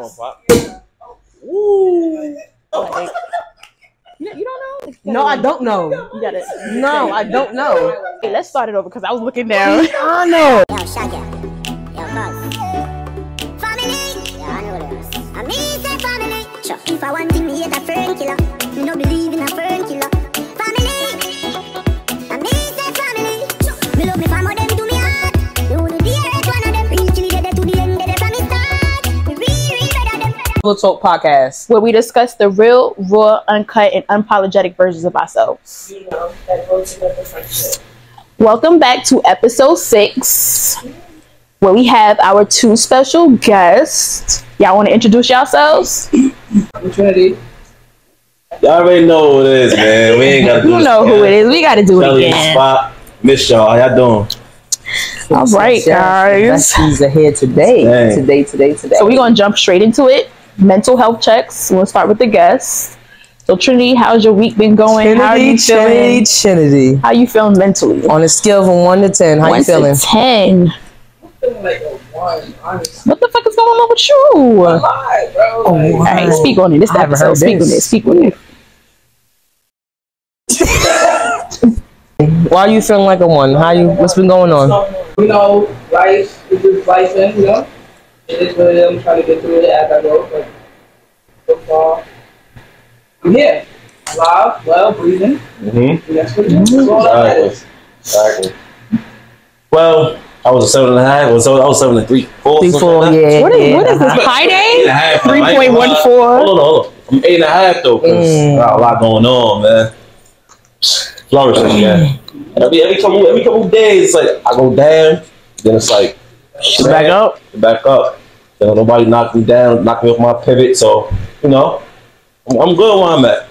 gonna pop. Woo! You don't know? No, I don't know. You got it. No, I don't know. Hey, let's start it over because I was looking down. I know. Yo, Shaggy. Yo, Buzz. Family. Yeah, I know this. I mean, say family. Sure. If I want to me, hate a fern killer. Me no believe in a fern killer. Family. I mean, say family. Me love me family, them do me heart. You only be hate one of them. Real chilly, they to the end, they from me start. Me real better them. We'll Talk podcast, Where we discuss the real, raw, uncut, and unapologetic versions of ourselves. You know, that goes together friendship. Welcome back to episode 6, where we have our 2 special guests. Y'all want to introduce yourselves? Opportunity. Y'all already know who it is, man. We ain't gotta do You this know who again. it is. We got to do it Kelly in the again. spot. Miss y'all. How y'all doing? All right, guys. She's ahead today. Dang. Today. So we're going to jump straight into it. Mental health checks. We'll start with the guests. So Trinity, how's your week been going? How are you feeling? Trinity. How you feeling mentally? On a scale from 1 to 10, how 1 you feeling? to 10. I'm feeling like a 1, honestly. What the fuck is going on with you? Why, bro? Oh, Like, All right, speak on it. This I haven't episode. heard Speak on this. it. Speak on it. Why are you feeling like a 1? What's been going on? you know, life is just life, and you know, it is what it is. I'm trying to get through it as I go. But so far, I'm here, alive, well, breathing. Mm-hmm. And that's what it is. That's all that matters. Exactly. Well, I was a 7.5. I was 7.3. 4. 3-4, yeah. What is this? Uh-huh. High day? 3.14. 3.14. Hold on. I'm 8.5 though, cause got a lot going on, man. Flourishing, yeah. And every couple days, it's like I go down, then it's like Back up. back up. You know, nobody knocked me down, knocked me off my pivot. So you know, I'm good where I'm at.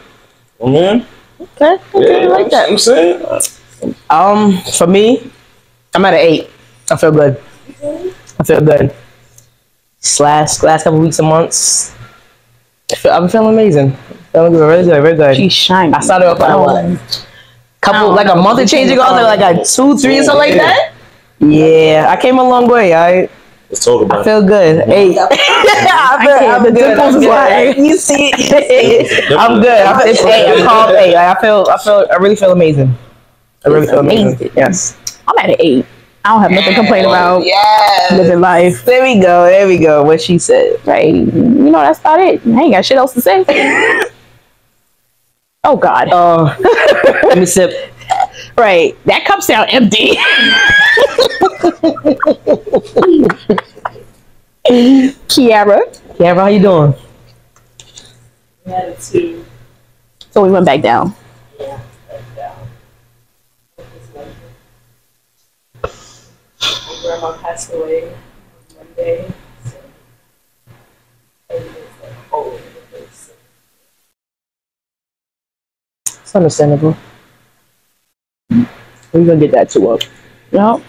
Okay, Yeah, I like that. I'm saying. For me, I'm at an 8. I feel good. Last couple weeks and months, I'm feeling amazing. Feeling good, very good. She's shining. I started off like a month and change ago, like a 2, 3 or something like that. Yeah, I came a long way. Let's talk I about it. feel good. 8. I feel good. I'm good. You see it? I'm good. It's 8. I call 8. I really feel amazing. I really feel amazing. Yes. I'm at an 8. I don't have nothing to complain about. Yes. Living life. There we go. What she said. Right. You know, that's about it. I ain't got shit else to say. Oh, God. Let me sip. Right. That cup sound empty. Kiara, how you doing? We had a 2. so we went back down. Yeah, back down. My grandma passed away on Monday. So everything's like all over the place. It's understandable. We're gonna get that to up. Yep.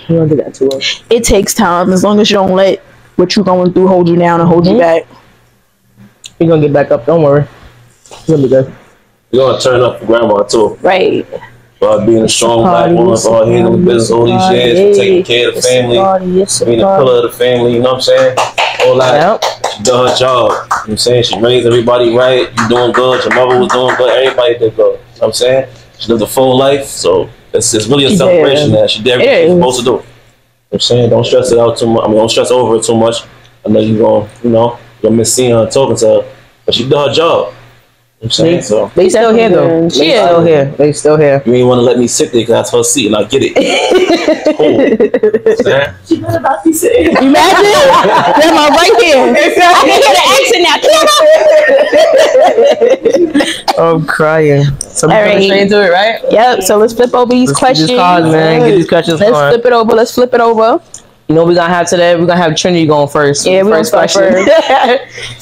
We're gonna get that to up. It takes time as long as you don't let what you're going through hold you down and hold you back. We're gonna get back up. Don't worry. It's gonna be good. You're gonna turn up for grandma too. Right. For her being a strong black woman, for her handling the business all these years, for taking care of the family, being a pillar of the family, you know what I'm saying? All that. Yep. She done her job. You know what I'm saying? She raised everybody right. You doing good. Your mother was doing good. Everybody did good. You know what I'm saying? She lived a full life. So it's really a celebration that she did everything she was supposed to do. You know what I'm saying? Don't stress it out too much. Don't stress over it too much. I know you're gonna miss seeing her and talking to her. But she did her job. You know what I'm saying? So They still here though. They still here. you ain't want to let me sit there because that's her seat and I get it. Cool. You know what I'm saying? She better not be sitting. Imagine. Grandma right here. I can hear the accent now. I'm crying. So we All coming right. straight into it, right? Yep. So let's flip over these Let's questions. get these cards, man. Get these questions Let's going. flip it over. You know what we're gonna have today? We're gonna have Trinity going first. Yeah, we're gonna start first.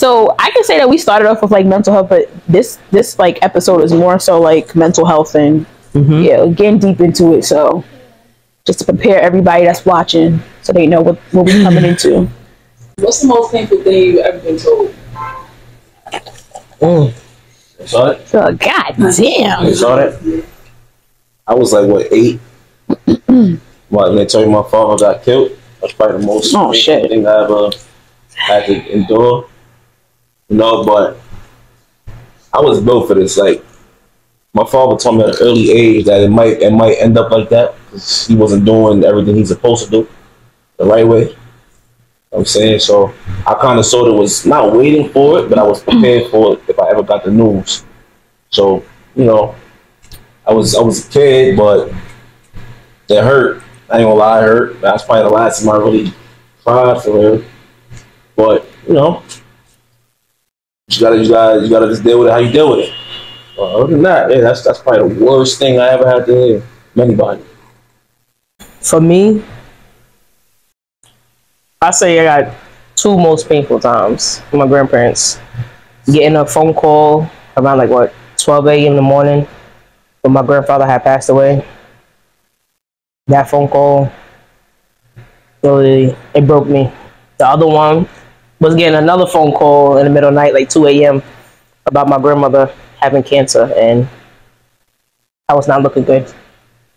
So I can say that we started off with like mental health, but this like episode is more so like mental health and getting deep into it. So just to prepare everybody that's watching so they know what we're coming into. What's the most painful thing you've ever been told? Saw it? So god damn. You saw that? I was like, what, 8? When they tell you my father got killed, that's probably the most painful thing I ever had to endure. You know, but I was built for this. Like, my father told me at an early age that it might end up like that because he wasn't doing everything he's supposed to do the right way. You know what I'm saying? So I kind of sort of was not waiting for it, but I was prepared for it if I ever got the news. So, you know, I was a kid, but it hurt. I ain't gonna lie, it hurt. That's probably the last time I really cried for real. But, you know, you gotta just deal with it how you deal with it. Other than that, yeah, that's probably the worst thing I ever had to hear from anybody. For me, I say I got two most painful times with my grandparents. Getting a phone call around 12 a.m. in the morning when my grandfather had passed away. That phone call, really, it broke me. The other one was getting another phone call in the middle of the night, 2 a.m. about my grandmother having cancer, and I was not looking good.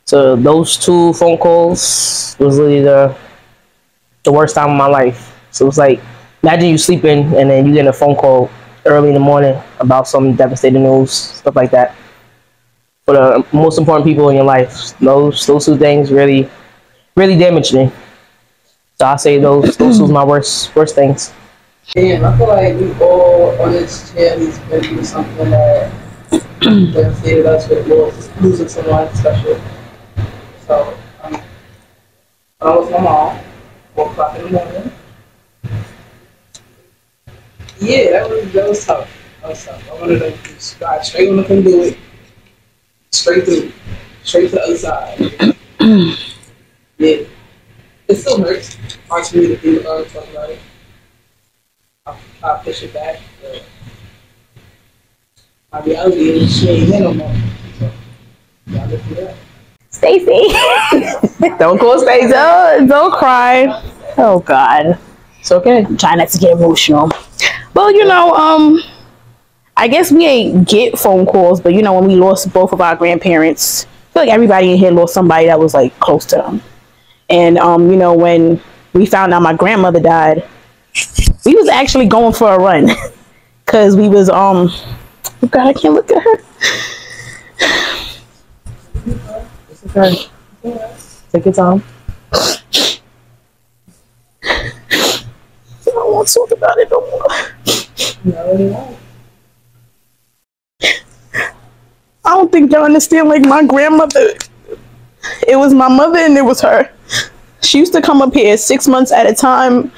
So those two phone calls was really the worst time of my life. So it was like, imagine you sleeping and then you get a phone call early in the morning about some devastating news, stuff like that. For the most important people in your life, those two things really damaged me. So I say those two my worst things. And I feel like we all on this channel has been through something that devastated us with losing someone special. So I was my mom, 4 o'clock in the morning. Yeah, that was tough. That was tough. I wanted to just drive straight when I couldn't do it. Straight through. Straight to the other side. Yeah. It still hurts. Hard for me to think talk about it. I'll push it back. But my reality is she ain't here no more. So, y'all live through that. Stacey. Don't call Stacey. Don't cry. Oh God. It's okay. I'm trying not to get emotional. Well, I guess we ain't get phone calls, but when we lost both of our grandparents, I feel like everybody in here lost somebody that was close to them. And when we found out my grandmother died, we was actually going for a run because we was oh God, I can't look at her. It's okay. Take your time. I don't want to talk about it no more. No. I don't think y'all understand. My grandmother, it was my mother and it was her. She used to come up here 6 months at a time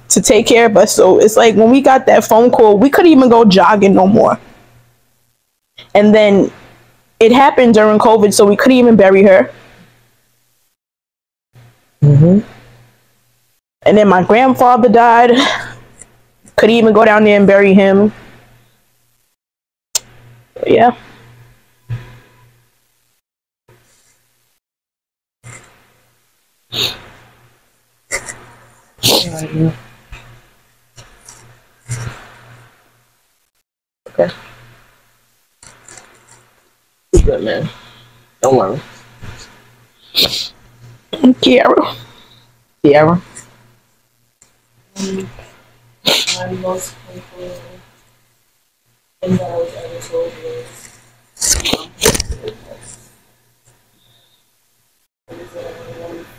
to take care of us. So it's when we got that phone call, we couldn't even go jogging no more. And then it happened during COVID, so we couldn't even bury her. Mm-hmm. And then my grandfather died. Couldn't even go down there and bury him. But yeah. Okay. You're good, man. Don't worry. Kiara. My most painful thing that I was ever told was I was at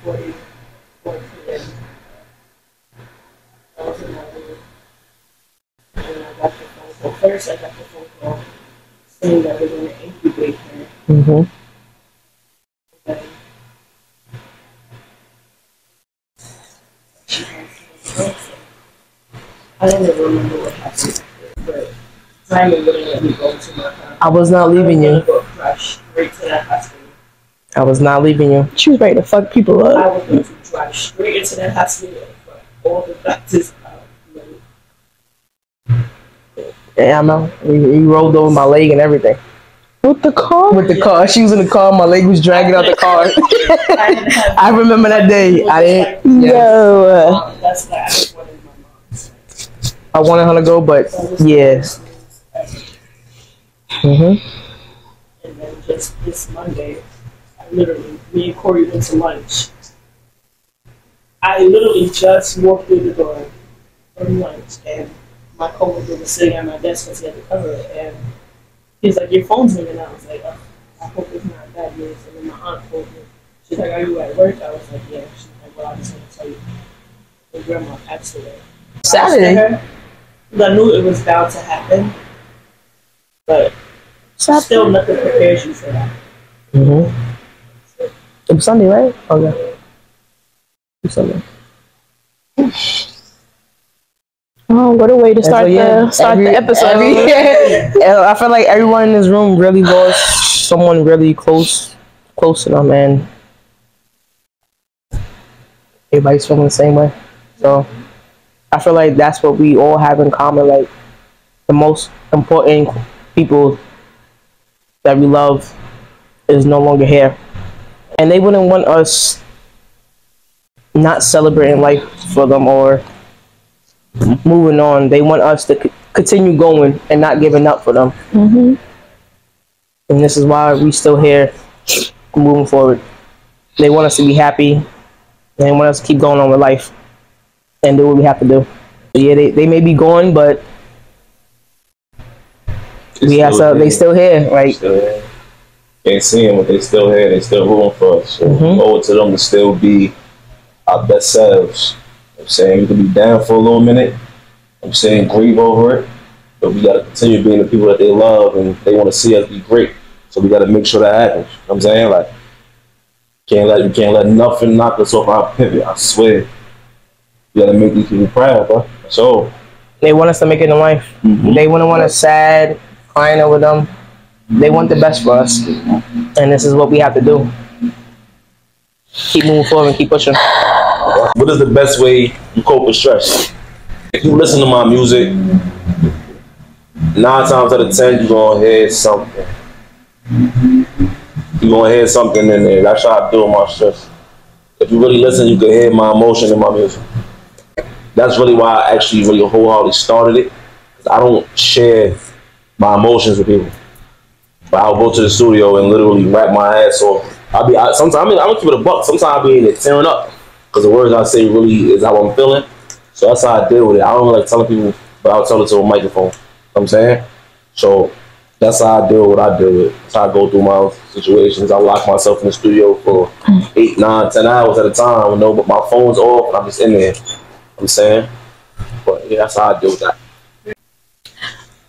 1:44 p.m. I was in my room and I got the phone call. First, I got the phone call saying that we're going to incubate her. Mm-hmm. And she had cancer. I don't even remember what happened, but Simon wouldn't let me go to my house. I was not leaving you. Go crash straight to that hospital. I was not leaving you. She was ready to fuck people I up. was going to drive straight into that hospital, but all the doctors out. Yeah, I know. You rolled over my leg and everything. With the car? With the car. She was in the car. My leg was dragging out the car. I remember that day. I didn't. No. That's why I just wanted my mom. I wanted her to go, but yeah. Mm-hmm. And then just this Monday, me and Corey went to lunch. I literally just walked through the door from lunch, and my coworker was sitting at my desk because he had to cover it, and he was like, "Your phone's ringing." I was like, oh, "I hope it's not bad news." And then my aunt called me. She's like, "Are you at work?" I was like, "Yeah." She's like, "Well, I just want to tell you, your grandma passed away." Saturday. I knew it was bound to happen, but still nothing prepares you for that. Mm-hmm. It was Sunday, right? Okay. It was Sunday. Oh, what a way to start the episode. I feel like everyone in this room really lost someone really close to them, and everybody's feeling the same way. So I feel like that's what we all have in common. Like, the most important people that we love is no longer here, and they wouldn't want us not celebrating life for them or moving on. They want us to continue going and not giving up for them. And this is why we still here, moving forward. They want us to be happy. They want us to keep going on with life and do what we have to do. Yeah, they may be gone, but they still here. Like, can't see them, but they still here. They still rooting for us. So we owe it to them to still be our best selves. I'm saying we could be down for a little minute. I'm saying grieve over it, but we got to continue being the people that they love and they want to see us be great. So we got to make sure that happens. You know what I'm saying? Like, we can't let nothing knock us off our pivot. I swear. You got to make these people proud, bro. So they want us to make it in life. They wouldn't want us sad, crying over them. They want the best for us, and this is what we have to do. Keep moving forward and keep pushing. What is the best way you cope with stress? If you listen to my music, 9 times out of 10, you're going to hear something. You're going to hear something in there. That's how I deal with my stress. If you really listen, you can hear my emotion in my music. That's really why I actually really wholeheartedly started it. I don't share my emotions with people. But I'll go to the studio and literally rap my ass off. Sometimes I'm gonna keep it a buck. Sometimes I'll be in there tearing up because the words I say really is how I'm feeling. So that's how I deal with it. I don't like telling people, but I'll tell it to a microphone. You know what I'm saying? So that's how I deal with what I deal with. That's how I go through my situations. I lock myself in the studio for 8, 9, 10 hours at a time. But my phone's off and I'm just in there. I'm saying, but yeah, that's how I deal with that.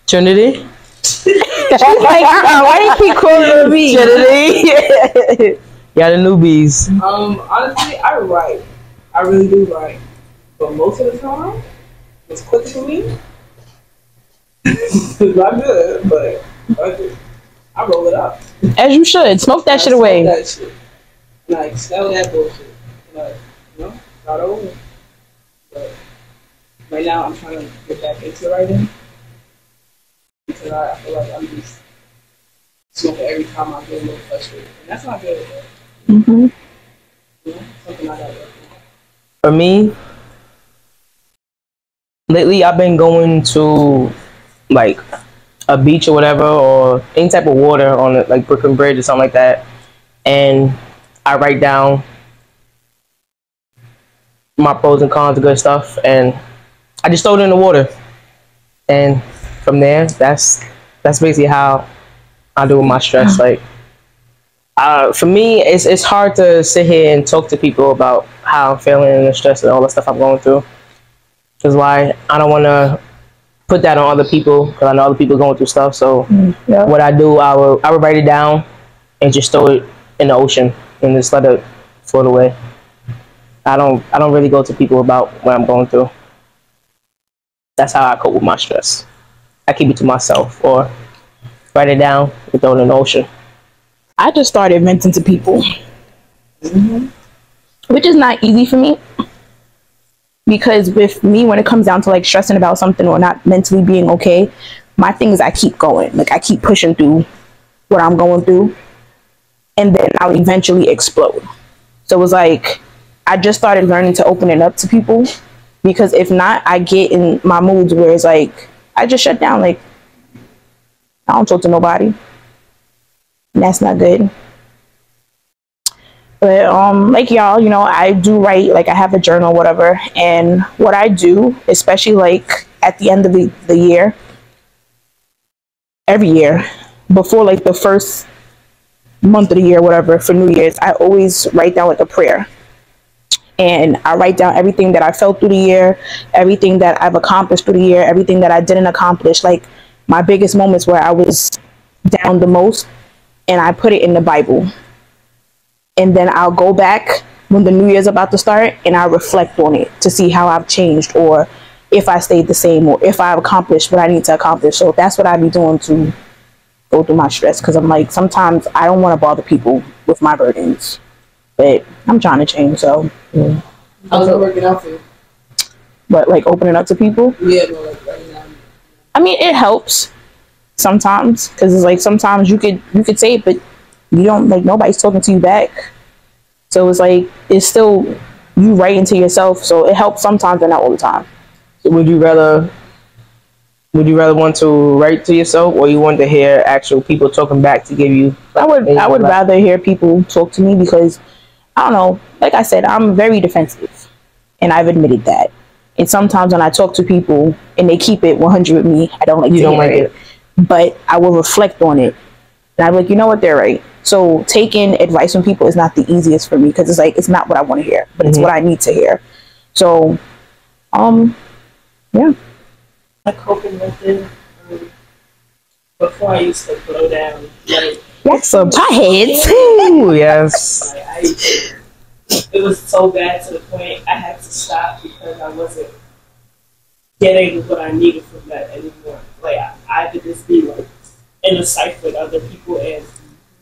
Trinity? Like, why do you keep calling me? Trinity? Y'all the newbies. Honestly, I write. I really do write. But most of the time, it's quicker for me. It's not good, but I roll it up. As you should. Smoke that shit away. That shit. Like, smell that bullshit. Like, start over. But right now, I'm trying to get back into writing. Because I feel like I'm just smoking every time I get a little frustrated. And that's not good. Something I gotta work on. For me, lately I've been going to like a beach or whatever, or any type of water on it, like Brooklyn Bridge or something like that, and I write down my pros and cons of good stuff, and I just throw it in the water, and from there, that's basically how I deal with my stress. Like, for me, it's hard to sit here and talk to people about how I'm feeling and the stress and all the stuff I'm going through. Because why I don't want to put that on other people, because I know other people going through stuff. So what I do, I would write it down and just throw it in the ocean and just let it float away. I don't really go to people about what I'm going through. That's how I cope with my stress. I keep it to myself, or write it down and throw it in the ocean. I just started venting to people, which is not easy for me. Because with me, when it comes down to like stressing about something or not mentally being okay, my thing is I keep going. Like, I keep pushing through what I'm going through, and then I'll eventually explode. So it was like, I just started learning to open it up to people, because if not, I get in my moods where it's like, I just shut down. Like, I don't talk to nobody. And that's not good. But like y'all, I do write. Like, I have a journal, whatever. And what I do, especially like at the end of the year, every year, before like the first month of the year, whatever, for New Year's, I always write down like a prayer. And I write down everything that I felt through the year, everything that I've accomplished through the year, everything that I didn't accomplish, like my biggest moments where I was down the most, and I put it in the Bible. And then I'll go back when the new year's about to start and I reflect on it to see how I've changed, or if I stayed the same, or if I've accomplished what I need to accomplish. So that's what I be doing to go through my stress, because I'm like, sometimes I don't want to bother people with my burdens, but I'm trying to change. So yeah. How's it working out for you? But like opening up to people? Yeah, but like right now. I mean, it helps sometimes, because it's like sometimes you could say it, but you don't, like, nobody's talking to you back. So it's like, it's still you writing to yourself. So it helps sometimes, but not all the time. So would you rather want to write to yourself, or you want to hear actual people talking back to give you? I would rather hear people talk to me, because I don't know, like I said, I'm very defensive, and I've admitted that. And sometimes when I talk to people and they keep it 100 with me, I don't like it. But I will reflect on it, and I'm like, you know what, they're right. So taking advice from people is not the easiest for me, because it's like, it's not what I want to hear, but it's what I need to hear. So, yeah. My coping method, before I used to blow down, like, That's some potheads. Ooh, yes. It was so bad to the point I had to stop, because I wasn't getting what I needed from that anymore. Like, I could just be like in a cipher with other people, and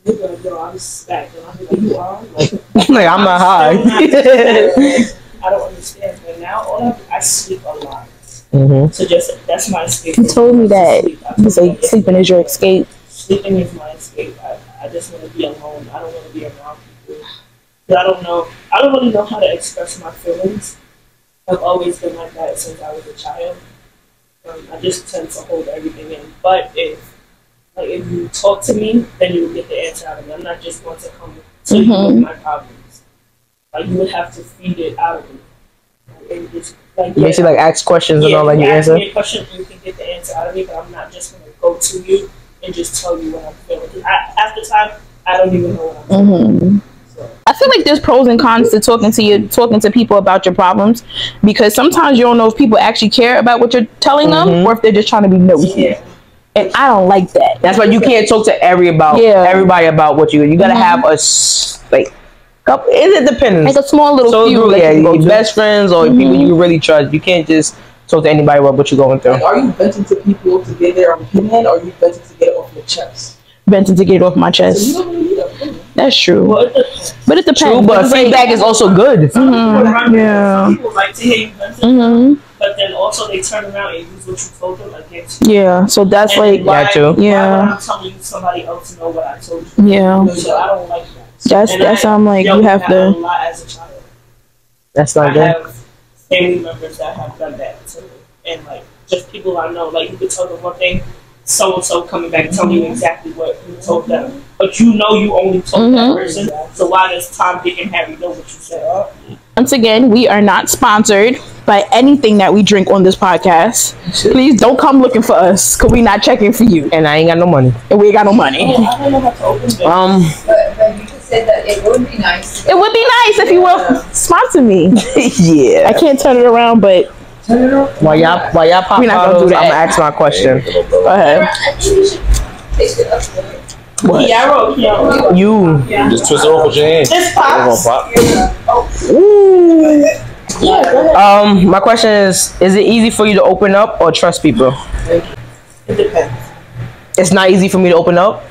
they're gonna go, I'm stacked, and I'll be like, you are? Like, I'm not high. I don't understand. But now I sleep a lot. Mm-hmm. So that's my escape. You told me that. It's like sleeping is your escape. Sleeping is my escape. I just want to be alone. I don't want to be around people. But I don't really know how to express my feelings. I've always been like that since I was a child. I just tend to hold everything in. But if you talk to me, then you will get the answer out of me. I'm not just going to come to you with my problems. Like, you would have to feed it out of me. And just, like, basically, like, ask questions and all, like, you answer. Ask me a question, you can get the answer out of me, but I'm not just going to go to you and just tell you what I'm feeling. After time, I don't even know what I'm feeling. So. I feel like there's pros and cons to talking to people about your problems, because sometimes you don't know if people actually care about what you're telling them, or if they're just trying to be nosy. Yeah. And I don't like that. That's why you can't talk to everybody about what you gotta have a couple. It depends. Like a small little few. Your best friends or people you really trust. You can't just talk to anybody about what you're going through. Like, are you venting to people to get their opinion, or are you venting to get it off your chest? Venting to get it off my chest. So you don't really need an opinion. That's true. Well, it depends. But it depends. True, but feedback is also good. Yeah. People like to hear you venting, but then also they turn around and use what you told them against you. Yeah, so that's and like, why I'm telling you somebody else to know what I told you. Yeah. So I don't like that. That's I'm like, you have to. A lot as a child. That's not I good. have family members that have done that to me, and like just people I know. Like, you could tell them one thing, so and so coming back telling you exactly what you told them, but you know you only told that person. So why does Tom, Dick, and Harry know what you said? Once again, we are not sponsored by anything that we drink on this podcast. Please don't come looking for us, because we're not checking for you. And I ain't got no money. And we ain't got no money. I don't know how to open this. But you could say that it would be nice. It would be nice if you will sponsor me. Yeah. I can't turn it around, but While y'all pop We're not gonna do bottles, that. I'm gonna ask my question. go ahead. I think you should taste it up there. What? Yeah, I wrote Keanu. You. Yeah. Just twist it over with your hand. This It's gonna pops. pop. Ooh. Yeah, go ahead. My question is it easy for you to open up or trust people? It depends. It's not easy for me to open up,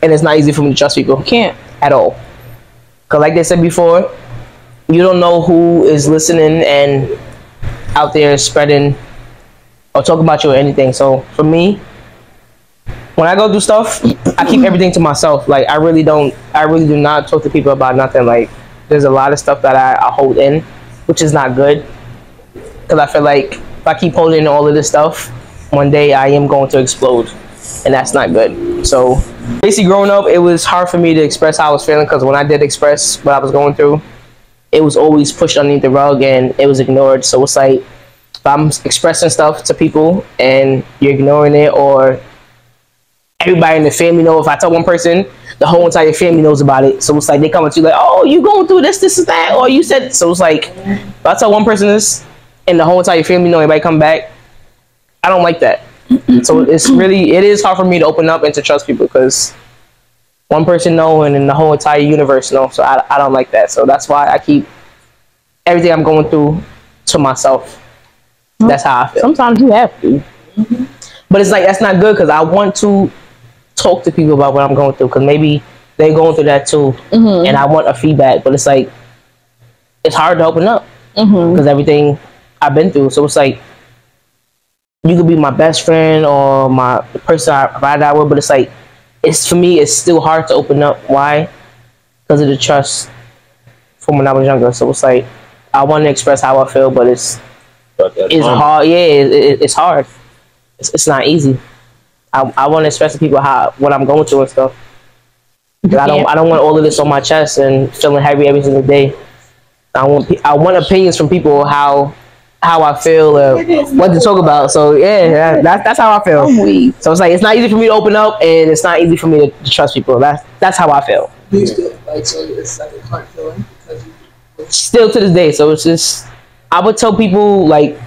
and it's not easy for me to trust people. Can't. At all. Because like they said before, you don't know who is listening and out there spreading or talking about you or anything. So for me, when I go do stuff, I keep everything to myself. Like, I really do not talk to people about nothing. Like, there's a lot of stuff that I hold in, which is not good. Because I feel like if I keep holding all of this stuff, one day I am going to explode. And that's not good. So basically, growing up, it was hard for me to express how I was feeling, because when I did express what I was going through, it was always pushed underneath the rug and it was ignored. So it's like, if I'm expressing stuff to people and you're ignoring it, or everybody in the family know, if I tell one person, the whole entire family knows about it. So it's like they come to you like, oh, you going through this, and that, or you said. So it's like, if I tell one person this and the whole entire family know, everybody come back, I don't like that. So it is hard for me to open up and to trust people, because one person know and then the whole entire universe know. So I don't like that. So that's why I keep everything I'm going through to myself. That's how I feel. Sometimes you have to. But it's like, that's not good, because I want to talk to people about what I'm going through, because maybe they're going through that too. And I want a feedback. But it's like, it's hard to open up because everything I've been through. So it's like, you could be my best friend or the person I ride out with, but it's like, for me, it's still hard to open up. Why? Because of the trust from when I was younger. So it's like, I want to express how I feel, but it's hard. Yeah, it's hard. It's not easy. I want to express to people what I'm going through and stuff. I don't want all of this on my chest and feeling heavy every single day. I want opinions from people how I feel, what to talk about. So yeah, that's how I feel. So it's like, it's not easy for me to open up, and it's not easy for me to trust people. That's how I feel. Do you still so it's like a current feeling because still to this day. So it's just, I would tell people like,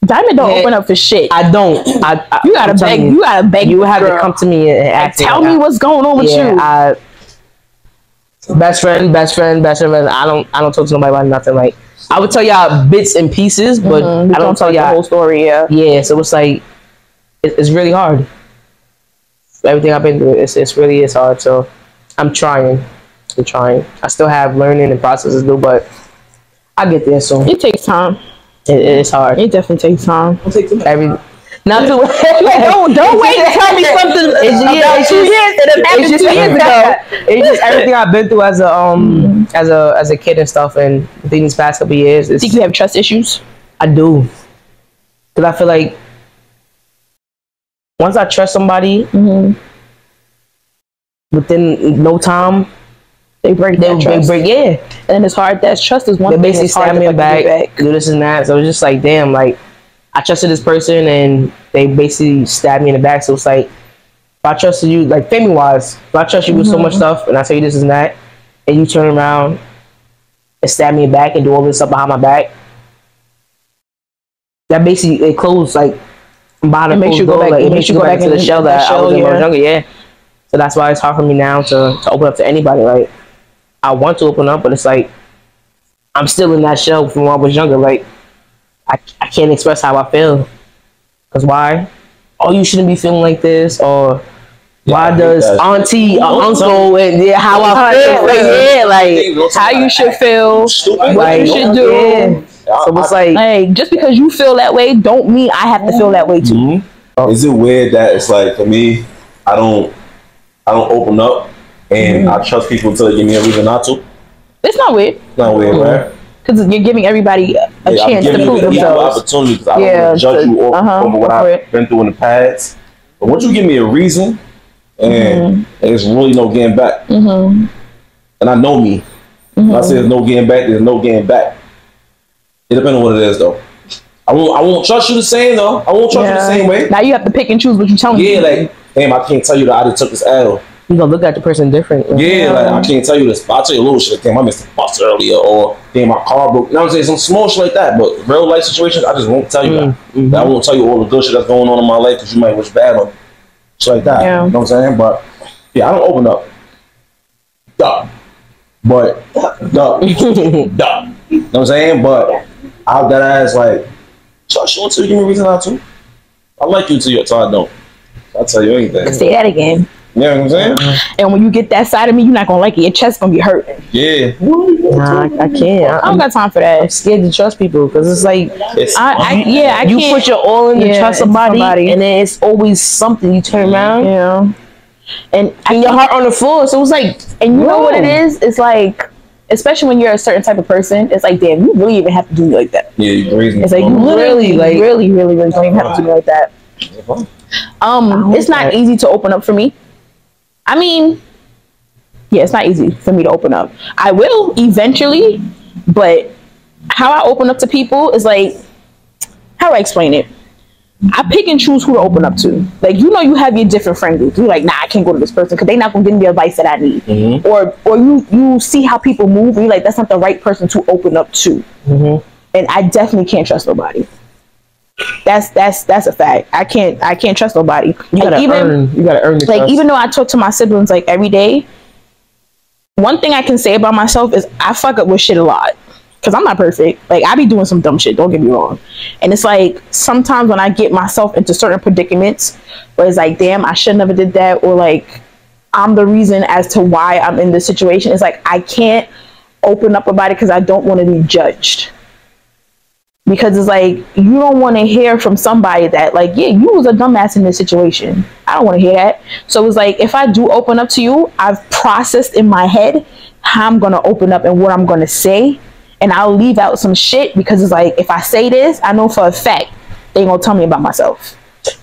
Diamond don't open up for shit. I don't. You gotta beg. You gotta beg. You have to come to me and ask tell me what's going on with you. Best friend. I don't talk to nobody about nothing. Like, I would tell y'all bits and pieces, but I don't tell y'all the whole story. Yeah. So it's like, it's really hard. Everything I've been through, it's really hard. So I'm trying. I still have learning and processes to do, but I get there soon. It takes time. It's hard. It definitely takes time. Not too don't wait to tell me something. It's 2 years. It's just 2 years ago. It's just everything I've been through as a kid and stuff, and these past couple years. Think you have trust issues? I do, because I feel like once I trust somebody, within no time, they break. Yeah, and then it's hard. That trust is one they thing. Basically stab me back, do this and that. So it's just like, damn, like, I trusted this person and they basically stabbed me in the back. So it's like, if I trusted you, like, family wise, if I trust you with so much stuff and I tell you this and that, and you turn around and stab me in the back and do all this stuff behind my back, that basically, it closed, like, behind the closed door. Like, it makes you go back into the shell that I was in when I was younger. Yeah. So that's why it's hard for me now to open up to anybody. Like, I want to open up, but it's like, I'm still in that shell from when I was younger. Like, I can't express how I feel. Because why? Oh, you shouldn't be feeling like this. Or why does auntie or uncle and how I feel? Like, how you should feel. What you should do. Yeah. So it's like, just because you feel that way, don't mean I have to feel that way too. Is it weird that it's like, for me, I don't open up and I trust people until they give me a reason not to? It's not weird. It's not weird, right? Because you're giving everybody a chance to prove themselves. Opportunity, because I don't want to judge you over what I've been through in the past. But once you give me a reason, and there's really no getting back. And I know me. When I say there's no getting back, there's no getting back. It depends on what it is, though. I won't trust you the same, though. I won't trust you the same way. Now you have to pick and choose what you're telling me. Yeah, like, damn, I can't tell you that I just took this L. You gonna look at the person different. Yeah, like, I can't tell you this. I'll tell you a little shit. Damn, I missed the bus earlier, or damn, my car broke. You know what I'm saying? Some small shit like that. But real life situations, I just won't tell you that. I won't tell you all the good shit that's going on in my life, because you might wish bad on me. Shit like that. You know what I'm saying? But yeah, I don't open up. Duh. But duh. You know what I'm saying? But out that ass, like, trust you until you give me a reason not to. I like you till I don't. I'll tell you anything. Say that again. You know what I'm saying? And when you get that side of me, you're not gonna like it. Your chest gonna be hurting. Yeah. Nah, I can't. I don't got time for that. I'm scared to trust people, because it's like, I you can't put your all in to trust somebody, and then it's always something. You turn around, and your heart on the floor. So it's like, and you know what it is? It's like, especially when you're a certain type of person, it's like, damn, you really even have to do me like that. Yeah, you're crazy. It's like, you really don't even have to do me like that. It's not easy to open up for me. I mean, yeah, it's not easy for me to open up. I will eventually, but how I open up to people is like, how do I explain it? I pick and choose who to open up to. Like, you know, you have your different friend groups. You're like, nah, I can't go to this person because they're not gonna give me the advice that I need. Mm-hmm. Or you see how people move and you're like, that's not the right person to open up to. Mm-hmm. And I definitely can't trust nobody. That's a fact. I can't trust nobody. You gotta earn the trust. Even though I talk to my siblings like every day, one thing I can say about myself is I fuck up with shit a lot. Because I'm not perfect. Like, I be doing some dumb shit, don't get me wrong. And it's like, sometimes when I get myself into certain predicaments, where it's like, damn, I should never did that, or like, I'm the reason as to why I'm in this situation. It's like, I can't open up about it because I don't want to be judged. Because it's like, you don't want to hear from somebody that, like, yeah, you was a dumbass in this situation. I don't want to hear that. So it's like, if I do open up to you, I've processed in my head how I'm going to open up and what I'm going to say. And I'll leave out some shit because it's like, if I say this, I know for a fact they ain't gonna tell me about myself.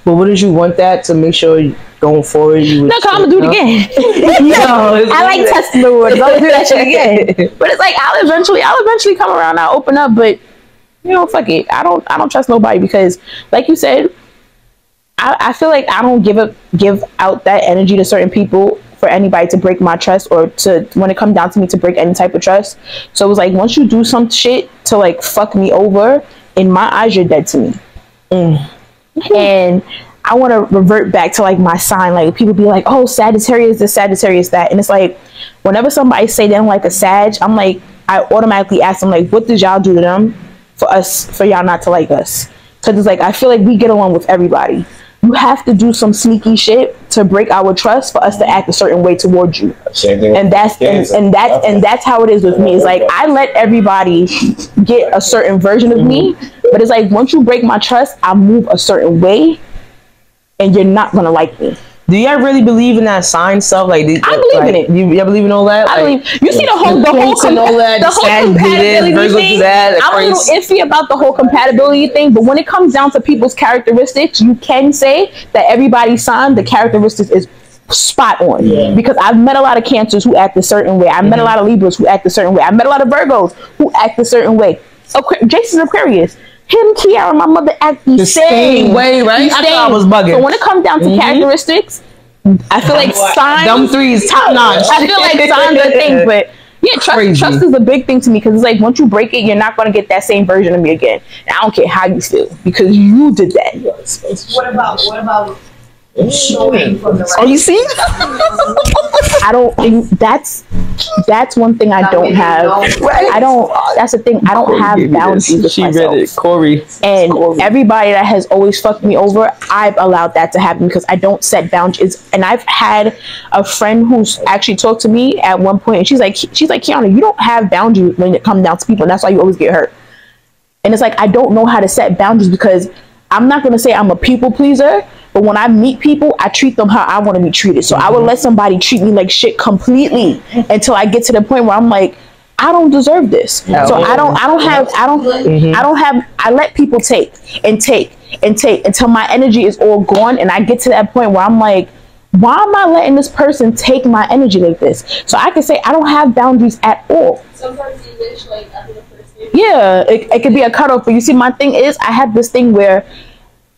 But what did you want that to make sure going forward you would? No, cause I'm gonna do it again. I like testing the waters. I'll do that shit again. But it's like, I'll eventually come around. I'll open up, but you know, fuck it. I don't trust nobody because, like you said, I feel like I don't give out that energy to certain people for anybody to break my trust, or to, when it comes down to me, to break any type of trust. So it was like, once you do some shit to like fuck me over, in my eyes you're dead to me. And I want to revert back to like my sign. Like, people be like, oh, Sagittarius this, Sagittarius that, and it's like, whenever somebody say they don't like a Sag, I'm like, I automatically ask them, like, what did y'all do to them for y'all not to like us? Because it's like, I feel like we get along with everybody. You have to do some sneaky shit to break our trust for us to act a certain way towards you. And that's how it is with me. It's like, I let everybody get a certain version of me, but it's like, once you break my trust, I move a certain way and you're not gonna like me. Do y'all really believe in that sign stuff? Like, I believe in it. You believe in all that? I believe. You see the whole compatibility thing. I'm a little iffy about the whole compatibility thing, but when it comes down to people's characteristics, you can say that everybody's sign, the characteristics is spot on. Yeah. Because I've met a lot of Cancers who act a certain way. I've met a lot of Libras who act a certain way. I've met a lot of Virgos who act a certain way. Jason's Aquarius. Him, Kiara, my mother act the same way, right? I thought I was bugging. So when it comes down to characteristics, I feel like signs. Them threes top notch. I feel like signs are a thing, but yeah, trust is a big thing to me because it's like, once you break it, you're not going to get that same version of me again. And I don't care how you feel because you did that. What about showing from the right? Oh, you see? I don't. That's one thing I don't have. I don't. That's the thing. I don't have boundaries with myself. Read it, Corey. And everybody that has always fucked me over, I've allowed that to happen because I don't set boundaries. And I've had a friend who's actually talked to me at one point, and she's like, Kiana, you don't have boundaries when it comes down to people, and that's why you always get hurt. And it's like, I don't know how to set boundaries because I'm not going to say I'm a people pleaser, but when I meet people, I treat them how I want to be treated. So I would let somebody treat me like shit completely until I get to the point where I'm like, I don't deserve this. So I let people take until my energy is all gone. And I get to that point where I'm like, why am I letting this person take my energy like this? So I can say I don't have boundaries at all. Sometimes you wish, like, after the first day. Yeah, it could be a cutoff. But you see, my thing is, I have this thing where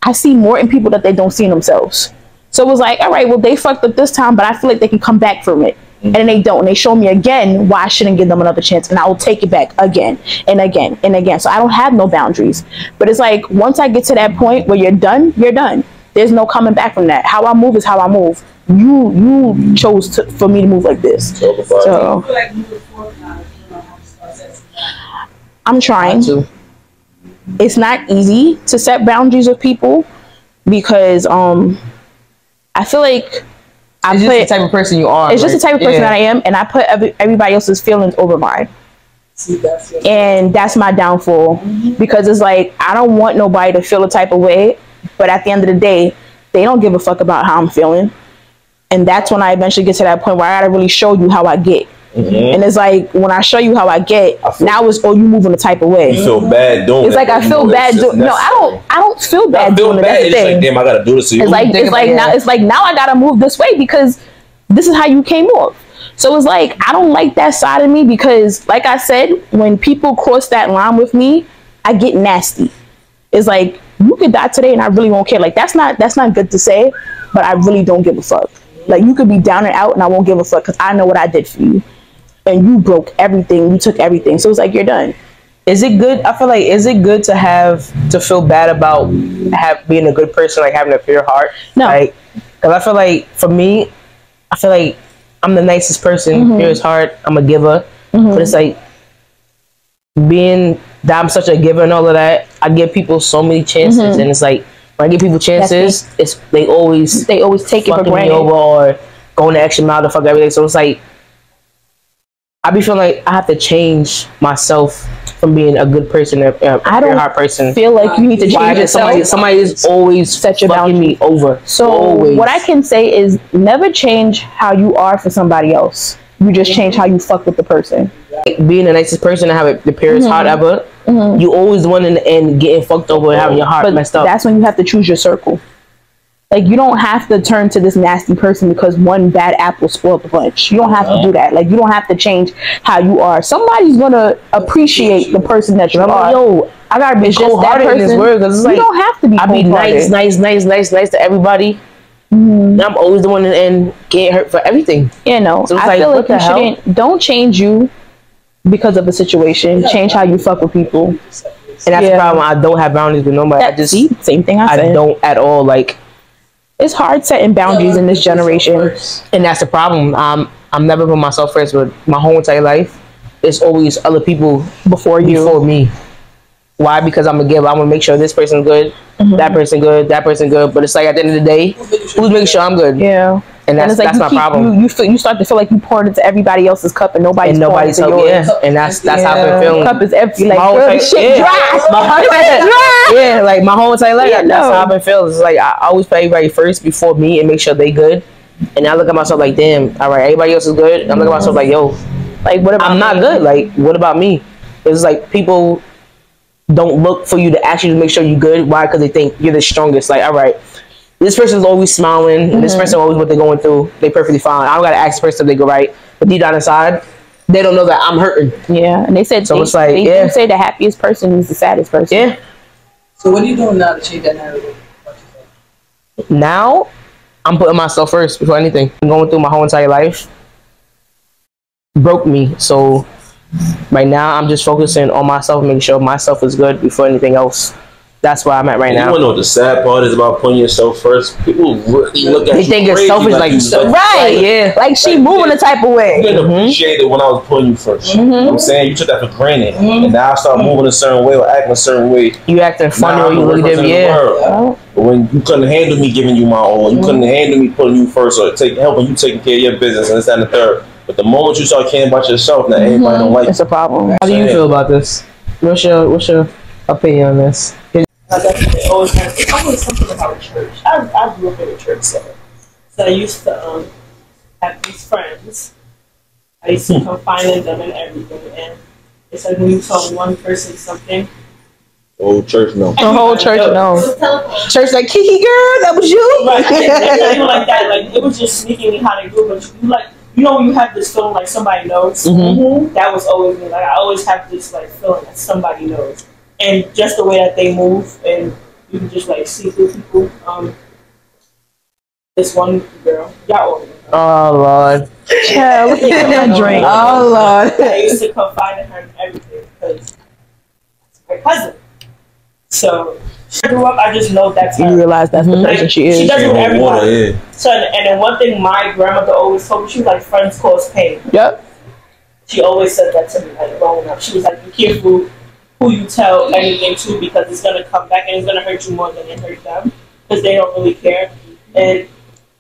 I see more in people that they don't see in themselves. So it was like, all right, well, they fucked up this time, but I feel like they can come back from it. And then they don't. And they show me again why I shouldn't give them another chance. And I will take it back again and again and again. So I don't have no boundaries. But it's like, once I get to that point where you're done, you're done. There's no coming back from that. How I move is how I move. You chose for me to move like this. So I'm trying. It's not easy to set boundaries with people because I feel like it's just the type of person you are. It's just the type of person that I am, and I put everybody else's feelings over mine. And that's my downfall because it's like, I don't want nobody to feel a type of way, but at the end of the day, they don't give a fuck about how I'm feeling. And that's when I eventually get to that point where I gotta really show you how I get. And it's like, when I show you how I get, now it's, oh, you moving a type of way. You feel bad doing it. It's like, I feel bad doing. No, I don't feel bad doing it. That's the thing. Like, damn, I gotta do this to you. It's like now I gotta move this way because this is how you came off. So it's like, I don't like that side of me because, like I said, when people cross that line with me, I get nasty. It's like, you could die today and I really won't care. Like that's not good to say, but I really don't give a fuck. Like you could be down and out and I won't give a fuck because I know what I did for you. And you broke everything, you took everything. So it's like you're done. Is it good? I feel like, is it good to feel bad about being a good person, like having a pure heart? No. Like, because I feel like, for me, I feel like I'm the nicest person, purest heart, I'm a giver. But it's like, being that I'm such a giver and all of that, I give people so many chances. And it's like, when I give people chances, they always take it for granted. Me over or going the extra mile to fuck everything. So it's like, I be feeling like I have to change myself from being a good person, a pure heart person. Feel like you need to change yourself. Somebody is always set your fucking me over. So always. What I can say is never change how you are for somebody else. You just change how you fuck with the person. Like being the nicest person and have the purest heart ever, you always the one in the end getting fucked over and having your heart messed up. That's when you have to choose your circle. Like, you don't have to turn to this nasty person because one bad apple spoiled the bunch. You don't have to do that. Like, you don't have to change how you are. Somebody's going to appreciate the person that you are. Yo, I got to be cold-hearted in this word. Cause it's like, you don't have to be cold-hearted. I be nice to everybody. And I'm always the one in the end getting hurt for everything. Yeah, no. So I feel like you shouldn't. Don't change you because of a situation. Change how you fuck with people. And that's the problem. I don't have boundaries with nobody. Same thing I said. I don't at all. Like, it's hard setting boundaries in this generation, and that's the problem. I'm never put myself first, but my whole entire life, it's always other people before me. Why? Because I'm a giver. I'm gonna make sure this person's good, that person good, that person good. But it's like at the end of the day, who's making sure I'm good? Yeah. And that's my problem. You start to feel like you poured into everybody else's cup and nobody's pouring into yours. Yeah, and that's how I've been feeling. Cup is empty. Like, girl, shit dry. Yeah, like my whole entire life, that's how I've been feeling. It's like I always put everybody first before me and make sure they good. And I look at myself like, damn, all right, everybody else is good. I'm looking at myself like, yo, like what about I'm not good. Like, what about me? It's like people don't look for you to actually make sure you're good. Why? Because they think you're the strongest. Like, all right, this person's always smiling, and this person always what they're going through. They perfectly fine. I don't gotta ask the person if they go right, but deep down inside, they don't know that I'm hurting. Yeah, and they said so. It's like they do say the happiest person is the saddest person. Yeah. So what are you doing now to change that narrative? Now, I'm putting myself first before anything. I'm going through my whole entire life. Broke me, so right now I'm just focusing on myself, making sure myself is good before anything else. That's where I'm at right now. You wanna know what the sad part is about putting yourself first? People really look at you. They think it's selfish, like right? Yeah, like she moving the type of way. You didn't appreciate it when I was putting you first. You know what I'm saying? You took that for granted, and now I start moving a certain way or acting a certain way. You acting funny or you really did, But when you couldn't handle me giving you my all, you couldn't handle me putting you first or helping you taking care of your business and this, that, and the third. But the moment you start caring about yourself, now everybody don't like it's a problem. How do you feel about this? What's your opinion on this? I definitely always have. It's always something about church. I grew up in a church setting, so I used to have these friends. I used to confide in them and everything, and it's like when you tell one person something. The whole church knows. The whole church knows. Church like, Kiki girl, that was you. Right, it's not even like that. Like it was just sneaking me how they do, but you like. You know when you have this feeling like somebody knows? That was always me. Like I always have this like feeling that somebody knows. And just the way that they move and you can just like see through people. This one girl, y'all all know her. Oh Lord. Yeah, look at that drink. Oh Lord. I used to confide in her in everything because it's my cousin. So I grew up, I just know that's her. You realize that's the person she is. She does it with everybody. Yeah. So, and then one thing my grandmother always told me, she was like, friends cause pain. Yep. She always said that to me, like growing up. She was like, be careful who you tell anything to because it's going to come back and it's going to hurt you more than it hurt them because they don't really care. And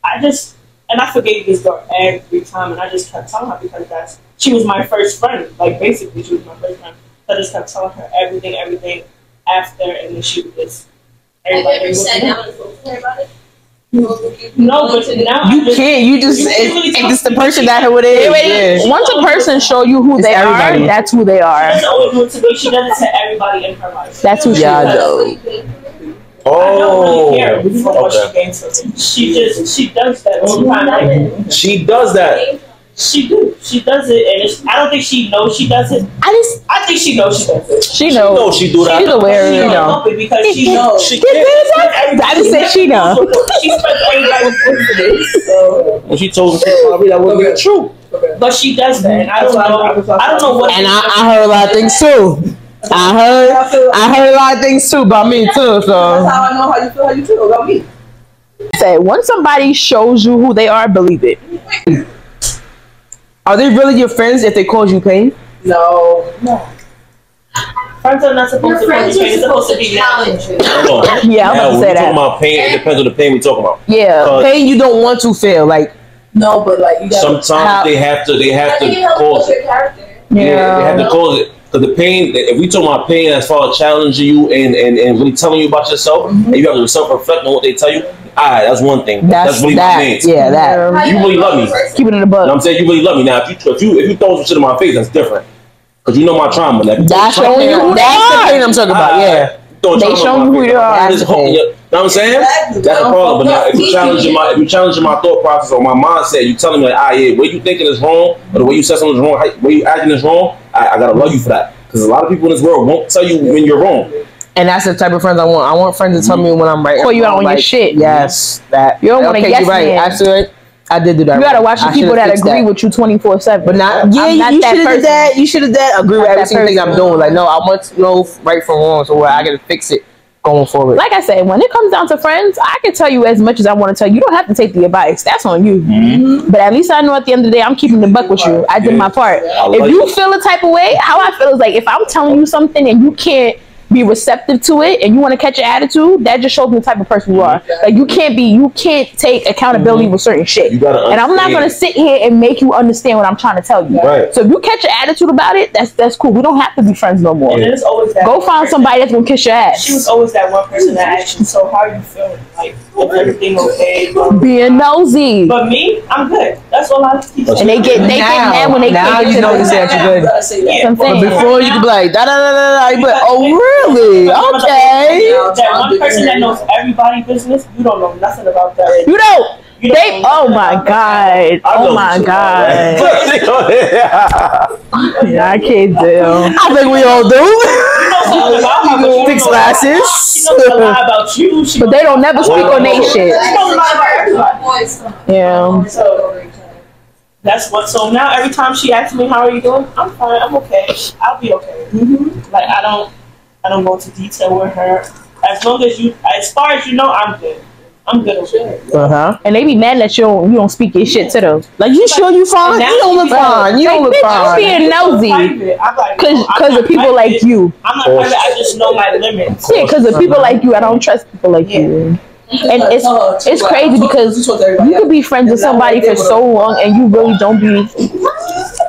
I forgave this girl every time and I just kept telling her because she was my first friend. Like basically she was my first friend. So I just kept telling her everything after and then she would just everybody. Have you ever sat down and spoke to her about it? No, but now you can't. You just it's the person that who it is. Once a person show you who they are, that's who they are. She doesn't always do it to me. She does it to everybody in her life. That's who she is. I don't really care before what she gains from it. She does that sometimes. She does that. She do. She does it, and I don't think she knows she does it. I think she knows she does it. She knows. She do that. She's aware. She knows because she knows. She I just said she knows. She spends everybody's business. So when she told me that wasn't true. but she does that, and I don't know what. And I heard a lot of things too. I heard a lot of things too about me too. So That's how I know how you feel about me. Say once somebody shows you who they are, believe it. are they really your friends if they cause you pain? No. Friends are not supposed to be pain. It's supposed to be challenge. Yeah, I'm about to say that. Talking about pain, it depends on the pain we're talking about. Yeah, Pain you don't want to feel. Like No, but like you gotta, sometimes they have to cause it. Yeah, they have to cause it. Because the pain, if we talk about pain as far as challenging you and really telling you about yourself, and you have to self-reflect on what they tell you, alright, that's one thing. That's really my means. Yeah, that. You really love me. Keep it in the book. You know what I'm saying? You really love me. Now, if you throw some shit in my face, that's different. Because you know my trauma. Like, That's showing you who that's the pain I'm talking about. Yeah. They show you who you are. You know what I'm saying? That's a problem. But now, if you challenging my thought process or my mindset, you telling me like, yeah, the way you thinking is wrong, or the way you said something is wrong, the way you acting is wrong, I gotta love you for that. Because a lot of people in this world won't tell you when you're wrong. And that's the type of friends I want. I want friends to tell me when I'm right. Call you out on your shit. Yes, that. You don't want to yes right. man. Actually, I did do that. You gotta watch the people that agree with you 24/7. But not. Yeah, you should have did that. You should have done. Agree with every single thing I'm doing. Like, no, I want to know right from wrong, so I gotta fix it going forward. Like I said, when it comes down to friends, I can tell you as much as I want to tell you. You don't have to take the advice. That's on you. But at least I know at the end of the day, I'm keeping the buck with you. I did my part. If you feel a type of way, how I feel is like if I'm telling you something and you can't be receptive to it and you want to catch your attitude, that just shows me the type of person you are. Like you can't take accountability with certain shit. And I'm not gonna sit here and make you understand what I'm trying to tell you. Right. So if you catch your attitude about it, that's cool. We don't have to be friends no more. And it's always that go find somebody that's gonna kiss your ass. She was always that one person that asked you, so how are you feeling? Like, is everything okay? Being nosy. But me, I'm good. That's all I keep saying. And they get mad when they now can't you know to say that you're good. But before you can be like da da da da da, you be like, oh really? Okay. That one person that knows everybody's business, you don't know nothing about that. You don't. Oh my god. Oh my god. Yeah, I can't do. I think we all do. Fix glasses. She knows a lot about you. But they don't never speak on their shit. She knows a lot about everybody. Yeah. So that's what. So now every time she asks me, "How are you doing?" I'm fine. I'm okay. I'll be okay. Like I don't go into detail with her. As far as you know, I'm good. I'm good over here. And they be mad that you don't speak your shit to them. Like you sure you fine? You don't look fine. You don't look fine. You being nosy because of people like you. I'm not private. I just know my limits. Yeah, because of people like you. I don't trust people like you. And it's crazy because you could be friends with somebody for so long and you really don't be.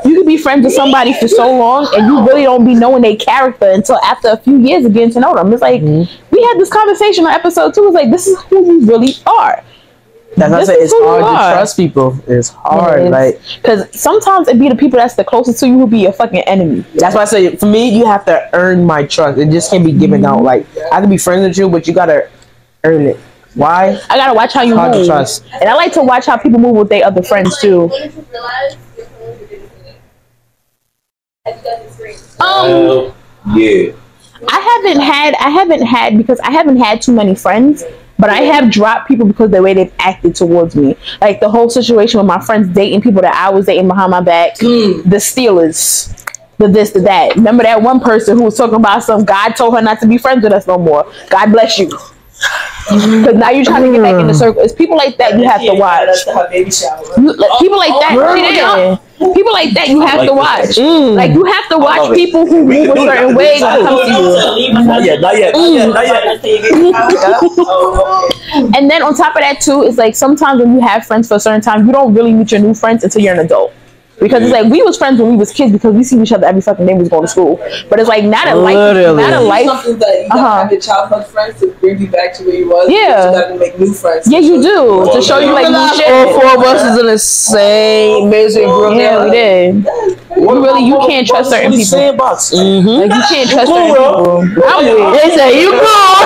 You could be friends with somebody for so long and you really don't be knowing their character until after a few years of getting to know them. It's like we had this conversation on episode 2. It's like this is who you really are. That's why I say it's hard to trust people. It's hard, like because sometimes it be the people that's the closest to you who be your fucking enemy. That's why I say for me, you have to earn my trust. It just can't be given out. Like I can be friends with you, but you gotta earn it. Why? I gotta watch how you move. To trust. And I like to watch how people move with their other friends too. When did you realize your feelings were different? Have you guys experienced? Yeah. I haven't had because I haven't had too many friends, but I have dropped people because of the way they've acted towards me. Like the whole situation with my friends dating people that I was dating behind my back, the Steelers, the this, the that. Remember that one person who was talking about some God told her not to be friends with us no more. God bless you. Because now you're trying to get back in the circle. It's people like that you have to watch. People like that, people like that you have to watch. Like you have to watch people who move a certain way. Not yet. And then on top of that too, it's like sometimes when you have friends for a certain time, you don't really meet your new friends until you're an adult. Because it's like we was friends when we was kids because we see each other every fucking day we was going to school. But it's like not a life. Something that you gotta have your childhood friends to bring you back to where you was. Yeah. You gotta make new friends. Yeah, you do to show you like new shit. All 4 of us is in the same basic group. Yeah, we did. You can't trust certain people. Like you can't trust certain people. I'm weird. They say you cool.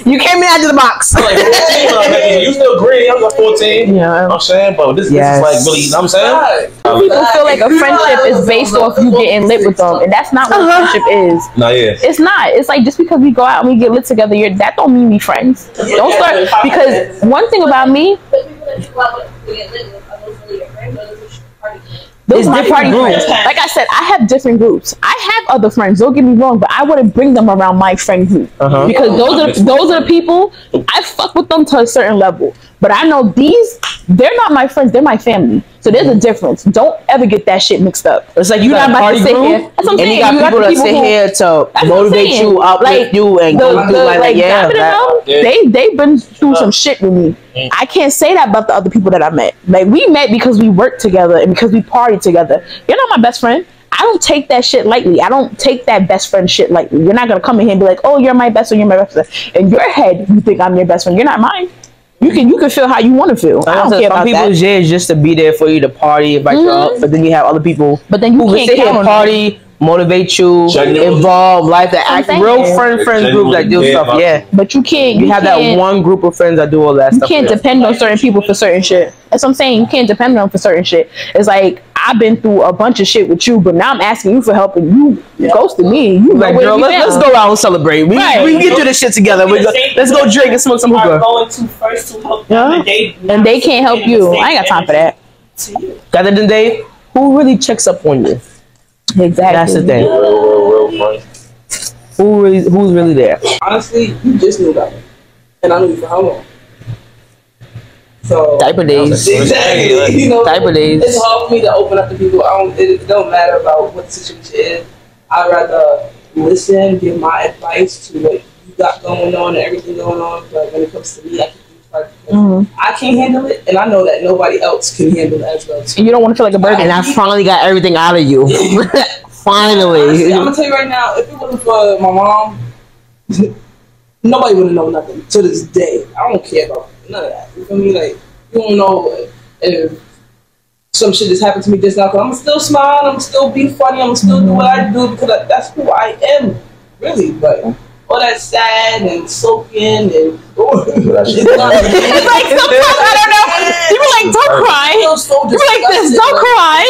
You came in out of the box. You still green. I'm like 4 full team. Yeah. You know what I'm saying? But this is like really, you know what I'm saying? People feel like a friendship is based off you getting lit with them, and that's not what a friendship is. No, yeah. It's not. It's like just because we go out and we get lit together, that don't mean we friends. Don't start, because one thing about me, those are my party friends. Like I said, I have different groups. I have other friends. Don't get me wrong, but I wouldn't bring them around my friend group because those are the people I fuck with them to a certain level. But I know they're not my friends. They're my family. So there's a difference. Don't ever get that shit mixed up. It's like you're not about to sit here. That's what I'm saying. And you got people that sit here to motivate you, uplift you, and go through they've been through some shit with me. I can't say that about the other people that I met. Like, we met because we worked together and because we partied together. You're not my best friend. I don't take that shit lightly. I don't take that best friend shit lightly. You're not gonna come in here and be like, oh, you're my best friend, you're my best friend. In your head, you think I'm your best friend. You're not mine. You can feel how you want to feel. I don't care about that. Some people's is just to be there for you to party, invite you out, but then you have other people who can sit here and party, motivate you, involve, like that act real friend group that do stuff. Yeah, but you can't. You have that one group of friends that do all that stuff. You can't depend on certain people for certain shit. That's what I'm saying. You can't depend on them for certain shit. It's like, I've been through a bunch of shit with you, but now I'm asking you for help, and you ghosted me. You like, girl, let's go out and celebrate. We can get through this shit together. Let's go drink and smoke some hookah. Going to first to help them, and they can't help you. I ain't got time for that. Other than Dave, who really checks up on you? Exactly. That's the thing. Real Who's really there? Honestly, you just knew about me, and I knew you for how long? So diaper days. Exactly. You know, diaper days. It's hard for me to open up to people. It don't matter about what the situation is. I'd rather listen, give my advice to what you got going on and everything going on. But when it comes to me, I can't handle it, and I know that nobody else can handle it as well too. You don't want to feel like a burden. And I finally got everything out of you. Finally. Honestly, I'm gonna tell you right now, if it wasn't for my mom, nobody would have known nothing to this day. I don't care about none of that. You feel me? Like, you don't know if some shit just happened to me just now, because I'm still smile, I'm still be funny, I'm still do what I do, because that's who I am, really. But all that sad and soaking and it's like, sometimes I don't know. You be like, don't cry. You be like this, don't cry.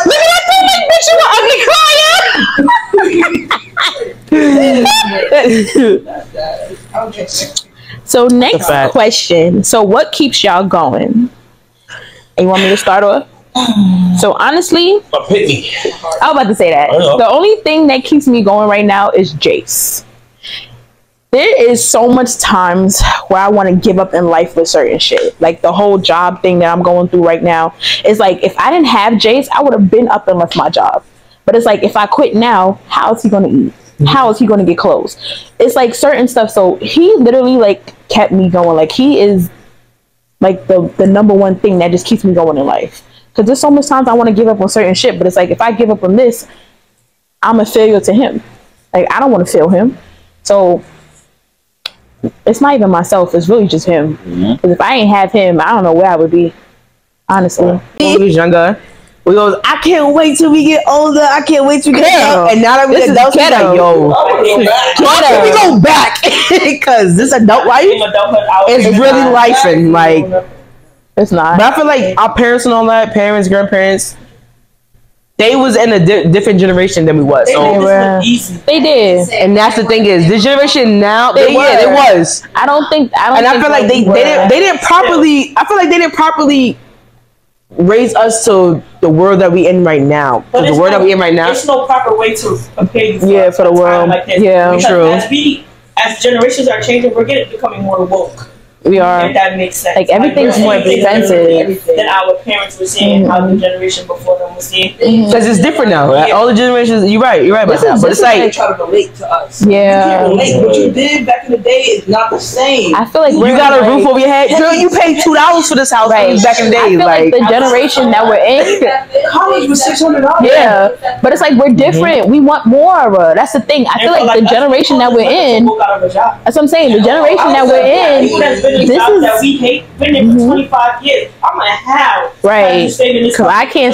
Look at that thing, like, bitch, you ugly crying. So next question. So what keeps y'all going? And you want me to start off? So honestly, I was about to say that. The only thing that keeps me going right now is Jace. There is so much times where I want to give up in life with certain shit. Like the whole job thing that I'm going through right now. It's like, if I didn't have Jace, I would have been up and left my job. But it's like, if I quit now, how is he going to eat? How is he going to get clothes? It's like certain stuff. So he literally like kept me going. Like, he is like the number one thing that just keeps me going in life. Because there's so much times I want to give up on certain shit. But it's like, if I give up on this, I'm a failure to him. Like, I don't want to fail him. So it's not even myself. It's really just him. Because if I ain't have him, I don't know where I would be. Honestly. When we was younger, we goes, I can't wait till we get older. I can't wait till we get adult. And now that we get adults, we're like, yo, can we go back? Because this adult life is really life, and like, it's not. But I feel like our parents and all that, parents, grandparents, they was in a different generation than we was. They did. And that's the thing is, this generation now, they was. I don't think. I feel like they didn't properly. I feel like they didn't properly raise us to the world that we in right now. But the world that we in right now, there's no proper way to prepare you for the world. Like this. Yeah, because true. As generations are changing, we're becoming more woke. We are. If that makes sense. Like, everything's more expensive than our parents were seeing, how the generation before them was seeing. Because it's different now. Right? All the generations. You're right about that. But it's like, try to relate to us. Yeah. You can't relate. What you did back in the day is not the same. I feel like you got a roof over your head. Girl, you paid $2 for this house back in the day. I feel like the generation that we're in, college was $600. Yeah, but it's like, we're different. We want more. That's the thing. I feel like the generation that we're in. That's what I'm saying. The generation that we're in. This is. We hate been there for 25 years. I'm gonna have because I can't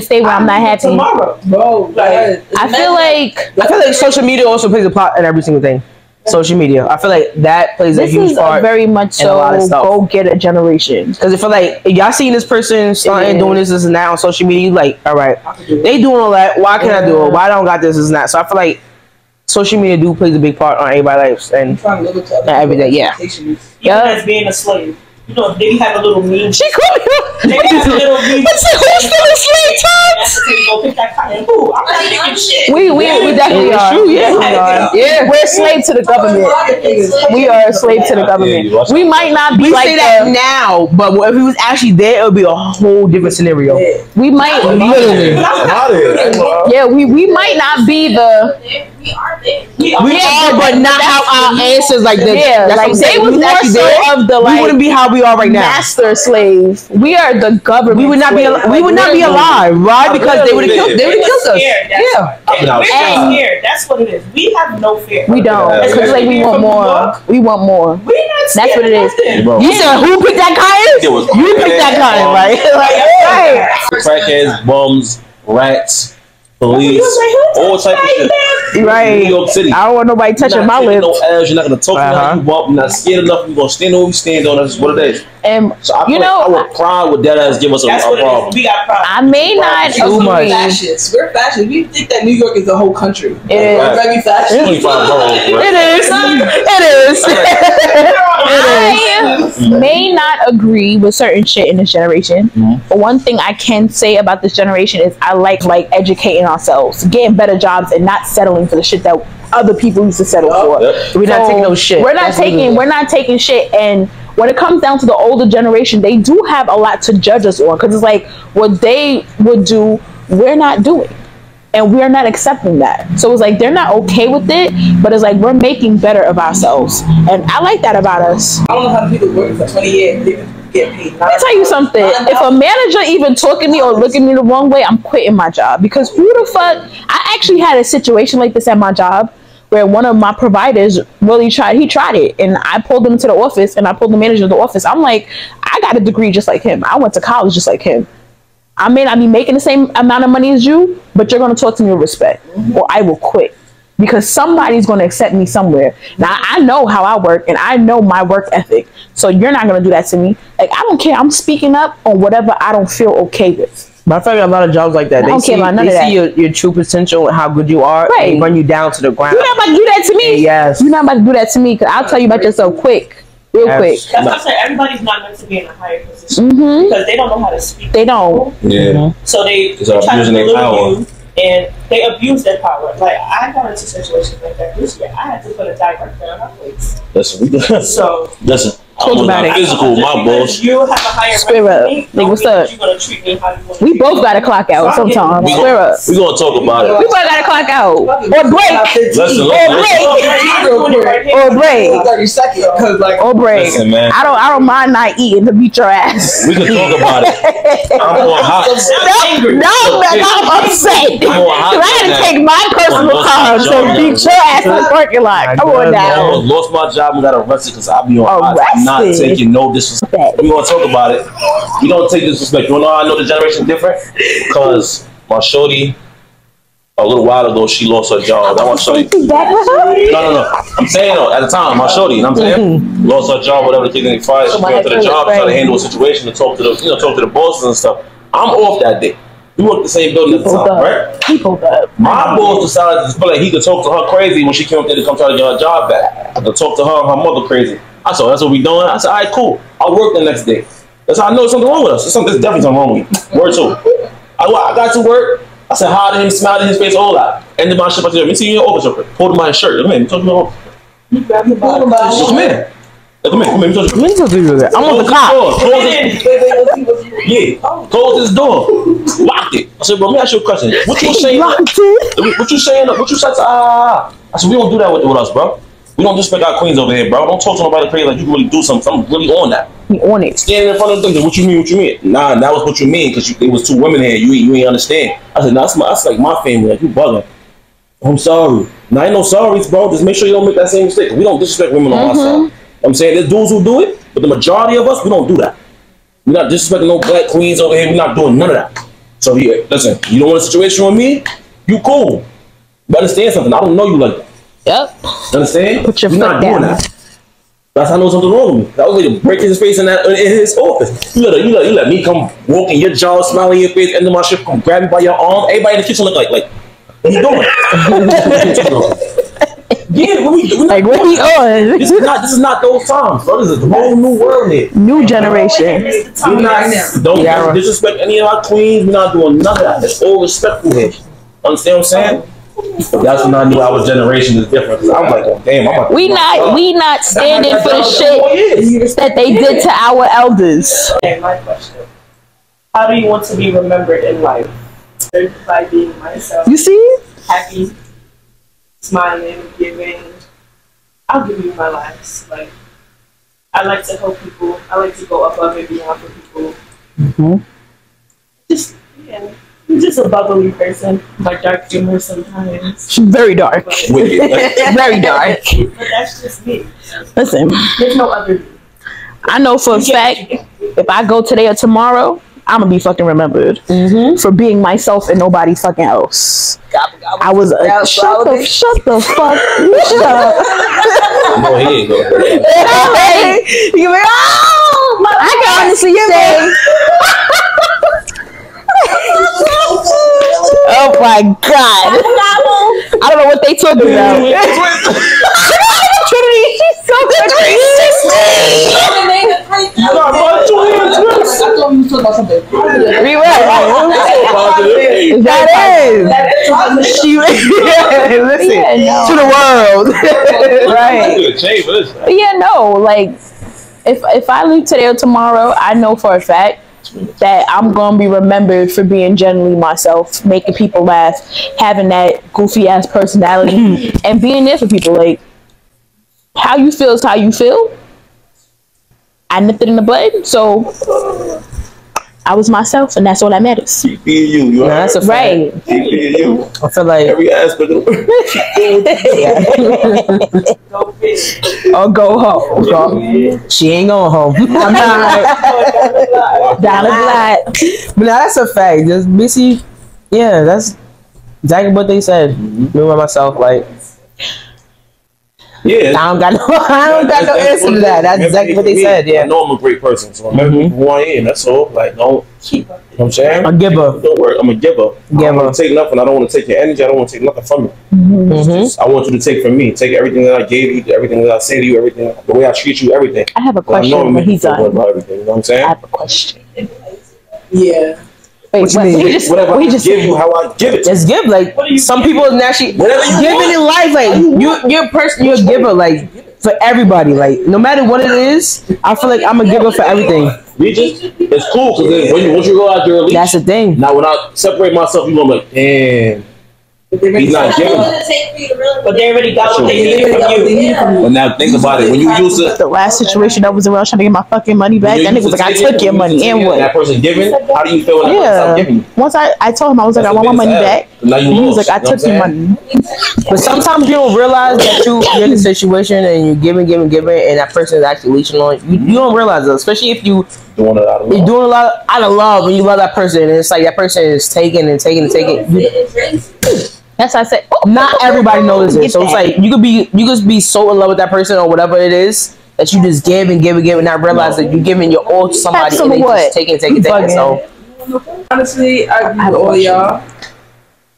stay where I'm not happy. Tomorrow, bro. I feel like social media also plays a part in every single thing. social media. I feel like that plays a huge part. This is very much so go get a generation. Because I feel like if y'all seen this person starting doing this and that on social media, you like, all right, they doing all that. Why can't I do it? Why I don't got this and that? So I feel like social media do plays a big part on everybody's life and every day. Yeah. Even as being a slave. You know, they have a little meme. She called me. They have a little meme. Who's still a slave time? Go pick that cotton. Ooh, I'm not thinking shit. We definitely are. True, yeah. We're slave to the government. We are a slave to the government. We might not be like say that now, but if he was actually there, it would be a whole different scenario. We might literally. Yeah, we might not be the. We are, but not how our answers like this. Yeah, that's like they was more so of the like. We wouldn't be how we are right now. Master slave. We are the government. We would not be. We would not be alive, right? Because they would have killed. They would have killed us. Yeah. We're scared. That's what it is. We have no fear. We don't. Because like we want more. We want more. That's what it is. You said who picked that cotton? You picked that cotton, right? Right. Crackheads, bums, rats, police, all type of shit. Right. New York City. I don't want nobody touching my lips. No L's. You're not gonna talk enough. You walk. You're not scared enough. You're gonna stand on what you stand on. That's what it is. And so I would pride with that as give us a problem. We got pride. I may not too much. We're fashion. We think that New York is the whole country. It is. Very fashion. 25 boroughs. It is. I may not agree with certain shit in this generation, but one thing I can say about this generation is I like educating ourselves, getting better jobs, and not settling for the shit that other people used to settle for. We're not taking no shit. We're not taking shit. And when it comes down to the older generation, they do have a lot to judge us on, because it's like what they would do, we're not doing. And we're not accepting that. So it's like they're not okay with it, but it's like we're making better of ourselves. And I like that about us. I don't know how people work for 20 years. They get paid. Let me tell you something. If a manager even talking to me or looking at me the wrong way, I'm quitting my job. Because who the fuck? I actually had a situation like this at my job where one of my providers really tried it. And I pulled him to the office and I pulled the manager to the office. I'm like, I got a degree just like him. I went to college just like him. I may not be making the same amount of money as you, but you're going to talk to me with respect, or I will quit, because somebody's going to accept me somewhere. Now, I know how I work, and I know my work ethic, so you're not going to do that to me. Like, I don't care. I'm speaking up on whatever I don't feel okay with. But I feel like a lot of jobs like that, they see your true potential and how good you are, and run you down to the ground. You're not about to do that to me. Yes. You're not about to do that to me, because I'll tell you about yourself quick. Real quick. That's what I'm saying. Everybody's not meant to be in a higher position because they don't know how to speak. They don't. Yeah. So they try to belittle you, and they abuse their power. Like, I got into situations like that this year. I had to put a director on my place. Listen, listen. Talk about it. Physical, my boss. You have a higher Square up. Like, what's up? You're gonna treat me how you want to We both got to clock out sometimes. Square up. We're gonna talk about it. We both got to clock out. Or break. Listen. Or break. 30 seconds. Or break. Listen, man. I don't mind not eating to beat your ass. We can talk about it. I'm on hot. No, I'm upset. I had to take my personal time to beat your ass in the parking lot. Come on now. I almost lost my job and got arrested because I be on hot. I'm not taking no disrespect. We're gonna talk about it. We don't take disrespect. You know how I know the generation different? Because my shorty, a little while ago, she lost her job. I want to show you. No. I'm saying though, at the time, my shorty, you know what I'm saying? Lost her job, whatever the case, and fired. She came to the job, trying to handle a situation, to talk to the bosses and stuff. I'm off that day. We worked the same building at the time, right? My boss decided to feel like he could talk to her crazy when she came up there to come try to get her job back. To talk to her and her mother crazy. I said, that's what we doing. I said, all right, cool. I'll work the next day. That's how I know something wrong with us. There's definitely something wrong with you. Word two. I got to work. I said hi to him, smiled in his face, all that. Ended my shift. I said, let me see you in your office. Pulled my shirt. Come here. Come here. Come here. I'm on the clock. Close this door. Locked it. I said, bro, let me ask you a question. What you saying? What you saying? What you said to I said, we don't do that with us, bro. We don't disrespect our queens over here, bro. Don't talk to nobody crazy like you really do something. I'm really on that. You on it. Standing in front of the thing. What you mean? What you mean? Nah, that was what you mean because it was two women here. You ain't understand. I said, nah, that's like my family. Like, you bugging. I'm sorry. Nah, ain't no sorries, bro. Just make sure you don't make that same mistake. We don't disrespect women on our side. I'm saying there's dudes who do it, but the majority of us, we don't do that. We're not disrespecting no black queens over here. We're not doing none of that. So yeah, listen, you don't want a situation with me? You cool. But understand something. I don't know you like that. Yep. Understand? Put your We're foot not down. doing that. That's how I know something wrong with me. I was ready to break his face in his office. You let me come walk in your jaw, smile in your face, end of my shift, come grab me by your arm. Everybody in the kitchen look like what you doing? Yeah, what we on? This is not those times, bro. This is a whole new world here. New generation. Don't disrespect any of our queens. We're not doing none of that. It's all respectful here. Understand what I'm saying? But that's when I knew our generation is different. Cause I'm like, oh, damn, we not standing for the shit that they did to our elders. Okay, my question: how do you want to be remembered in life? By being myself. You see? Happy, smiling, giving. I'll give you my last. Like, I like to help people. I like to go above and beyond for people. Mm-hmm. I'm just a bubbly person. Like dark humor sometimes. She's very dark. Very dark. But that's just me. Listen. There's no other me. I know for a fact, if I go today or tomorrow, I'm gonna be fucking remembered for being myself and nobody fucking else. I was shut the fuck up. No, he ain't going. I can honestly say. Oh my god! I don't know what they talking about. Trinity, she's so good. That is. She listen to the world, right? Yeah, no, like if I leave today or tomorrow, I know for a fact that I'm gonna be remembered for being genuinely myself, making people laugh, having that goofy ass personality, and being there for people. Like, how you feel is how you feel. I nipped it in the bud, so I was myself, and that's all that matters. Keep being you. That's a fact. Right. Keep being you. I feel like Every aspect of the Or go home. she ain't going home. I'm not down the block. But now that's a fact. Just busy. Yeah, that's exactly what they said. Me by myself, like. Yeah. I don't got no answer to that. That's exactly what they said. Yeah. I know I'm a great person, so remember who I am. That's all. Like, don't keep. You know what I'm saying? A giver. Don't worry. I'm a giver. I don't want to take nothing. I don't want to take your energy. I don't want to take nothing from you. I want you to take from me. Take everything that I gave you, everything that I say to you, everything, the way I treat you, everything. I have a question when he's done. About everything, you know what I'm saying? I have a question. Yeah. Wait, What you mean? Whatever I give you, how I give it. Just give. Like some people naturally giving in life. Like you're a person. You're a giver. Like for everybody. Like no matter what it is, I feel like I'm a giver for everything. It's cool because once you go out your leash, that's the thing. Now when I separate myself, you gonna be like, damn. He's not giving. But they already got what they needed from you. But now think about it. When you use the last situation that was around trying to get my fucking money back, that nigga was like, I took your money and what? That person giving? How do you feel when that person stop giving you? Once I told him, I was like, I want my money back. Now and he was like, I took your money. But sometimes you don't realize that you're in a situation and you're giving, and that person is actually leeching on you. You don't realize it, especially if you doing it out of love. You're doing a lot out of love when you love that person, and it's like that person is taking and taking and taking. That's why I said, not everybody knows it. So it's like you could be so in love with that person or whatever it is that you just give and not realize that you're giving your all to somebody and they just taking. So honestly, I agree with all of y'all.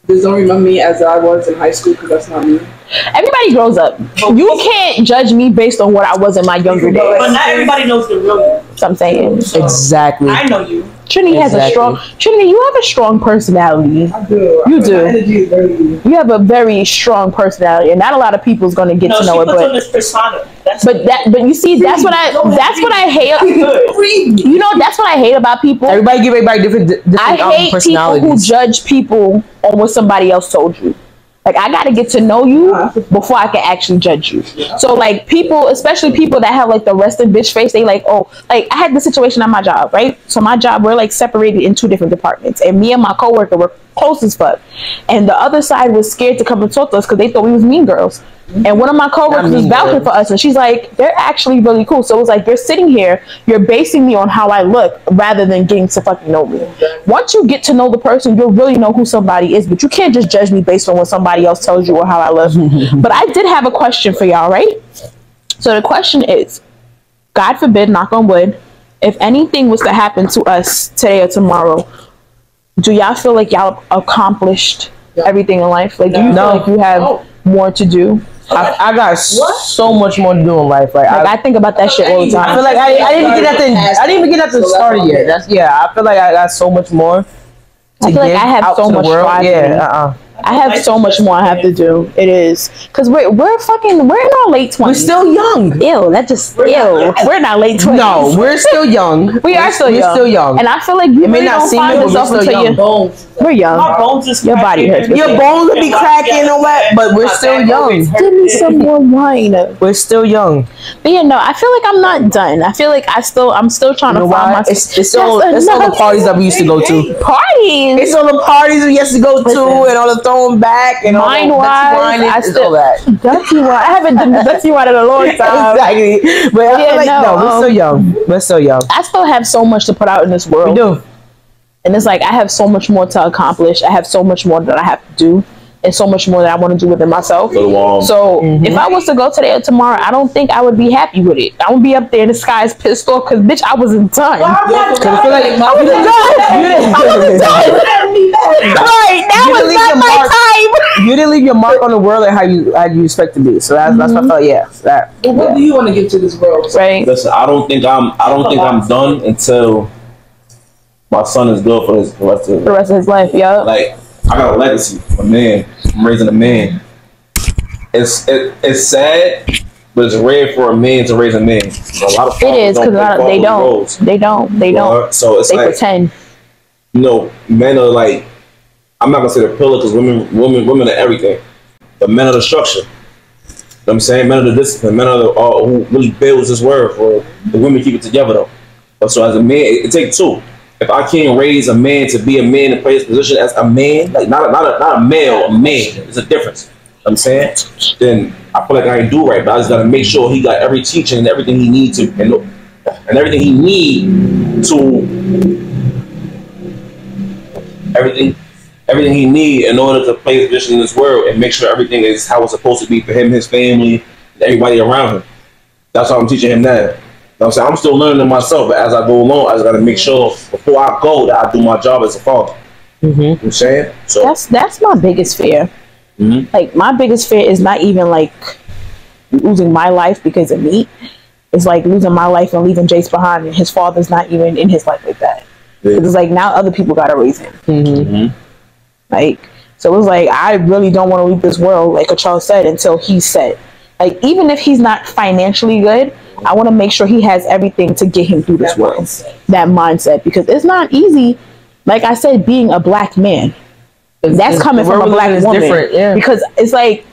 Just don't remember me as I was in high school because that's not me. Everybody grows up. You can't judge me based on what I was in my younger days. But not everybody knows the real you. So I'm saying. Exactly. I know you. Trinity has a strong. Trinity, you have a strong personality. I do. You do. My energy is very good. You have a very strong personality, and not a lot of people's going to get to know it. But on this persona. But you see, that's what I hate. You know, that's what I hate about people. Everybody give everybody different I hate personalities. People who judge people on what somebody else told you. Like, I got to get to know you before I can actually judge you. So, like, people, especially people that have, like, the resting bitch face, they like, oh, like, I had the situation at my job, right? So, my job, we're, like, separated in 2 different departments. And me and my coworker were close as fuck. And the other side was scared to come and talk to us because they thought we was mean girls. And one of my coworkers was vouching for us, and she's like, they're actually really cool. So it was like, you're sitting here, you're basing me on how I look rather than getting to fucking know me. Once you get to know the person, you'll really know who somebody is, but you can't just judge me based on what somebody else tells you or how I look. But I did have a question for y'all, right? So the question is, God forbid, knock on wood, if anything was to happen to us today or tomorrow, do y'all feel like y'all accomplished everything in life? Like, do you feel like you have more to do? I got so much more to do in life. Like I think about that shit all the time. I feel like I didn't even get that to start yet. I feel like I got so much more. I feel like I have so much drive. I have so much more I have to do. It is because we're in our late 20s. We're still young. Ew, that just ew. We're not late 20s. No, we're still young. We're still young. And I feel like you may not see me, but we're still young. We're young. My bones is your body hurts. Your bones will be cracking or what, but we're still young. Give me some more wine. We're still young. But I feel like I'm not done. I feel like I'm still trying to find my. It's all the parties that we used to go to. Parties. It's all the parties we used to go to, and all the throwing back and all the wine. All that. Dirty wine. I haven't done dirty wine in a long time. Exactly. But I feel like we're still young. We're still young. I still have so much to put out in this world. We do. And it's like I have so much more to accomplish. I have so much more that I have to do, and so much more that I want to do within myself. So if I was to go today or tomorrow, I don't think I would be happy with it. I would be up there in the skies pissed off because, bitch, I wasn't done. I wasn't done. Right, that was not my time. You didn't leave your mark on the world like how you expect to be. So that's what I thought. Yeah. What do you want to give to this world? Right. Listen, I don't think I'm done until my son is good for the rest of his life. Yeah. Like, I got a legacy, a man. I'm raising a man. It's sad, but it's rare for a man to raise a man. So a lot of it is because they don't. So it's they like, pretend. Men are like, I'm not gonna say the pillar because women are everything. But men are the structure. You know what I'm saying? Men are the discipline. Men are who really builds this world for the women keep it together though. But so as a man, it takes two. If I can't raise a man to be a man and play his position as a man, like not a male, a man, there's a difference. You know what I'm saying? Then I feel like I ain't do right, but I just gotta make sure he got every teaching and everything he needs to, and everything he need to, everything he need in order to play his position in this world and make sure everything is how it's supposed to be for him, his family, and everybody around him. That's how I'm teaching him that. You know what I'm saying? I'm still learning myself, but as I go along, I just gotta make sure before I go that I do my job as a father. You know what I'm saying? So that's my biggest fear. Like my biggest fear is not even like losing my life because of me. It's like losing my life and leaving Jace behind, and his father's not even in his life like that. It's like now other people gotta raise him. Like, so it was like I really don't want to leave this world, like Charles said, until he's set. Like even if he's not financially good, I want to make sure he has everything to get him through this world. That mindset, because it's not easy. Like I said, being a black man, that's coming from a black woman. Because it's like,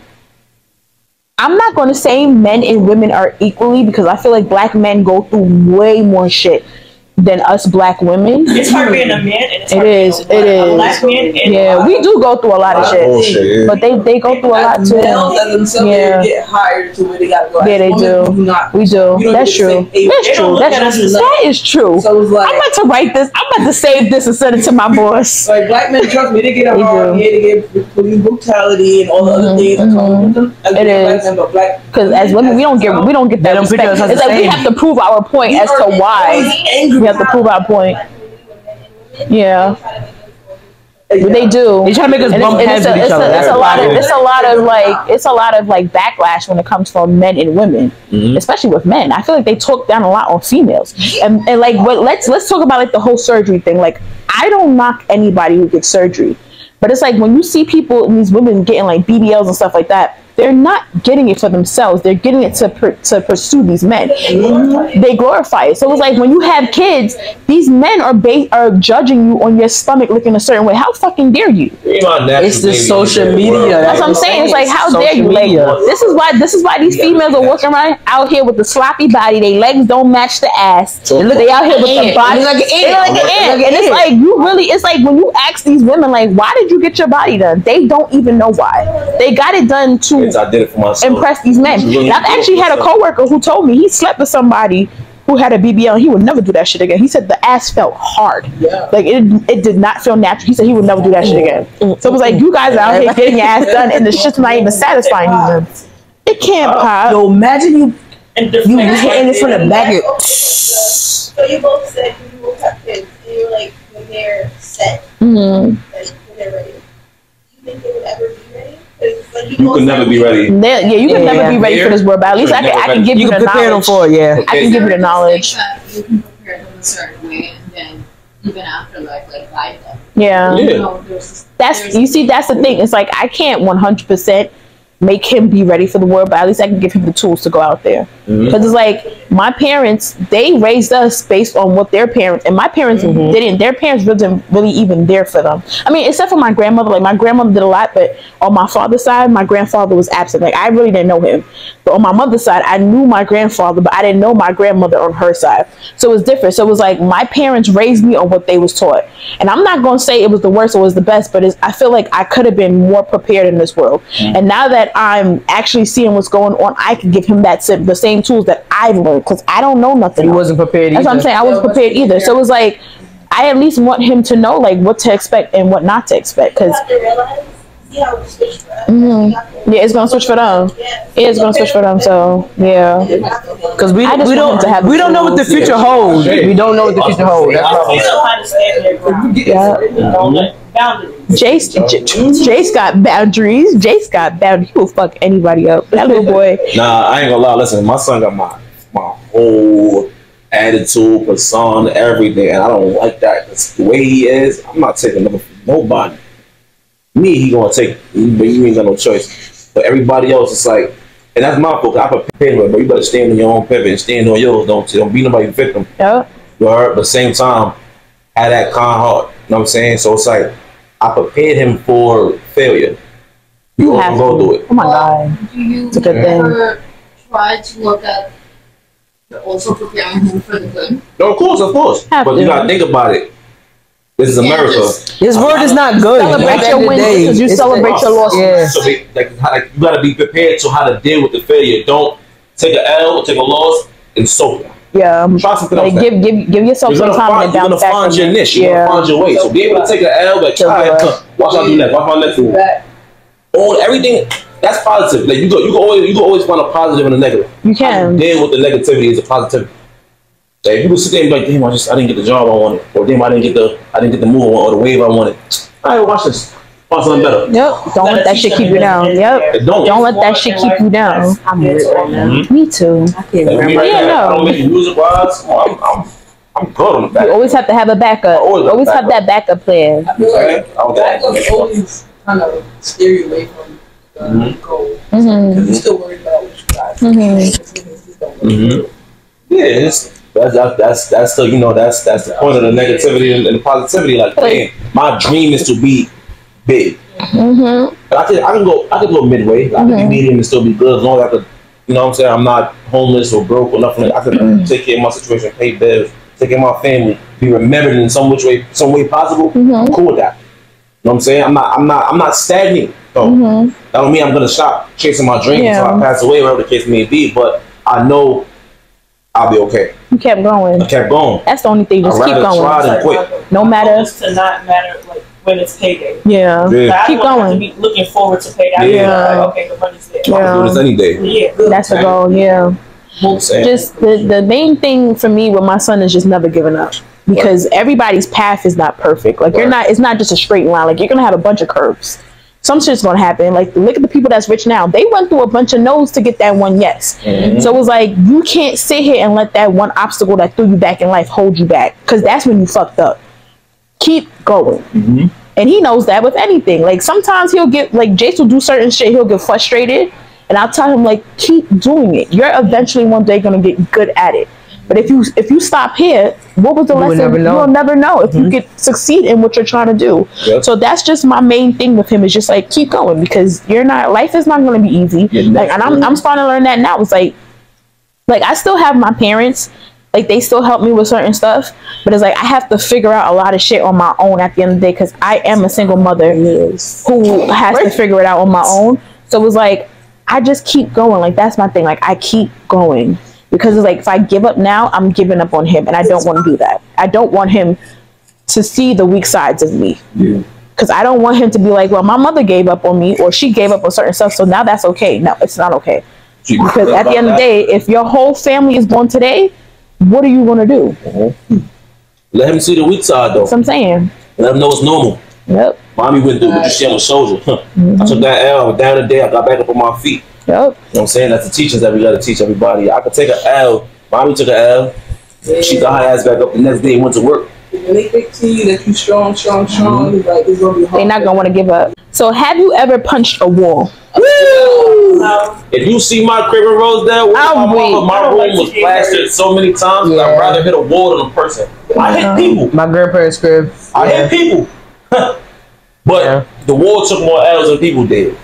I'm not going to say men and women are equally, because I feel like black men go through way more shit than us black women. It's hard being a man, and it's hard being a black man. And we do go through a lot of shit, but they go through a lot too. Males as themselves get hired to where they gotta go. Yeah, they do. We do. That's true. That's true. That is true. So it's like, I'm about to write this. I'm about to save this and send it to my boss. Like black men, trust me, they get hard. They get police brutality and all the other things. It is because as women, we don't get that respect. It's like we have to prove our point as to why. We have to prove our point. Yeah. But they do. They try to make us bump heads with each other. It's a lot of backlash when it comes from men and women, especially with men. I feel like they talk down a lot on females. And like, let's talk about like the whole surgery thing. Like, I don't knock anybody who gets surgery, but it's like when you see people and these women getting like BBLs and stuff like that, they're not getting it for themselves. They're getting it to pursue these men. They glorify it. So it's like when you have kids, these men are judging you on your stomach looking a certain way. How fucking dare you? It's the social media. That's what I'm saying. It's like, how dare you? Like, this is why these females are walking around out here with the sloppy body. Their legs don't match the ass. They out here with the body. They look like an ant. And it's like, it's like when you ask these women, like, why did you get your body done? They don't even know why. They got it done to I did it for myself. Impress these men. Really and I've actually had a coworker who told me he slept with somebody who had a BBL and he would never do that shit again. He said the ass felt hard. Yeah. Like it did not feel natural. He said he would never do that shit again. So it was like, you guys out here getting your ass done and the shit's not even satisfying you. It can't pop. Yo, imagine you And hitting this from the back. So you both said you will have kids, and you're like, when they're set, Mm-hmm. like when they're ready. Do you think they would ever be ready? 'Cause, like, You could never be ready. You can never be ready for this world, but at least I can give you the prepare them knowledge. for it, yeah. I can give you the knowledge. You can prepare them a certain way, and then even after like guide them. Yeah. You know, there's That's the thing. It's like I can't 100% make him be ready for the world, but at least I can give him the tools to go out there. Because it's like my parents, they raised us based on what their parents, and my parents didn't. Their parents wasn't really even there for them. I mean, except for my grandmother. Like my grandmother did a lot, but on my father's side, my grandfather was absent. Like I really didn't know him. But on my mother's side, I knew my grandfather, but I didn't know my grandmother on her side. So it was different. So it was like my parents raised me on what they was taught. And I'm not going to say it was the worst or it was the best, but I feel like I could have been more prepared in this world. And now that I'm actually seeing what's going on, I can give him the same tools that I've learned, because I don't know nothing. He wasn't prepared either. That's what I'm saying. I wasn't prepared either. So it was like, I at least want him to know like what to expect and what not to expect. Because yeah, it's yeah, it's gonna switch for them. It's gonna switch for them. So yeah, because we don't know what the future holds. We don't know what the future holds. Jace got boundaries. Jace got boundaries. He will fuck anybody up. That little boy. Nah, I ain't gonna lie. Listen, my son got my whole attitude, persona, everything, and I don't like that. That's the way he is. I'm not taking nothing from nobody. Me, he gonna take, but you ain't got no choice. But everybody else, it's like, and that's my focus. I prepare him, but you better stand on your own pivot and stand on yours. Don't be nobody's victim. Yeah. You heard? But at the same time, have that calm heart. You know what I'm saying? So it's like, I prepared him for failure. You have to go do it. Oh my God. Do you it's a good ever try to look at also preparing him for the good? No, of course. But you gotta think about it. This is America. This world is not good. Celebrate your wins because you celebrate your losses. Yeah. So you gotta be prepared to how to deal with the failure. Don't take an L, take a loss, and soak it. Yeah, try something else. Give yourself some time to you're gonna find your niche. You're gonna find your way. So be able to take an L, like watch how I do next. Watch my next move. Everything that's positive. Like you can always find a positive and a negative. You can deal with the negativity is a positivity. Like people sit there and be like, damn, I didn't get the job I wanted, or damn, I didn't get the move I wanted, or the wave I wanted. All right, watch this. Find something better. Yep. Don't let that shit keep you down. Yep. Don't let that shit keep you down. I'm hurt right now. Me too. I can't remember. I don't make music wise. I'm good on that. You always have to have a backup. Always have that backup plan. I feel like backup always kind of steer you away from the goal. Because you're still worried about what you guys Yeah, that's the point of the negativity and the positivity. Like, man, my dream is to be big. But I can go midway. I can be medium and still be good as long as I could. You know what I'm saying? I'm not homeless or broke or nothing. I can take care of my situation, pay bills, take care of my family, be remembered in some way possible. I'm cool with that. You know what I'm saying? I'm not stagnating. So that don't mean I'm gonna stop chasing my dreams until I pass away, whatever the case may be. But I know I'll be okay. You kept going. I kept going. That's the only thing. Just keep going. Try and quit. No matter. To not matter like when it's payday. Yeah. Like, keep going. To be looking forward to payday. Like, okay, the money's there. I can do this any day. Yeah. That's the goal. Yeah. Just the main thing for me with my son is just never giving up, because everybody's path is not perfect. Like it's not just a straight line. Like you're gonna have a bunch of curves. Some shit's gonna happen. Like look at the people that's rich now. They went through a bunch of no's to get that one yes. So it was like you can't sit here and let that one obstacle that threw you back in life hold you back, because that's when you fucked up. Keep going. And he knows that with anything. Like sometimes he'll get like Jace will do certain shit. He'll get frustrated, and I'll tell him like keep doing it. You're eventually one day gonna get good at it. But if you stop here, what was the lesson? You'll never know if you could succeed in what you're trying to do. So that's just my main thing with him, is just like keep going, because life is not going to be easy. Like, and I'm starting to learn that now. It's like I still have my parents, like they still help me with certain stuff, but it's like I have to figure out a lot of shit on my own at the end of the day, because I am a single mother who has to figure it out on my own. So it was like I just keep going. Like, that's my thing. Like, I keep going because it's like, if I give up now, I'm giving up on him, and I don't want to do that. I don't want him to see the weak sides of me. Because I don't want him to be like, well, my mother gave up on me, or she gave up on certain stuff, so now that's okay. No, it's not okay. Because at the end of the day, if your whole family is born today, what are you going to do? Let him see the weak side, though. That's what I'm saying. Let him know it's normal. Yep. Mommy went through what she was a soldier. I took that L, down the day, I got back up on my feet. Yep. You know what I'm saying? That's the teachings that we got to teach everybody. I could take an L. Mommy took an L. She got her ass back up the next day and went to work. When they think to you that you strong, like, it's gonna be hard. They're not gonna want to give up. So, have you ever punched a wall? If you see my crib in Rosedale, my room was plastered so many times that I'd rather hit a wall than a person. I hit people. My grandparents' crib. I hit people. But the wall took more L's than people did.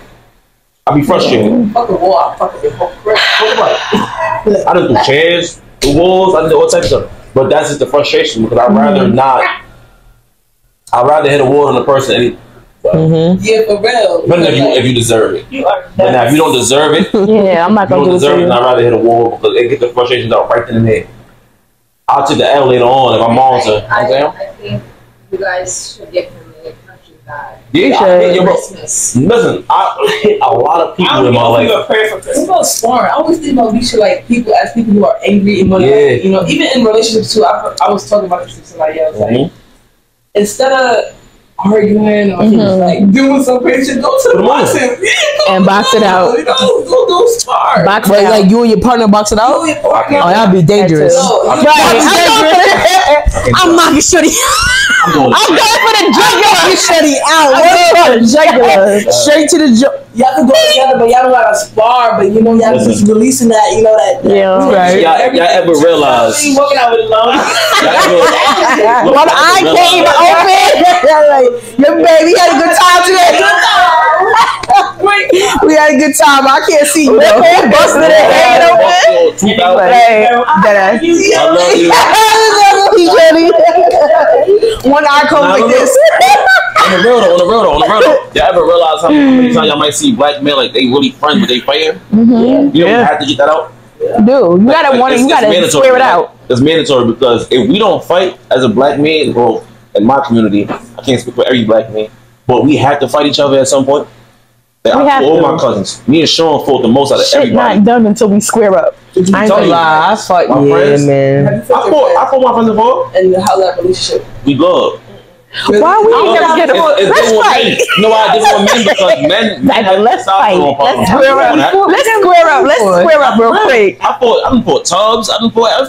I be frustrated. Fuck the wall, I fucking the whole crib. I done do chairs, the walls, I did all types of stuff. But that's just the frustration because I'd rather not. I'd rather hit a wall than a person. Yeah, for real. But if you deserve it. But now if you don't deserve it, yeah, I'm not gonna do it. Deserve it, I'd rather hit a wall because it get the frustrations out right in the head. I'll take the L later on if I'm on to. I think you guys should get him a punching bag. Yeah, I hit your bro. Christmas. Listen, I hit a lot of people in my life. It's about sparring. I always think about we should like people as people who are angry and you know, even in relationships too. I was talking about this to somebody else. Like, instead of arguing or like doing some crazy shit, go to the boxing and box it out. You know, go spar. Box it out. Like you and your partner box it out. Oh, that'd be dangerous. I'm knocking shorty. I'm going for the jugular. Shorty out. Straight to the jugular. Y'all can go together, but y'all don't gotta spar. But you know, y'all just releasing that. You know that. Yeah, right. Y'all ever realize? Walking out with alone. One eye came open. Like, your baby had a good time today. We had a good time. I can't see you. Busted it hanging open. One eye comes like this. On the real though. Y'all ever realize how many times y'all might see black men like they really friends but they fighting? You don't have to get that out. Dude, you gotta you gotta swear it out. It's mandatory because if we don't fight as a black man, well, in my community, I can't speak for every black man, but we have to fight each other at some point. Like, I fought all my cousins. Me and Sean fought the most out of everybody. Not done until we square up. I ain't gonna lie, I fought my friends, man. I fought my friends before. And how's that relationship? We good. Why we ain't never get a let's fight? No, I didn't want men because men let's fight. Let's square up. Let's square up real quick. I fought Tubbs. I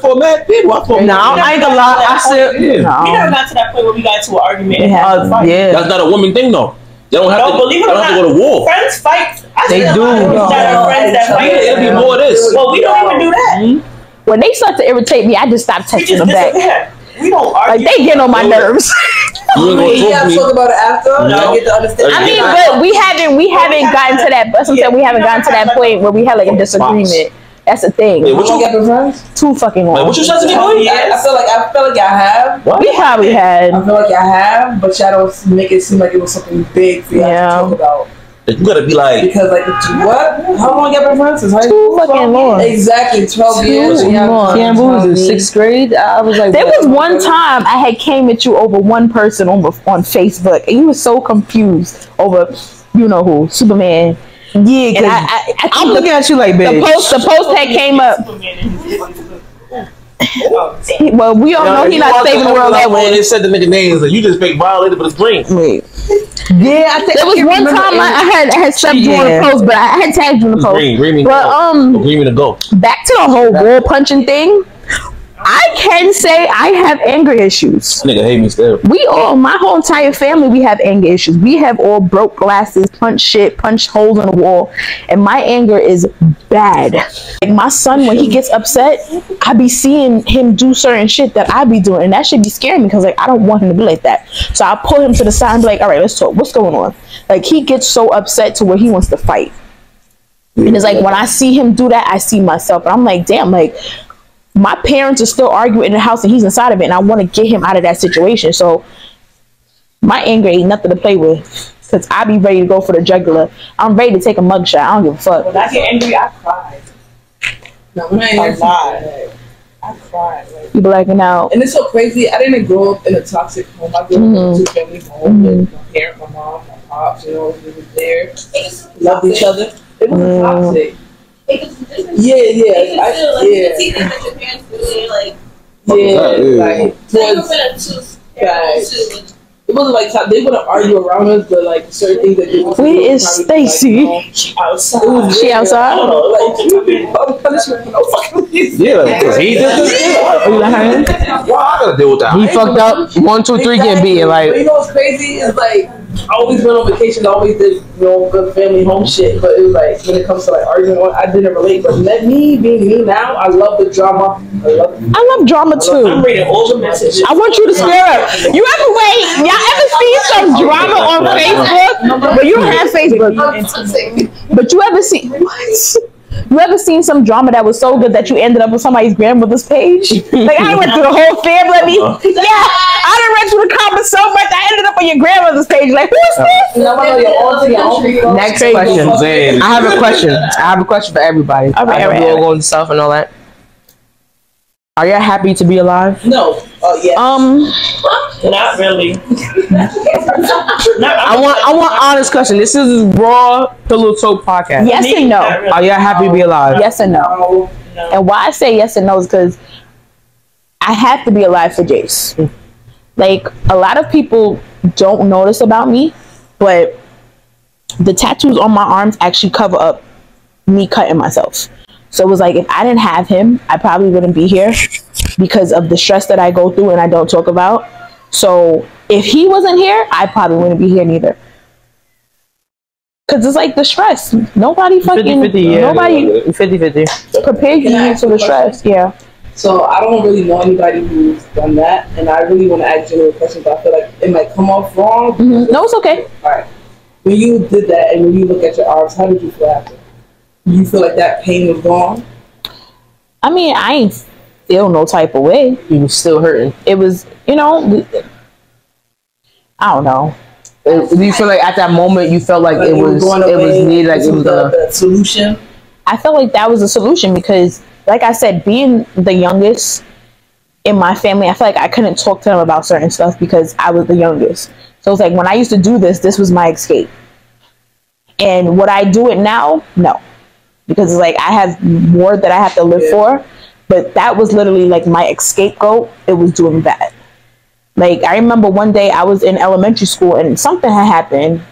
fought mad people. I ain't gonna lie. I said we never got to that point where we got into an argument. Yeah, that's not a woman thing though. They don't have to go to war. Friends fight. They do. Friends that fight. It'll be more of this. Well, we don't even do that. When they start to irritate me, I just stop texting them back. We don't argue. Like they get on my nerves. You ain't talk about it after. I get to understand. I mean, but we haven't gotten to that. But sometimes we haven't gotten to that point where we had like a disagreement. That's the thing. What you got friends? Too fucking long. What you said to me? I feel like I have. What? We probably had. I feel like I have, but y'all don't make it seem like it was something big for y'all to talk about. You gotta be like, because like what? How long y'all been friends? Too fucking long. Exactly, 12 years. Campbell was in 6th grade. I was like, there was one time I had came at you over one person on Facebook, and you were so confused over you know who, Superman. Yeah, because I'm looking at you like, babe. The post that came up. Well, we all know he's not saving the world that way. They said the nigga names, and you just fake violated, but it's green. Wait. Yeah, I think there was one time I had stepped you on the post, but I had tagged you in the post. Green but green to go. Back to the whole wall punching thing. I can say I have anger issues. This nigga hate me still. My whole entire family, we have anger issues. We have all broke glasses, punched holes in the wall, and my anger is bad. Like my son, when he gets upset, I be seeing him do certain shit that I be doing, and that should be scaring me because like I don't want him to be like that. So I pull him to the side and be like, all right, let's talk. What's going on? Like he gets so upset to where he wants to fight. And it's like when I see him do that, I see myself, and I'm like, damn, like my parents are still arguing in the house and he's inside of it, and I want to get him out of that situation. So my anger ain't nothing to play with. Because I be ready to go for the jugular. I'm ready to take a mugshot. I don't give a fuck. When I get angry, I cry. No, when I ain't I cried. Like, You blacking out. and it's so crazy. I didn't grow up in a toxic home. I grew up in a two-family home with my parent, my mom, my pops. You know, we was there, loved each other. It wasn't toxic. Yeah. You can see that your parents really like. Like it wasn't like they wouldn't argue around us, but like certain things that they would. Where is Stacy? she outside. She outside? Punishment for no fucking reason. Yeah, because he did this. You let her in? Well, I gotta deal with that. He fucked up. 1, 2, 3 getting beaten. But Like you know what's crazy is like I always went on vacation, I always did good family home shit. But it was like when it comes to like arguing, I didn't relate. But me being me now, I love the drama. I love drama I'm too. reading all the messages. I want you to stare up. You ever y'all ever seen some drama on Facebook? But you don't have Facebook. But you ever seen what? You ever seen some drama that was so good that you ended up with somebody's grandmother's page? Like I went through the whole family. Yeah, I done read through the comments so much I ended up on your grandmother's page. Like who's this? next question. I have a question. I have a question for everybody. Okay, I know we're all going to stuff and all that. Are you happy to be alive? No. Yeah. Not really. I want honest question. This is raw Pillow Talk podcast. Yes and no. Are you happy to be alive? Yes and no. And why I say yes and no is because I have to be alive for Jace. Like a lot of people don't notice about me, but the tattoos on my arms actually cover up me cutting myself. So it was like if I didn't have him, I probably wouldn't be here because of the stress that I go through and I don't talk about. So if he wasn't here, I probably wouldn't be here neither. Cause it's like the stress. Nobody fucking 50-50, nobody 50-50. prepared you for the stress. Yeah. So I don't really know anybody who's done that, and I really want to ask you a question, but I feel like it might come off wrong. No, it's okay. All right. When you did that, and when you look at your arms, how did you feel after? You feel like that pain was gone? I mean, I ain't feel no type of way. You was still hurting. It was, I don't know. Do you feel like at that moment you felt like it was needed, like it was the solution? I felt like that was a solution because, like I said, being the youngest in my family, I feel like I couldn't talk to them about certain stuff because I was the youngest. So it's like when I used to do this was my escape. And would I do it now? No. Because it's like I have more that I have to live for. But that was literally like my scapegoat. It was doing that. Like I remember one day I was in elementary school and something had happened.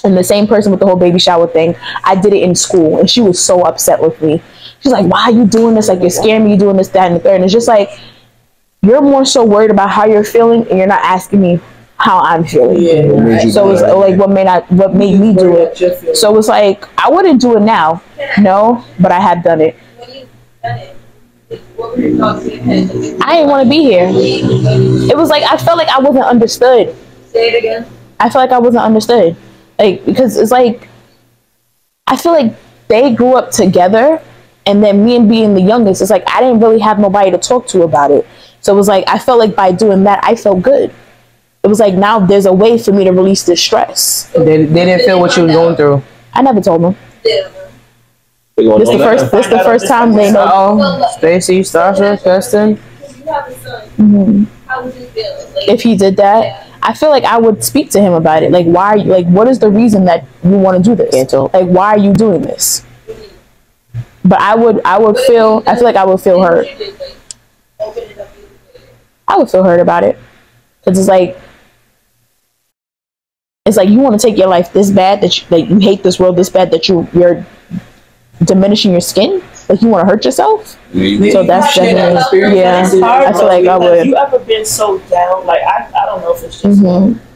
And the same person with the whole baby shower thing, I did it in school. And she was so upset with me. She's like, why are you doing this? Like you're scaring me, you're doing this, that, and the third. And it's just like, you're more so worried about how you're feeling and you're not asking me how I'm feeling. So it's like what made me do it. So it's like I wouldn't do it now, no, but I have done it. When you done it, what were your thoughts in your head? I didn't want to be here. It was like I felt like I wasn't understood. Say it again. I feel like I wasn't understood. Like because it's like I feel like they grew up together and then me and being the youngest, it's like I didn't really have nobody to talk to about it. So it was like I felt like by doing that I felt good. It was like now there's a way for me to release this stress. They didn't feel what you were going through. I never told them. Yeah. This the first time they know. Oh, Stacy, Stasha, Kirsten. You have a son. How would you feel? Like, If he did that, I feel like I would speak to him about it. Like, why? Like, what is the reason that you want to do this? Like, why are you doing this? But I feel like I would feel hurt. I would feel hurt about it because it's like you want to take your life this bad that you hate this world this bad that you're diminishing your skin. Like you want to hurt yourself. So that's definitely I feel like I would. Have you ever been so down? Like I don't know if it's just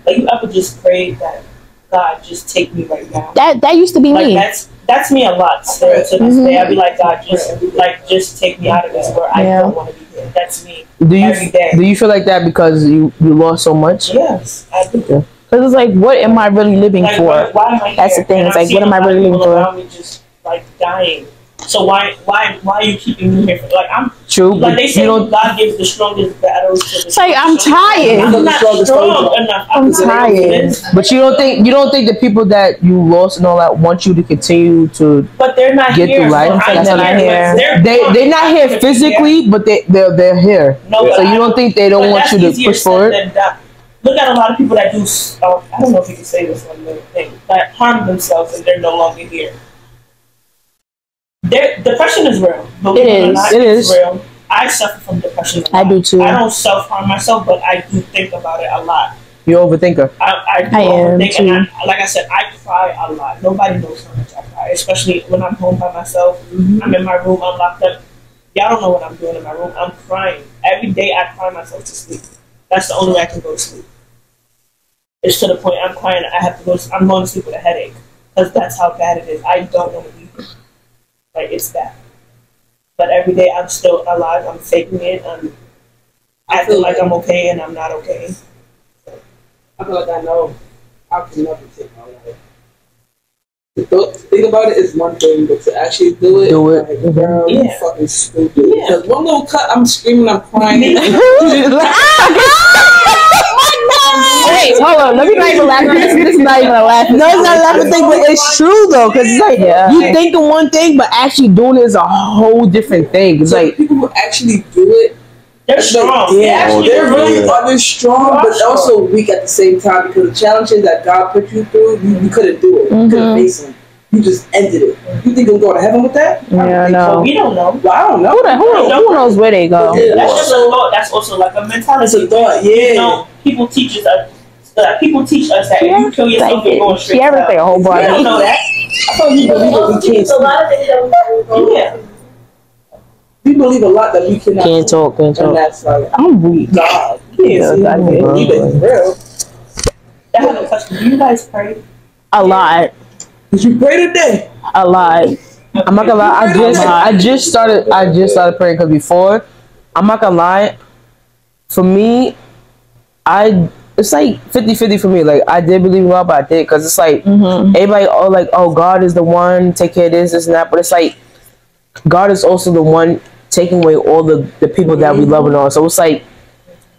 like you ever just prayed that God just take me right now. That used to be like me. That's me a lot. Still to this day, I'd be like, God, just take me out of this where I don't want to be here. That's me. Do you feel like that because you lost so much? Yes, I do. Because it's like, what am I really living for? Why am I That's here? the thing. And It's like, what am I really living for? around me just like dying. So why are you keeping me here? Like I'm true. Like they say, God gives the strongest battles to the It's like I'm tired. I'm not strong enough. I'm tired. But you don't think the people that you lost and all that want you to continue to? But they're not get here. through life. So they're not here. They're not here physically, but they're here. No, so you don't think they don't want you to push forward? Look at a lot of people that do. I don't know if you can say this on the thing, that harm themselves and they're no longer here. Depression is real. It is real. I suffer from depression a lot. I do too. I don't self-harm myself, but I do think about it a lot. You're overthinker. I overthink, and like I said, I cry a lot. Nobody knows how much I cry, especially when I'm home by myself. Mm-hmm. I'm in my room, I'm locked up. Y'all don't know what I'm doing in my room. I'm crying. Every day I cry myself to sleep. That's the only way I can go to sleep. It's to the point I'm crying. I'm going to sleep with a headache because that's how bad it is. I don't want to be here. Like, it's bad. But every day I'm still alive. I'm faking it. I feel like I'm okay and I'm not okay. I feel like I know I can never take my life. To think about it is one thing, but to actually do it, like, girl, you fucking stupid. Yeah. Because one little cut, I'm screaming, I'm crying. Wait, hold on. Let me not even laugh. This is not even a laugh. No, it's not a laughing thing, but it's true though. Because it's like you thinking one thing, but actually doing it is a whole different thing. It's like people who actually do it, they're strong. They're really strong, but also weak at the same time because the challenges that God put you through, you couldn't do it. You couldn't face them. You just ended it. You think you'll go to heaven with that? Yeah, no. We don't know. Well, I don't know. Who knows where they go? That's just a thought. That's also like a mentality. It's a thought, yeah. You know, people teach us that if you kill yourself, you're going straight to hell. A whole body. You don't know that. I thought you believe that we can't A lot of things that we don't Yeah. We believe a lot that we cannot can't talk. And that's like, I'm weak. God. Yeah, I believe it real. I have a question. Do you guys pray? A lot. Did you pray today? A lot. I'm not gonna lie. I just started praying because before, I'm not gonna lie. For me, it's like 50-50 for me. Like I did believe in God, but I did because it's like everybody God is the one take care of this and that, but it's like God is also the one taking away all the people that we love and all. So it's like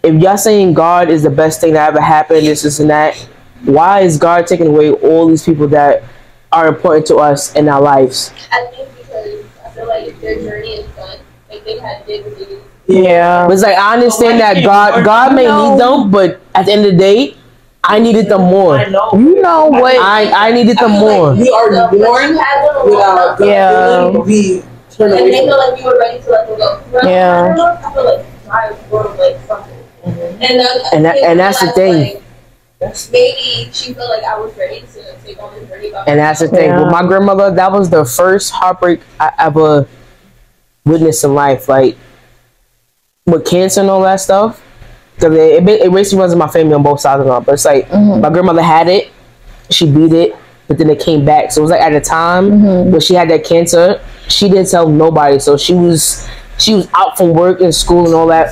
if y'all saying God is the best thing that ever happened, this and that, why is God taking away all these people that are important to us in our lives? I think because I feel like their journey is done. Like they had did what they did. Yeah. But it's like I understand that God may need them, but at the end of the day, I needed them more. I know. You know what? I needed them more. Like we are born without God. We turn away. And they feel like we were ready to let them go. Yeah. I feel like I was born like something. And that's the thing. Maybe she felt like I was ready to take on this journey. And that's the thing. With my grandmother, that was the first heartbreak I ever witnessed in life. Like with cancer and all that stuff. Because it basically runs in my family on both sides of it. But it's like my grandmother had it, she beat it, but then it came back. So it was like at the time when she had that cancer, she didn't tell nobody. So she was out from work and school and all that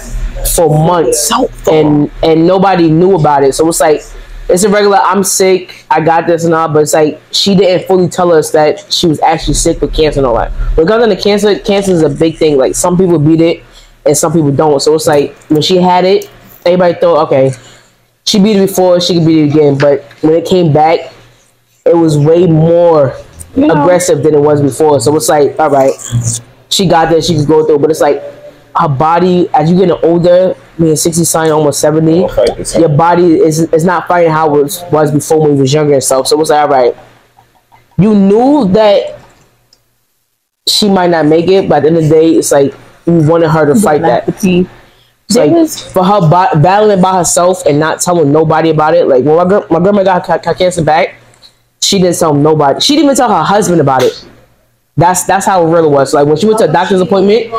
for months, and nobody knew about it. So it's like it's a regular I'm sick, I got this and all, but it's like she didn't fully tell us that she was actually sick with cancer and all that. Regarding the cancer is a big thing. Like some people beat it and some people don't. So it's like when she had it, everybody thought, okay, she beat it before, she could beat it again. But when it came back, it was way more aggressive than it was before. So it's like, all right, she got that, she could go through. But it's like her body, as you getting older, being 60 something, almost 70, your body is not fighting how it was before when you was younger and stuff. So it's like, all right, you knew that she might not make it, but at the end of the day, it's like you wanted her to fight that. It's like for her battling by herself and not telling nobody about it. Like when my grandma got cancer back, she didn't tell nobody. She didn't even tell her husband about it. That's how real it was. Like when she went to a doctor's appointment,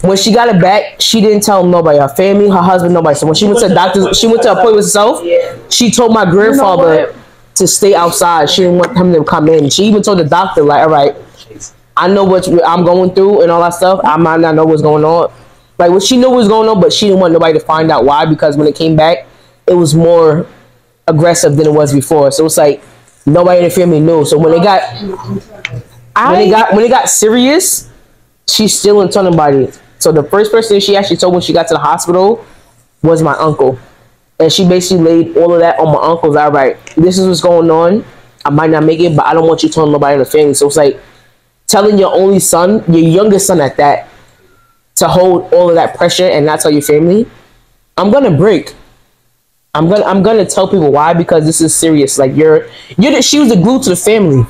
when she got it back, she didn't tell nobody. Her family, her husband, nobody. So when she went to appointment herself. She told my grandfather to stay outside. She didn't want him to come in. She even told the doctor, like, all right, I know what I'm going through and all that stuff. I might not know what's going on. Like, well, she knew what was going on, but she didn't want nobody to find out why, because when it came back, it was more aggressive than it was before. So it's like, nobody in the family knew. So when it got serious, she's still in tunnel body. So the first person she actually told when she got to the hospital was my uncle. And she basically laid all of that on my uncle's. All right, this is what's going on. I might not make it, but I don't want you telling nobody in the family. So it's like telling your only son, your youngest son at that, to hold all of that pressure and not tell your family. I'm gonna break. I'm gonna tell people why, because this is serious. Like she was the glue to the family.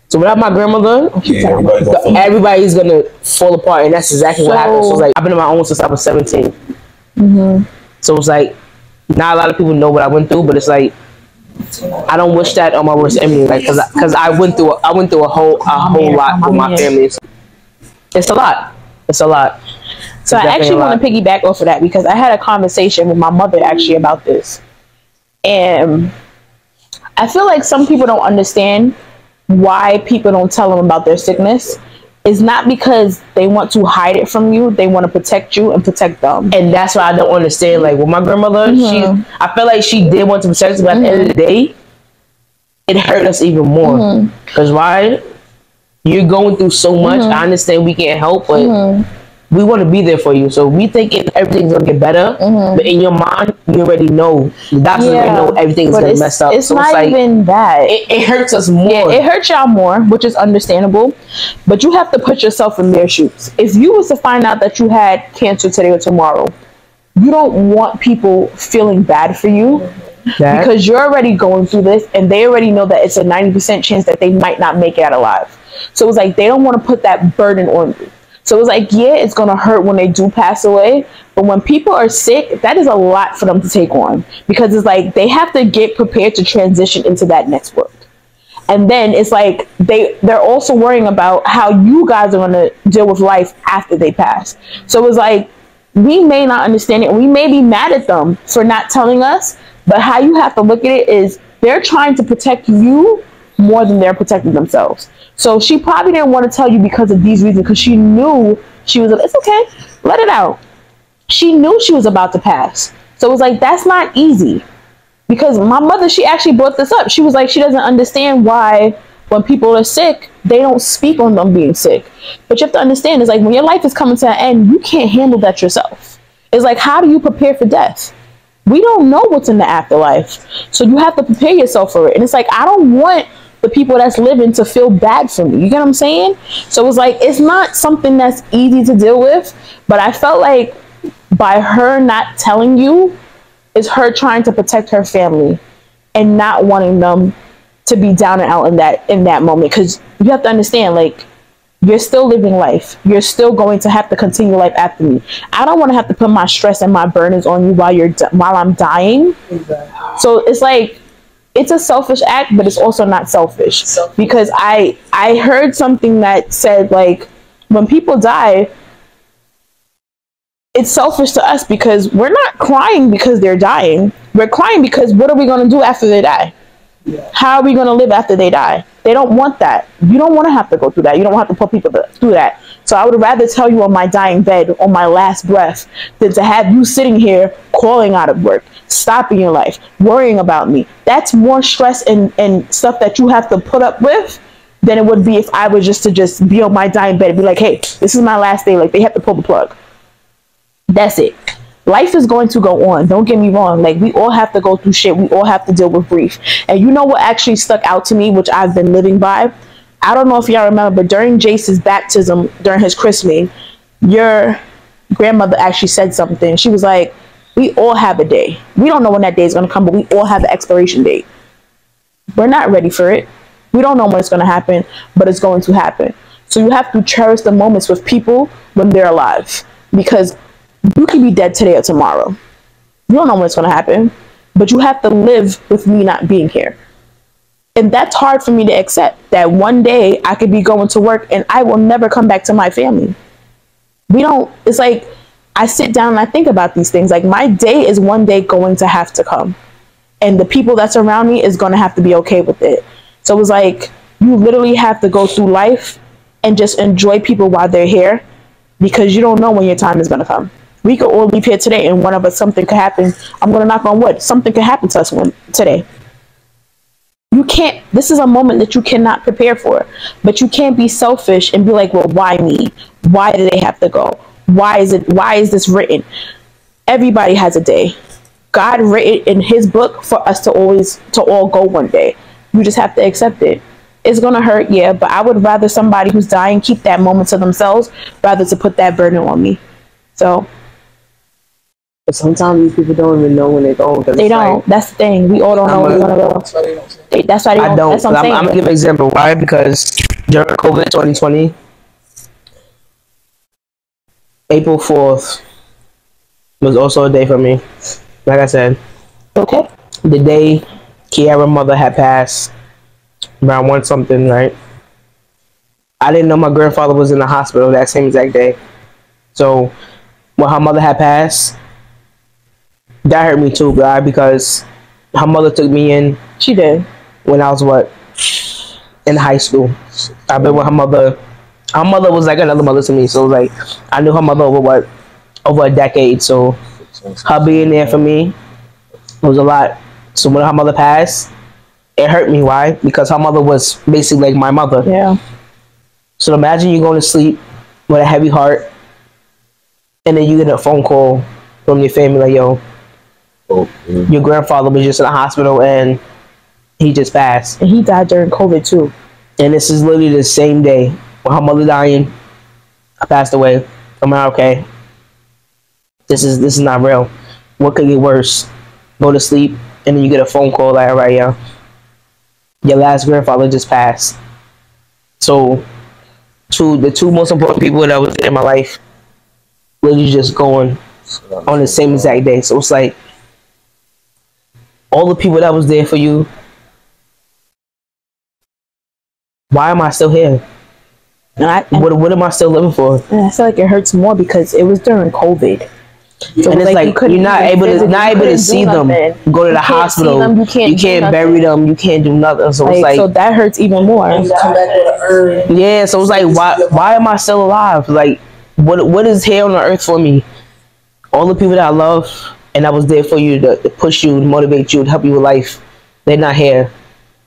So without my grandmother, everybody's gonna fall apart, and that's exactly what happened. So it's like I've been on my own since I was 17. So it's like not a lot of people know what I went through, but it's like I don't wish that on my worst enemy, like because I went through a whole lot with my family. It's a lot. So I actually want to piggyback off of that, because I had a conversation with my mother actually about this, and I feel like some people don't understand why people don't tell them about their sickness. It's not because they want to hide it from you. They want to protect you and protect them. And that's why I don't understand. Like with my grandmother, I feel like she did want to protect us, but at the end of the day, it hurt us even more. Because why? You're going through so much. I understand we can't help, but we want to be there for you. So we thinking everything's gonna get better, but in your mind, you already know. The doctors already know everything's gonna mess up. It's not like, even that. It hurts us more. Yeah, it hurts y'all more, which is understandable. But you have to put yourself in their shoes. If you was to find out that you had cancer today or tomorrow, you don't want people feeling bad for you. Because you're already going through this, and they already know that it's a 90% chance that they might not make it out alive. So it's like they don't want to put that burden on you. So it's like, yeah, it's going to hurt when they do pass away. But when people are sick, that is a lot for them to take on. Because it's like they have to get prepared to transition into that next world. And then it's like they're also worrying about how you guys are going to deal with life after they pass. So it's like we may not understand it. We may be mad at them for not telling us. But how you have to look at it is they're trying to protect you more than they're protecting themselves. So she probably didn't want to tell you because of these reasons, because she knew she was, it's okay, let it out. She knew she was about to pass. So it was like, that's not easy. Because my mother, she actually brought this up. She was like, she doesn't understand why when people are sick, they don't speak on them being sick. But you have to understand, it's like when your life is coming to an end, you can't handle that yourself. It's like, how do you prepare for death? We don't know what's in the afterlife. So you have to prepare yourself for it. And it's like, I don't want the people that's living to feel bad for me. You get what I'm saying? So it's like, it's not something that's easy to deal with. But I felt like by her not telling you, is her trying to protect her family and not wanting them to be down and out in that moment. Because you have to understand, like, you're still living life. You're still going to have to continue life after me. I don't want to have to put my stress and my burdens on you while I'm dying. Exactly. So it's like, it's a selfish act, but it's also not selfish. Because I heard something that said, like, when people die, it's selfish to us because we're not crying because they're dying. We're crying because what are we going to do after they die? Yeah. How are we going to live after they die? They don't want that. You don't want to have to go through that. You don't have to put people through that. So I would rather tell you on my dying bed, on my last breath, than to have you sitting here calling out of work, stopping your life, worrying about me. That's more stress and stuff that you have to put up with than it would be if I was just to be on my dying bed and be like, hey, this is my last day. Like, they have to pull the plug. That's it. Life is going to go on. Don't get me wrong. Like, we all have to go through shit. We all have to deal with grief. And you know what actually stuck out to me, which I've been living by? I don't know if y'all remember, but during Jace's baptism, during his christening, your grandmother actually said something. She was like, we all have a day. We don't know when that day is going to come, but we all have the expiration date. We're not ready for it. We don't know when it's going to happen, but it's going to happen. So you have to cherish the moments with people when they're alive, because you can be dead today or tomorrow. You don't know when it's going to happen, but you have to live with me not being here. And that's hard for me to accept, that one day I could be going to work and I will never come back to my family. It's like, I sit down and I think about these things. Like, my day is one day going to have to come. And the people that's around me is going to have to be okay with it. So it's like, you literally have to go through life and just enjoy people while they're here, because you don't know when your time is going to come. We could all leave here today and one of us, something could happen. I'm going to knock on wood. Something could happen to us today. You can't, this is a moment that you cannot prepare for, but you can't be selfish and be like, well, why me? Why do they have to go? Why is this written? Everybody has a day. God written in his book for us to all go one day. You just have to accept it. It's gonna hurt, yeah, but I would rather somebody who's dying keep that moment to themselves rather to put that burden on me. So, but sometimes these people don't even know when they're going. They don't. Like, that's the thing. We all don't know when they're gonna go. That's why they don't. I don't. That's what I'm saying. I'm gonna give an example. Why? Because during COVID 2020, April 4th was also a day for me. Like I said, okay, the day Kiara's mother had passed, around 1 something, right? I didn't know my grandfather was in the hospital that same exact day. So when her mother had passed, that hurt me too, guy, because her mother took me in. She did. When I was in high school. I've been with her mother. Her mother was like another mother to me. So like I knew her mother over a decade. So her being there for me was a lot. So when her mother passed, it hurt me. Why? Because her mother was basically like my mother. Yeah. So imagine you going to sleep with a heavy heart, and then you get a phone call from your family like, yo, your grandfather was just in the hospital and he just passed. And he died during COVID too. And this is literally the same day when her mother dying, I passed away. I'm like, okay, this is not real. What could get worse? Go to sleep and then you get a phone call like, all right, yo, your last grandfather just passed. So the two most important people that was in my life literally just going on the same exact day. So it's like all the people that was there for you, why am I still here? What am I still living for? And I feel like it hurts more because it was during COVID. So and it's like you're not able to see them, go to the hospital. You can't bury them. You can't do nothing. So it's like, so that hurts even more. Yeah. So it's like, why am I still alive? Like, what is here on the earth for me? All the people that I love and that was there for you to push you, to motivate you, to help you with life, they're not here.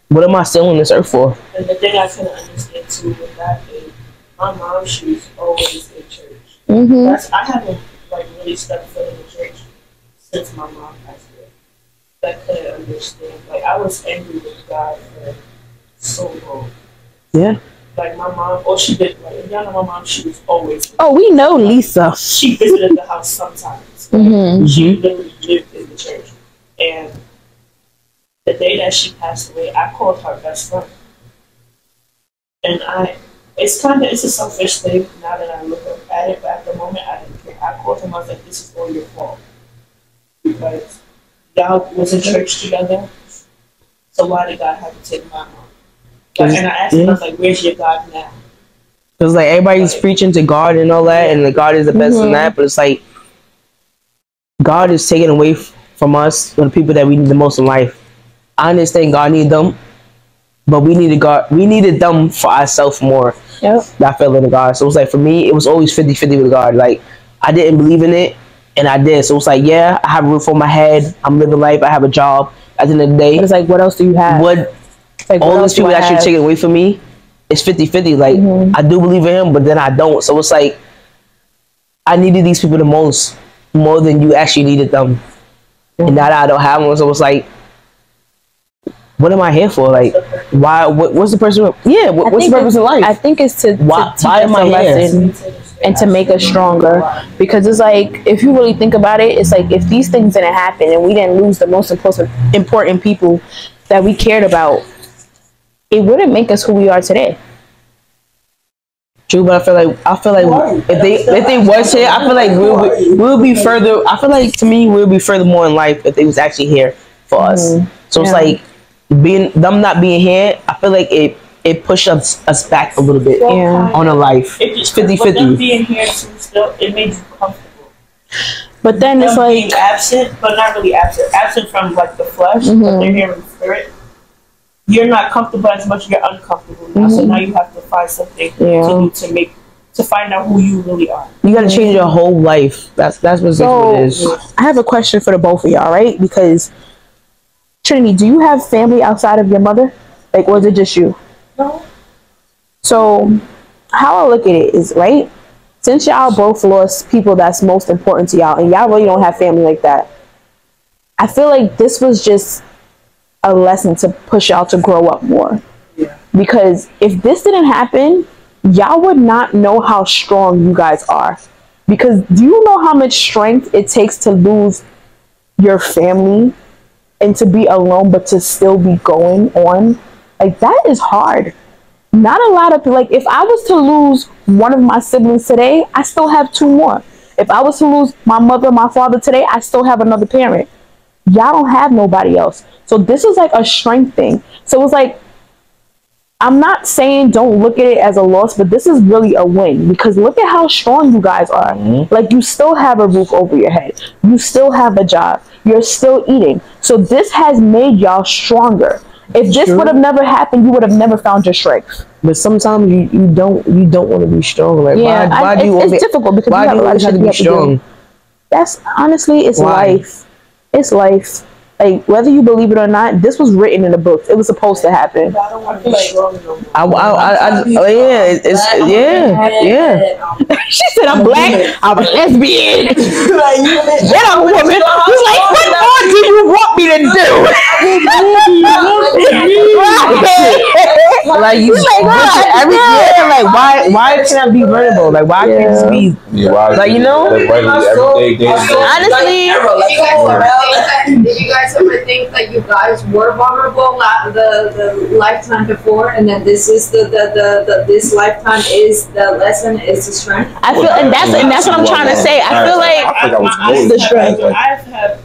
What am I still on this earth for? And the thing I couldn't understand too with that is my mom, she was always in church. Mm-hmm. I haven't really stepped foot in the church since my mom passed away. I couldn't understand. Like I was angry with God for so long. Yeah. Like my mom, all she did, like if y'all know my mom, she was always. Oh, we know Lisa. She visited the house sometimes. Mm-hmm. She literally lived in the church, and the day that she passed away, I called her best friend, and it's a selfish thing now that I look up at it, but at the moment I didn't care. I called him, I was like, this is all your fault. Because y'all was in church together, so why did God have to take my mom? And I asked him, I was like, where's your God now? Because like everybody's preaching to God and all that, and God is the best in that, but it's like God is taking away from us, from the people that we need the most in life. I understand God needed them, but we needed them for ourselves more. Yep. That fell into God. So it was like for me, it was always 50-50 with God. Like I didn't believe in it, and I did. So it's like, yeah, I have a roof on my head. I'm living life. I have a job. At the end of the day, but it's like, what else do you have? All these people that you're taking away from me, it's 50-50. Like I do believe in him, but then I don't. So it's like I needed these people the most, more than you actually needed them. And now that I don't have one, so it's like, what am I here for? Like, why? What's the purpose? Yeah, what's the purpose of life? I think it's to teach us a lesson and to make us stronger. Because it's like, if you really think about it, it's like if these things didn't happen and we didn't lose the most important people that we cared about, it wouldn't make us who we are today. True, but I feel like if they was here, I feel like we'll be further. I feel like to me we'll be further more in life if they was actually here for us. So it's like them not being here, I feel like it pushed us back a little bit on a life. It's 50-50. Them being here too, still, it made you comfortable. But then it's like being absent, but not really absent from like the flesh, but they're here in spirit. You're not comfortable as much. You're uncomfortable now, so now you have to find something to do to find out who you really are. You got to change your whole life. That's what it is. I have a question for the both of y'all, right? Because Trinity, do you have family outside of your mother? Like, was it just you? No. So, how I look at it is, right, since y'all both lost people that's most important to y'all, and y'all really don't have family like that, I feel like this was just a lesson to push y'all to grow up more. Yeah. Because if this didn't happen, y'all would not know how strong you guys are. Because do you know how much strength it takes to lose your family and to be alone, but to still be going on? Like, that is hard. Not a lot of people, like, if I was to lose one of my siblings today, I still have two more. If I was to lose my mother, my father today, I still have another parent. Y'all don't have nobody else. So this is like a strength thing. So it's like, I'm not saying don't look at it as a loss, but this is really a win, because look at how strong you guys are. Like, you still have a roof over your head. You still have a job. You're still eating. So this has made y'all stronger. If this would have never happened, you would have never found your strength. But sometimes you don't want to be strong. Like, Yeah, why do you it's difficult because why you do have you a lot of always shit have to you be have to do. strong? That's honestly, it's Why? life. It's life. Like, whether you believe it or not, this was written in the book. It was supposed to happen. I don't want to be strong no more. She said, "I'm black. I'm a lesbian. Then I'm a woman." He's like, "What more do you want me to do?" Like, you like, why can't I be vulnerable? Like, why can't this be? Like, you know, honestly. Did you guys ever think that you guys were vulnerable the lifetime before, and then this is this lifetime is the lesson, is the strength? I feel, and that's what I'm trying to say. I feel like the strength. I've had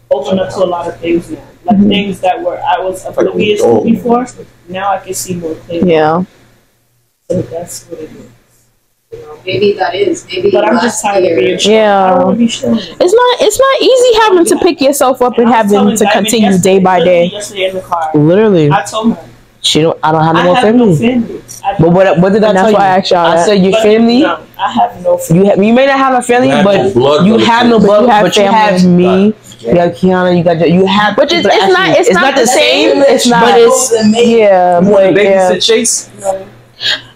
opened up to a lot of things now, like things that I was oblivious to before. Now I can see more clearly. Yeah. So that's what it is. You know, maybe that is. Maybe. But I'm just tired of being strong. Yeah. I don't want to be strong. It's not easy having to pick yourself up and having to continue day by day. Yesterday in the car, Literally, I told her I don't have no more family. But what did I tell you? That's why I asked y'all. I said your family. No, I have no family. You may not have a family, but you have no blood. But you have me. You have Kiana. You have. Which is it's not the same. It's not. But it's Chase.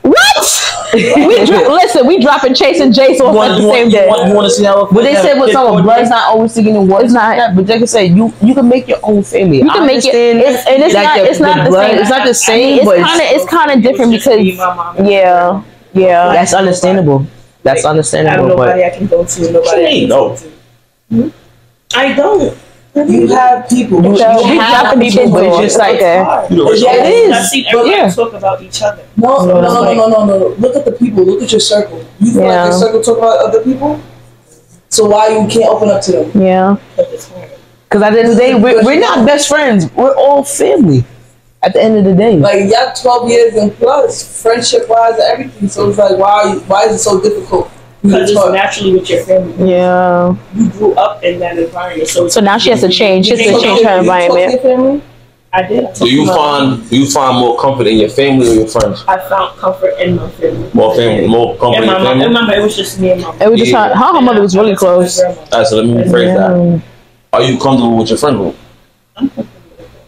What? We dropping Chase and Jace off at the same day. You want to see how? But they said with someone, blood's not always sticking in water. It's not. But they can say you can make your own family. You can make it, and it's not the same. It's not the same. But it's kind of different because yeah. That's understandable. That's understandable. I have nobody but I can go to. Nobody I can go to. I don't. You have people. You have people, but it's just like it is. I've seen everybody talk about each other. No. Look at the people. Look at your circle. You feel like your circle talk about other people? So why you can't open up to them? Yeah. Because at the end of the day, we're not best friends. We're all family. At the end of the day, like, y'all 12 years and plus, friendship wise and everything. So it's like, why is it so difficult? Because it's naturally with your family. Yeah. You grew up in that environment. So now she has to change. She has to change her environment. I did. Do you find more comfort in your family or your friends? I found comfort in my family. More comfort in your family? Remember, it was just me and my mom. It was just her mother was really close. Alright, so let me rephrase that. Are you comfortable with your friend group? I'm comfortable.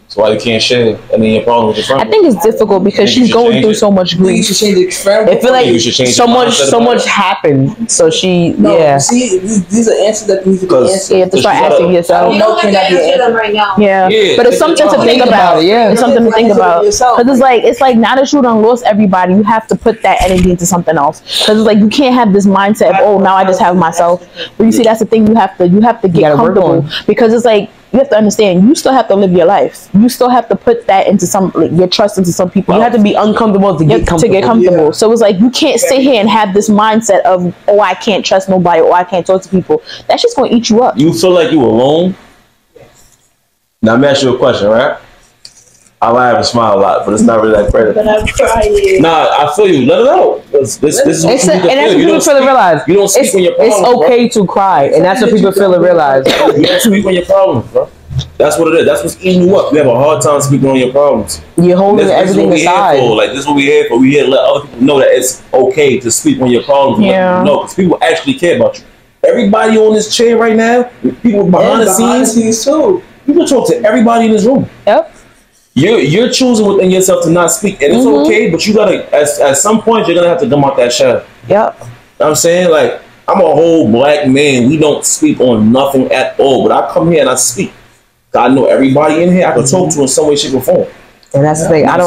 So why you can't share any problem with your friend? I think it's difficult because she's going through so much grief. You should change the friend. I feel like so much happened. So see, these are answers that need to be answered. You have to start asking yourself. You don't have to answer them right now. Yeah, but it's something to think about. It's something to think about. Because it's like now that you done lost everybody, you have to put that energy into something else. Because it's like you can't have this mindset of now I just have myself. But you see, that's the thing you have to get comfortable, because it's like, you have to understand, you still have to live your life. You still have to put that into your trust into some people. You have to be uncomfortable to get comfortable. Yeah. So it's like, you can't sit here and have this mindset of, I can't trust nobody, or I can't talk to people. That's just going to eat you up. You feel like you alone? Yes. Now, let me ask you a question, right? I laugh and smile a lot, but it's not really that credit. But I'm crying. Nah, I feel you. Let it out. This is what you people feel to realize. You don't speak when your problems. It's okay to cry, and that's what people feel to realize. You don't speak on your problems, bro. That's what it is. That's what's eating you up. You have a hard time speaking on your problems. You're holding everything aside. This is what we're here for. We're here to let other people know that it's okay to speak on your problems. Yeah. No, because people actually care about you. Everybody on this chair right now, people behind the scenes too. You can talk to everybody in this room. Yep. You're choosing within yourself to not speak, and it's okay. But you gotta, at some point, you're gonna have to come out that shell. Yep. You know what I'm saying, like, I'm a whole black man. We don't speak on nothing at all. But I come here and I speak. I know everybody in here. I can talk to in some way, shape, or form. And that's the thing. I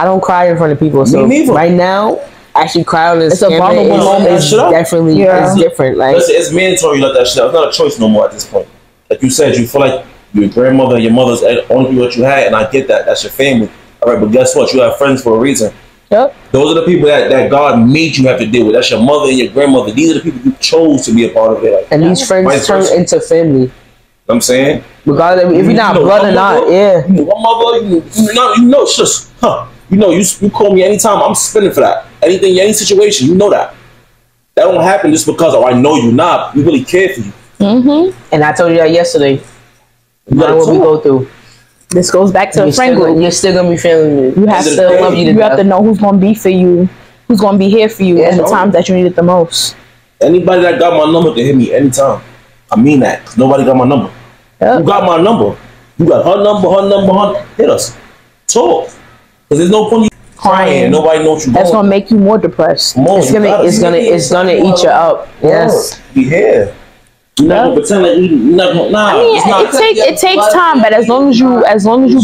don't cry in front of people. So right now, actually cry on this. It's a vulnerable moment. It's definitely it's different. Like it's mandatory. You let that shit out. It's not a choice no more at this point. Like you said, you feel like your grandmother and your mother's only people that you had, and I get that. That's your family. All right, but guess what? You have friends for a reason. Yep. Those are the people that God made you have to deal with. That's your mother and your grandmother. These are the people you chose to be a part of it. Like, and these friends turn into family. You know what I'm saying? Regardless if you're not blood or not, yeah. You know, my mother, you know, it's just, you know, you call me anytime, I'm spinning for that. Anything, any situation, you know that. That don't happen just because, I know you not. We really care for you. Mm-hmm. And I told you that yesterday. Not what we go through. This goes back to a friend group. You're still gonna be feeling me. You have to love you. You have to know who's gonna be for you, who's gonna be here for you in the times that you need it the most. Anybody that got my number can hit me anytime. I mean that. 'Cause nobody got my number. Yep. You got my number. You got her number. Hit us. Talk. Because there's no point in crying. Nobody knows you. That's gonna make you more depressed. It's gonna eat you up. Yes. Be here. You're not gonna pretend like you're not gonna. Nah, I mean, it takes time, but as long as you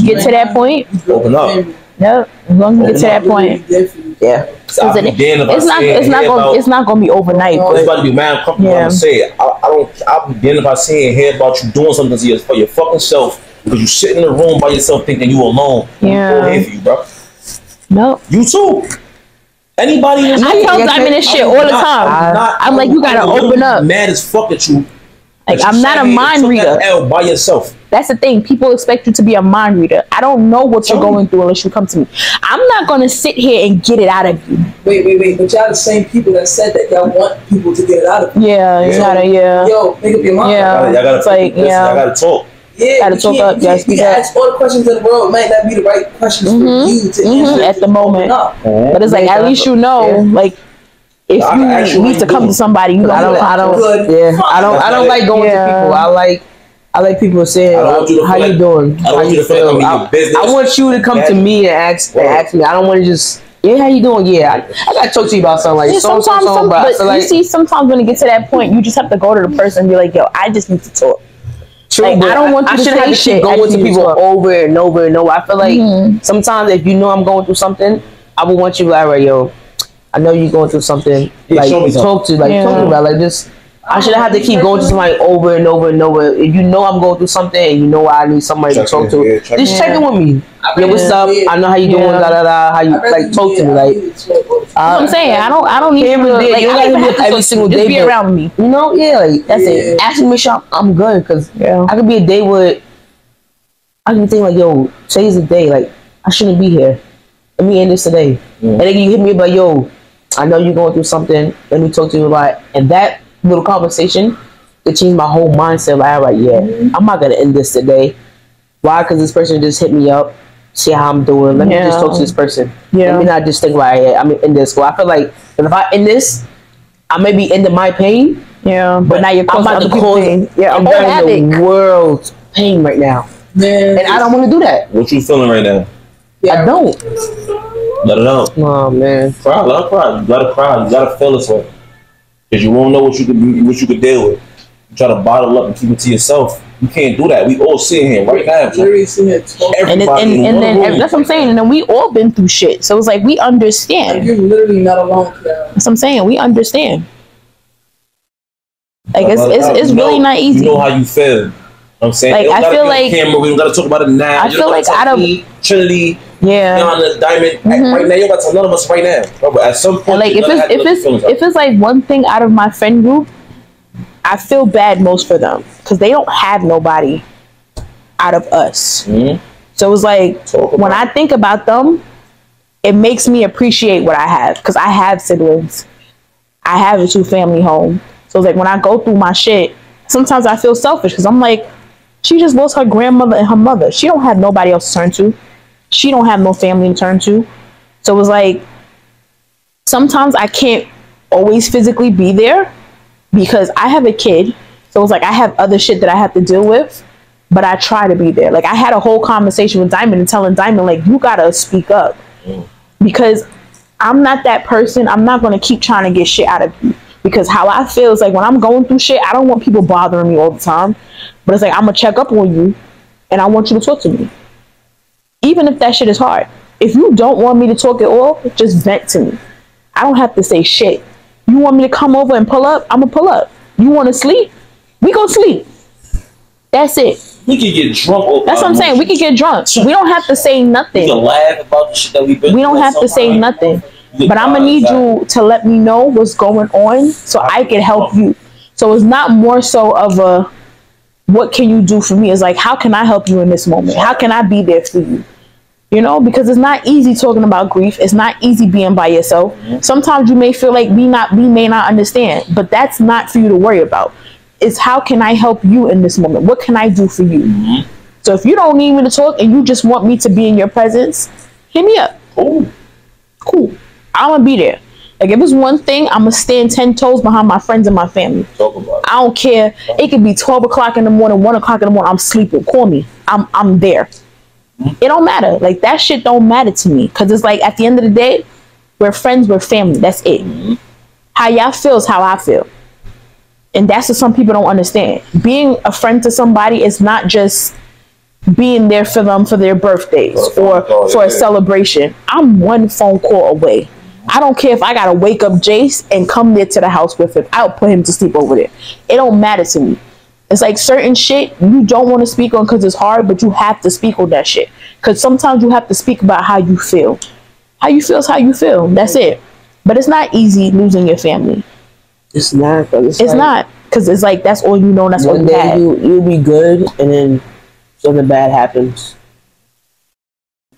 get to that point, open up. Yeah, as long as you get to that point, yeah. It's not gonna be overnight. It's about to be mad comfortable. I'm saying I'll be damned if I see and hear about you doing something for your fucking self because you sit in the room by yourself thinking you alone. Yeah. I'm here for you, bro. No. You too. Anybody in this I tell Diamond this shit all the time. I'm like, you gotta open up. Mad as fuck at you. Like, I'm not a mind reader. L by yourself. That's the thing. People expect you to be a mind reader. I don't know what you're going through unless you come to me. I'm not gonna sit here and get it out of you. Wait. But y'all the same people that said that y'all want people to get it out of you. Yeah, you gotta, Yo, make up your mind. Yeah, y'all gotta, it's like, I gotta talk. Yeah, gotta talk up. You can ask all the questions in the world. It might not be the right questions for you to answer at the moment. But it's like, at least you know, like, if you need to come to somebody, you I don't like going to people. I like people saying, "How you doing? How you feel?" I want you to come to me and ask me. I don't want to just, how you doing? Yeah, I got to talk to you about something like but you see, sometimes when it gets to that point, you just have to go to the person and be like, "Yo, I just need to talk." True, like, I don't want you to say shit. Going to people over and over and over. I feel like sometimes if you know I'm going through something, I would want you to be like, "All right, yo, I know you're going through something." Like talk to about like this. I shouldn't have to keep going to somebody over and over and over. If you know I'm going through something and you know I need somebody to talk to, just check in with me. Yeah, what's up? I know how you doing. How you like talk to me? Like I'm saying, I don't need to like, you gotta be every single day. Just be around me. You know, like that's it. Ask me, sure I'm good because I could be a day where I can think like, yo, today's the day. Like I shouldn't be here. Let me end this today. And then you hit me about, yo, I know you're going through something. Let me talk to you about, and that little conversation to change my whole mindset. Like, all right, I'm not gonna end this today. Why? Because this person just hit me up, see how I'm doing. Let me just talk to this person. Let me not just think like, I'm in this. Well, I feel like if I end this, I may be ending my pain. Yeah, but now you're causing other people's pain. Yeah, I'm in the world's pain right now, man, and I don't want to do that. What you feeling right now? I don't. Let it out. Oh man, cry. Let it cry. You gotta cry. You gotta feel this way. Because you won't know what you could deal with. You try to bottle up and keep it to yourself. You can't do that. We all sitting here right now. And then that's what I'm saying. And then we all been through shit. So it's like we understand. Like, you're literally not alone. That's what I'm saying. We understand. Like it's really not easy. You know how you feel. I'm saying, like, I feel like camera. We don't gotta talk about it now. I feel like out of Trinity, Diamond, right now, you got to none of us right now. But at some point, like if it's like one thing out of my friend group, I feel bad most for them because they don't have nobody out of us. So it's like when I think about them, it makes me appreciate what I have because I have siblings. I have a 2-family home. So it's like when I go through my shit, sometimes I feel selfish because I'm like, she just lost her grandmother and her mother. She don't have nobody else to turn to. She don't have no family to turn to. So it was like, sometimes I can't always physically be there because I have a kid. So it's like, I have other shit that I have to deal with. but I try to be there. Like, I had a whole conversation with Diamond and telling Diamond, like, you gotta speak up. Because I'm not that person. I'm not going to keep trying to get shit out of you. Because how I feel is like when I'm going through shit, I don't want people bothering me all the time. But it's like, I'm going to check up on you and I want you to talk to me. Even if that shit is hard. If you don't want me to talk at all, just vent to me. I don't have to say shit. You want me to come over and pull up? I'm going to pull up. You want to sleep? We go sleep. That's it. We can get drunk. That's what I'm saying. We can get drunk. We don't have to say nothing. We can laugh about the shit that we've been. We don't have to say nothing. But I'm gonna need you to let me know what's going on so I can help you. So it's not more so of a what can you do for me? It's like, how can I help you in this moment? How can I be there for you? You know, because it's not easy talking about grief. It's not easy being by yourself. Sometimes you may feel like we may not understand, but that's not for you to worry about. It's how can I help you in this moment? What can I do for you? So if you don't need me to talk and you just want me to be in your presence, hit me up. Cool. I'm gonna be there. Like, if it's one thing, I'm gonna stand 10 toes behind my friends and my family. Talk about it. I don't care. It could be 12 o'clock in the morning, 1 o'clock in the morning. I'm sleeping. Call me. I'm there. It don't matter. Like, that shit don't matter to me. Cause it's like, at the end of the day, we're friends, we're family. That's it. How y'all feel is how I feel. And that's what some people don't understand. Being a friend to somebody is not just being there for them for their birthdays or for a celebration. I'm one phone call away. I don't care if I gotta wake up Jace and come there to the house with him. I'll put him to sleep over there. It don't matter to me. It's like certain shit you don't want to speak on because it's hard, but you have to speak on that shit. Because sometimes you have to speak about how you feel. How you feel is how you feel. That's it. But it's not easy losing your family. It's not. It's like, not. Because it's like, that's all you know. That's all you have. You'll be good, and then something bad happens.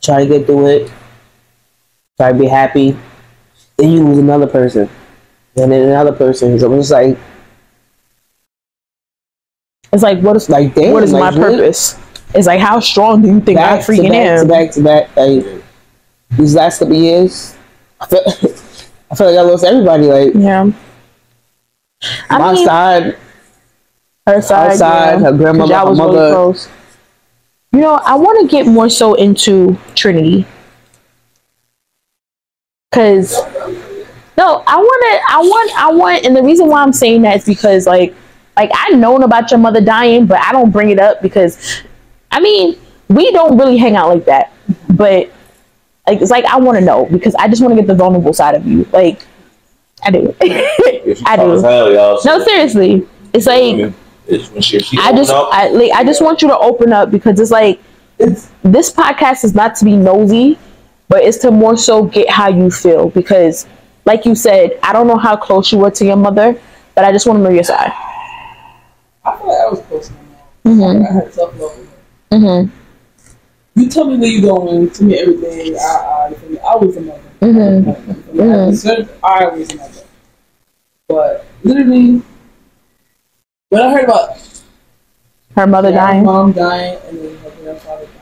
Try to get through it. Try to be happy. Then you lose another person. And then another person. So it's like... It's like, what is, like, damn, what is like, my purpose? It's like, how strong do you think I freaking am? Back to back. Like, these last couple of years, I feel like I lost everybody. Like, yeah. My side, her side, yeah. Her grandmother, her mother. Really close. You know, I want to get more so into Trinity. Cause no, I want, and the reason why I'm saying that is because like I known about your mother dying, but I don't bring it up because, I mean, we don't really hang out like that. But like, it's like I want to know because I just want to get the vulnerable side of you. Like, I do. I do. Hell, so no, seriously. It's like I just want you to open up because it's like this podcast is not to be nosy, but it's to more so get how you feel because, like you said, I don't know how close you were to your mother, but I just want to know your side. I feel like I was close to my mom. I had tough love with her. You tell me where you going, to me everything. I was a mother. I was a mother. But literally, when I heard about her mother dying, mom dying, and then her grandfather dying,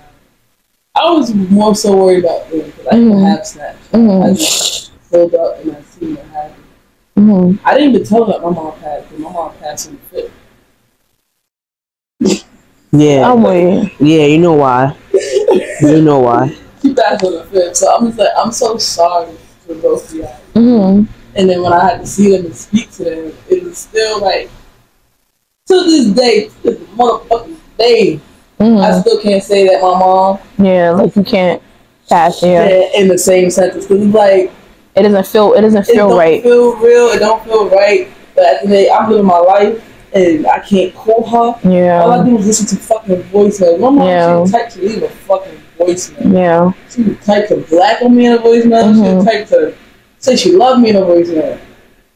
I was more so worried about them because I didn't have Snapchat. I just filled up and I seen what happened. I didn't even tell her that my mom passed. Because my mom passed on the 5th. Yeah. I'm waiting. Yeah, you know why. You know why. She passed on the 5th, so I'm just like, I'm so sorry for both of y'all. And then when I had to see them and speak to them, it was still like, to this day, to this motherfucking day, I still can't say that my mom. Yeah, like you can't pass in the same sentence because it's like it doesn't feel right. It don't feel real. It don't feel right. But at the end of the day, I'm living my life and I can't call her. Yeah. All I do is listen to fucking voicemail. My mom, she typed to leave a fucking voicemail. Yeah. She would type to black on me in a voicemail. She would type to say she loved me in a voicemail.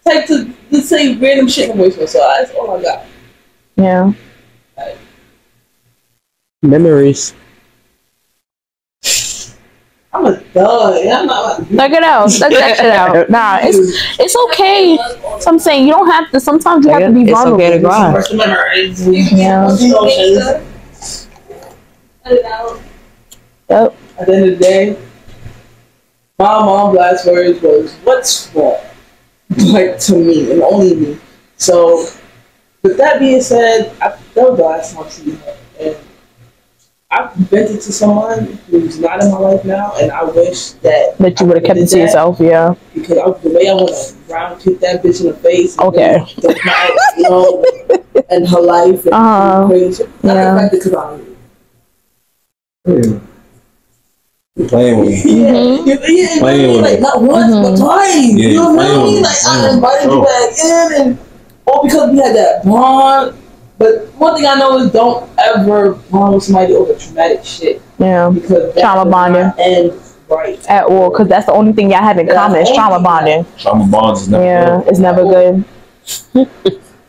Type to just say random shit in a voicemail. So that's all I got. Yeah. Like, memories. I'm a dog. I'm not. Look it out. Look that shit out. Nah, it's okay. So I'm saying you don't have to. Sometimes you have to be vulnerable. It's okay to cry. Yeah. Yep. At the end of the day, my mom's last words was, "What's wrong?" Like to me and only me. So, with that being said, that was the last time I seen her, and I've vented to someone who's not in my life now, and I wish that you would have kept it to yourself, yeah. Because the way I want to round kick that bitch in the face, and and her life, and crazy. Yeah. You're playing with me. Playing with me. Not once, but twice. Yeah, you know what I mean? Like, I invited you back in, and all because we had that bond. But one thing I know is don't ever bond with somebody over traumatic shit. Yeah. Because trauma bonding. And right. At all, because that's the only thing y'all have in common is trauma bonding. Trauma bonds is never good. It's never good.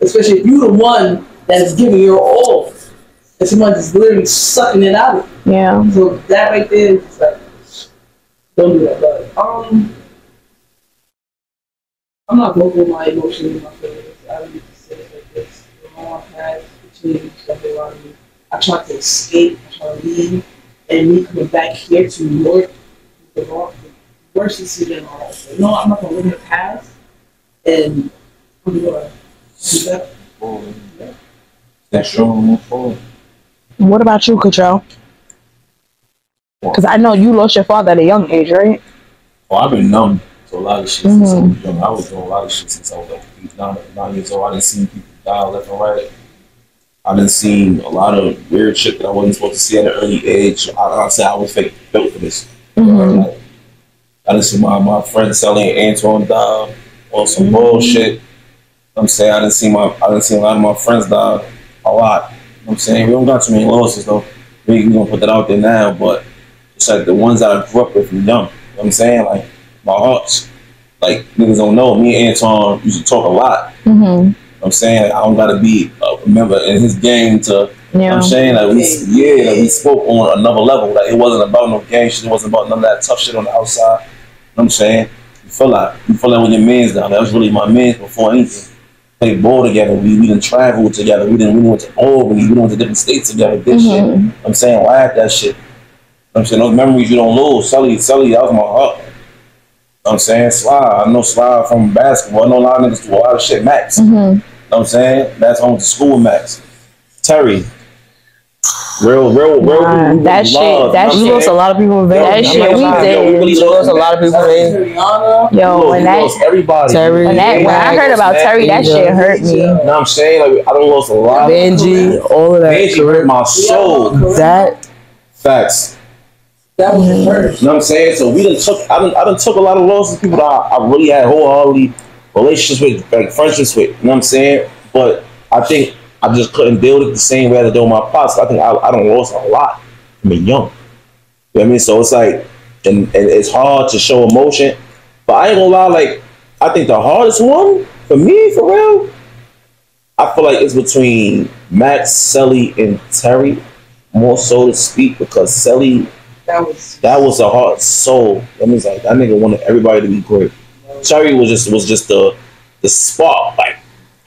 Especially if you're the one that is giving your all. And somebody's literally sucking it out of you. Yeah. So that right there is like, don't do that. But I'm not vocal with my emotions and my feelings. I don't need to say it like this. I've had changed stuff around me. I tried to escape, I tried to leave, and me coming back here to New York, the worst decision in my life. No, I'm not gonna live in the past, and I'm gonna do that. That's true. Move forward. What about you, Katrell? Because I know you lost your father at a young age, right? Oh, I've been numb to a lot of shit since I was young. I was doing a lot of shit since I was like 9 years old. I didn't see people die left and right. I didn't see a lot of weird shit that I wasn't supposed to see at an early age. I say I was built for this. Like, I didn't see my friend Sally and Antoine die on some bullshit. I'm saying I didn't see a lot of my friends die a lot. I'm saying we don't got too many losses though. We gonna put that out there now, but it's like the ones that I grew up with from young. You know what I'm saying? Like my hearts. Like niggas don't know. Me and Antoine used to talk a lot. You know what I'm saying? I don't gotta be a member in his gang to you know what I'm saying? Like we spoke on another level. Like it wasn't about no gang shit, it wasn't about none of that tough shit on the outside. You know what I'm saying? You feel like when your man's down. That was really my man's before anything. Played ball together. We didn't travel together. We went to Albany. We went to different states together. This shit. I'm saying, why at that shit? I'm saying those memories you don't lose. Sully, that was my heart. I'm saying Sly. I know Sly from basketball. I know a lot of niggas do a lot of shit. Max. You know what I'm saying? That's home to school with Max. Terry. Real. That shit. We lost a lot of people. That shit we did. We lost a lot of people. Yo, when everybody. Terry. When I heard about Terry, that shit hurt me. You know what I'm saying? Like I don't lost a lot. Benji, all of that. Benji hurt my soul. That facts. That was the first. You know what I'm saying? So I done took a lot of losses. People that I really had wholeheartedly relationships with, like friendships with. You know what I'm saying? But I think I just couldn't deal with it the same way I do with my pops. I think I done lost a lot from being young. You know what I mean? So it's like, and it's hard to show emotion. But I ain't gonna lie, like, I think the hardest one, for me, for real, I feel like it's between Max, Sully, and Terry, more so to speak, because Sully, that was a hard soul. That means like that nigga wanted everybody to be great. Terry was just the spark, like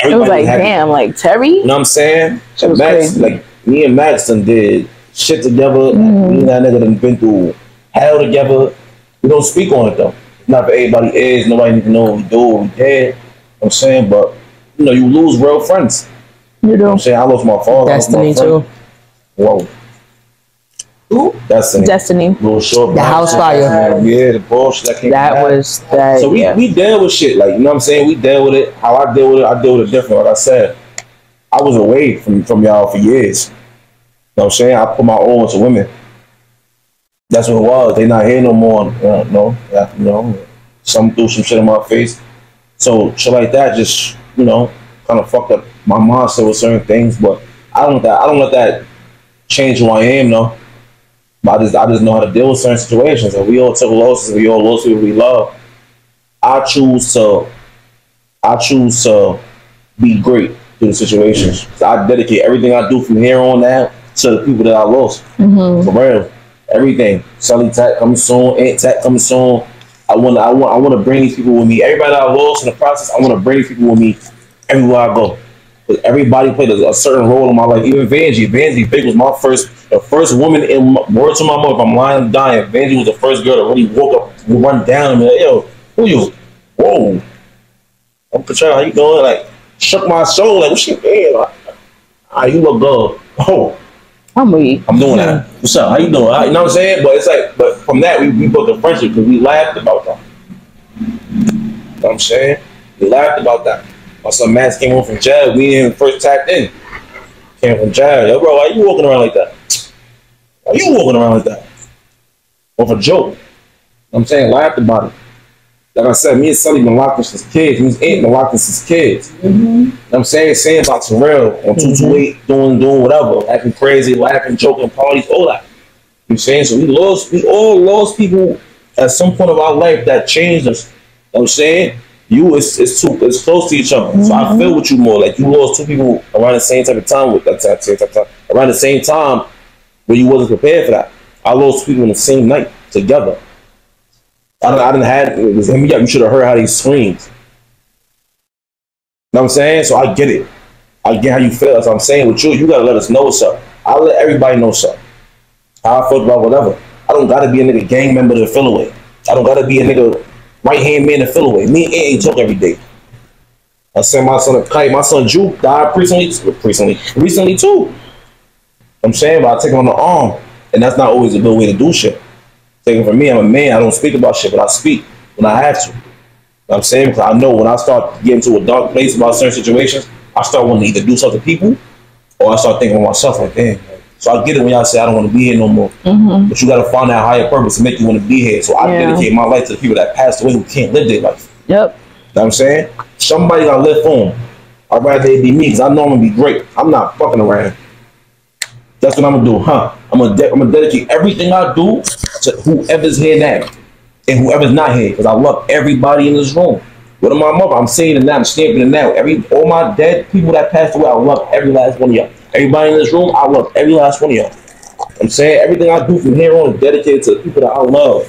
it was like damn, like Terry. You know what I'm saying? Like Max, like me and Max done did shit together. Me and that nigga done been through hell together. We don't speak on it though. It's not for everybody is. Nobody need to know what we do, what we did. You know what I'm saying? But you know, you lose real friends. You do. You know what I'm saying? I lost my father. Destiny too. Whoa. Who? Destiny. Little short. The house fire. Yeah, the bullshit that came. That was that. So we deal with shit, like, you know what I'm saying? We deal with it. How I deal with it different. Like I said, I was away from y'all for years. You know what I'm saying? I put my all into women. That's what it was. They not here no more. Some threw some shit in my face. So shit like that just, you know, kind of fucked up my mindset with certain things. But I don't let that change who I am, though. But I just know how to deal with certain situations. And we all took losses. We all lost people we love. I choose to be great through the situations. So I dedicate everything I do from here on out to the people that I lost. For real. Everything. Sully Tat coming soon. Aunt Tat coming soon. I want to bring these people with me. Everybody that I lost in the process, I want to bring these people with me everywhere I go. But everybody played a certain role in my life. Even Vanjie. Vanjie Big was the first woman in word to my mother. If I'm lying, I'm dying. Vanjie was the first girl that really woke up, run down, and be like, yo, who you? Whoa. I'm Katrell, how you doing? Like, shook my soul. Like, what she mean? Like, you look good. Oh. I'm weak. I'm doing that. What's up? How you doing? You know what I'm saying? But it's like, but from that, we built a friendship because we laughed about that. You know what I'm saying? We laughed about that. My son Max came home from jail. We didn't first tapped in. Came from jail. Yo, bro, why you walking around like that? Why you walking around like that? Off a joke. You know what I'm saying? Laughed about it. Like I said, me and Sully been locked in since kids. Me and Aunt been locked in since kids. You know what I'm saying? Sandbox and real on 228, doing whatever, acting crazy, laughing, joking, parties, all that. You know what I'm saying? So we all lost people at some point of our life that changed us. You know what I'm saying? It's close to each other. So I feel with you more. Like you lost two people around the same type of time around the same time where you wasn't prepared for that. I lost people in the same night together. I didn't have it was him. You should have heard how he screams. You know what I'm saying? So I get it. I get how you feel. That's what I'm saying with you. You gotta let us know what's up. I'll let everybody know what's up. How I feel about whatever. I don't gotta be a nigga gang member to feel away. I don't gotta be a nigga right hand man to feel away. Me and ain't talk every day. I sent my son a kite. My son Juke died recently too. You know I'm saying, but I take him on the arm, and that's not always a good way to do shit. Taking from me, I'm a man. I don't speak about shit, but I speak when I have to. You know what I'm saying? Because I know when I start getting to a dark place about certain situations, I start wanting to either do something to people, or I start thinking of myself like, damn. So I get it when y'all say I don't want to be here no more. But you got to find that higher purpose to make you want to be here. So I dedicate my life to the people that passed away who can't live their life. Yep. You know what I'm saying? Somebody got to live for them. I'd rather it be me because I know I'm going to be great. I'm not fucking around. That's what I'm going to do, I'm gonna dedicate everything I do to whoever's here now and whoever's not here because I love everybody in this room. What am my mother? I'm saying it now, I'm stamping it now. All my dead people that passed away, I love every last one of y'all. Everybody in this room, I love every last one of y'all. I'm saying everything I do from here on is dedicated to the people that I love.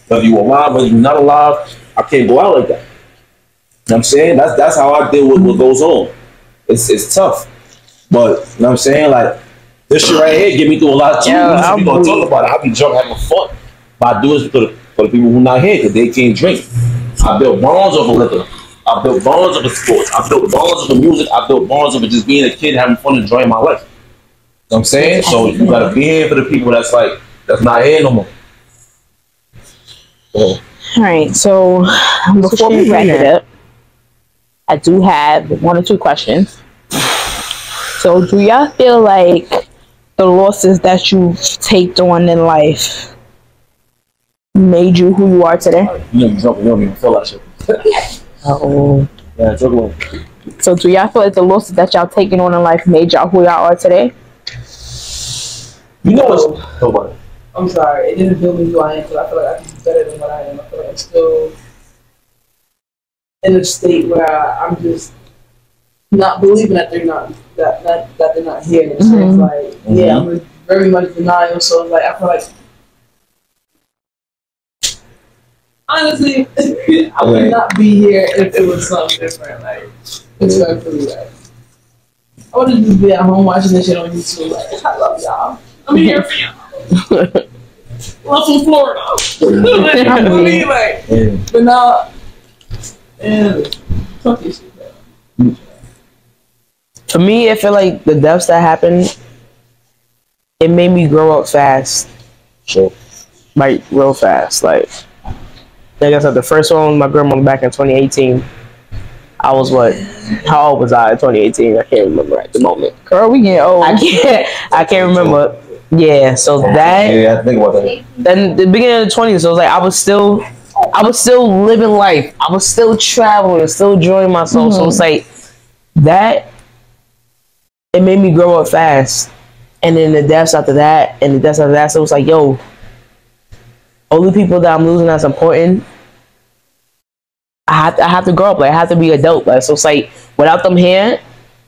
Whether you're alive, whether you're not alive, I can't go out like that. You know what I'm saying? That's how I deal with what goes on. It's tough. But, you know what I'm saying? Like, this shit right here get me through a lot too. We gonna talk about it. I be drunk having fun. But I do this for the people who not here because they can't drink. I built bonds over liquor. I built bonds over sports. I built bonds over music. I built bonds over just being a kid, having fun, enjoying my life. You know what I'm saying? So you gotta be here for the people that's not here no more. All right, so before we wrap it up, I do have 1 or 2 questions. So do y'all feel like the losses that you've taken on in life made you who you are today? You don't even feel that shit. Oh. Yeah, talk about it. So do y'all feel like the losses that y'all taken on in life made y'all who y'all are today? You know what's... Talk about it. I'm sorry, it didn't build me who I am because I feel like I can be better than what I am. I feel like I'm still in a state where I'm just not believing that they're not that they're not here. And so it's like, yeah, I'm very much denial. So it's like I feel like honestly, I would not be here if it was something different. Like, respectfully, like I would just be at home watching this shit on YouTube. Like, I love y'all. I'm here for y'all. Love from Florida. I mean, like, but now, and fuck this shit. For me, I feel like the deaths that happened, it made me grow up fast. Sure. Like, real fast. Like I said, the first one with my grandma back in 2018. I was what? How old was I in 2018? I can't remember at the moment. Girl, we get old. I can't remember. Yeah, so that. Yeah, I think about that. Then the beginning of the 20s, so it was like I was still living life. I was still traveling, still enjoying myself. So it's like that. It made me grow up fast, and then the deaths after that, and the deaths after that. So it was like, yo, all the people that I'm losing that's important. I have to grow up. Like I have to be adult. Like so, it's like without them here,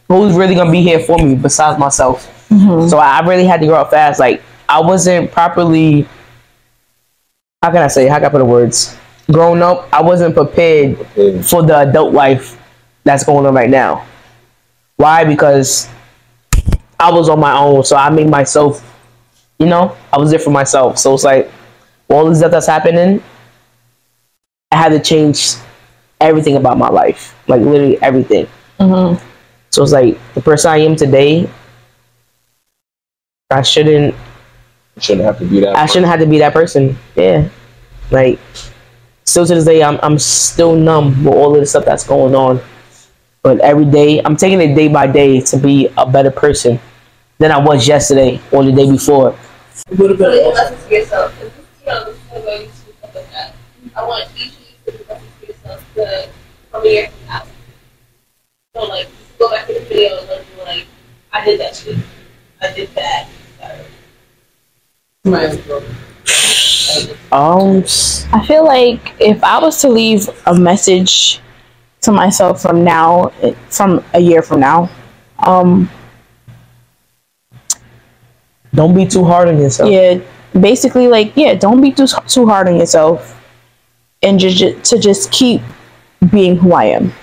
who's really gonna be here for me besides myself? So I really had to grow up fast. Like I wasn't properly. How can I say? How can I put the words? Growing up, I wasn't prepared for the adult life that's going on right now. Why? Because I was on my own, so I made myself. I was there for myself. So it's like all this stuff that's happening. I had to change everything about my life, like literally everything. So it's like the person I am today. I shouldn't have to be that. I shouldn't have to be that person. Yeah, like still to this day, I'm still numb with all of the stuff that's going on. But every day, I'm taking it day by day to be a better person than I was yesterday or the day before. A little bit of lessons to yourself. This is going to stuff like that. I want each of you to do lessons to yourself from a year from now. So like, go back to the video and look like, I did that shit. I did that. I feel like if I was to leave a message to myself from a year from now, don't be too hard on yourself. Yeah, basically, like, don't be too hard on yourself, and just keep being who I am,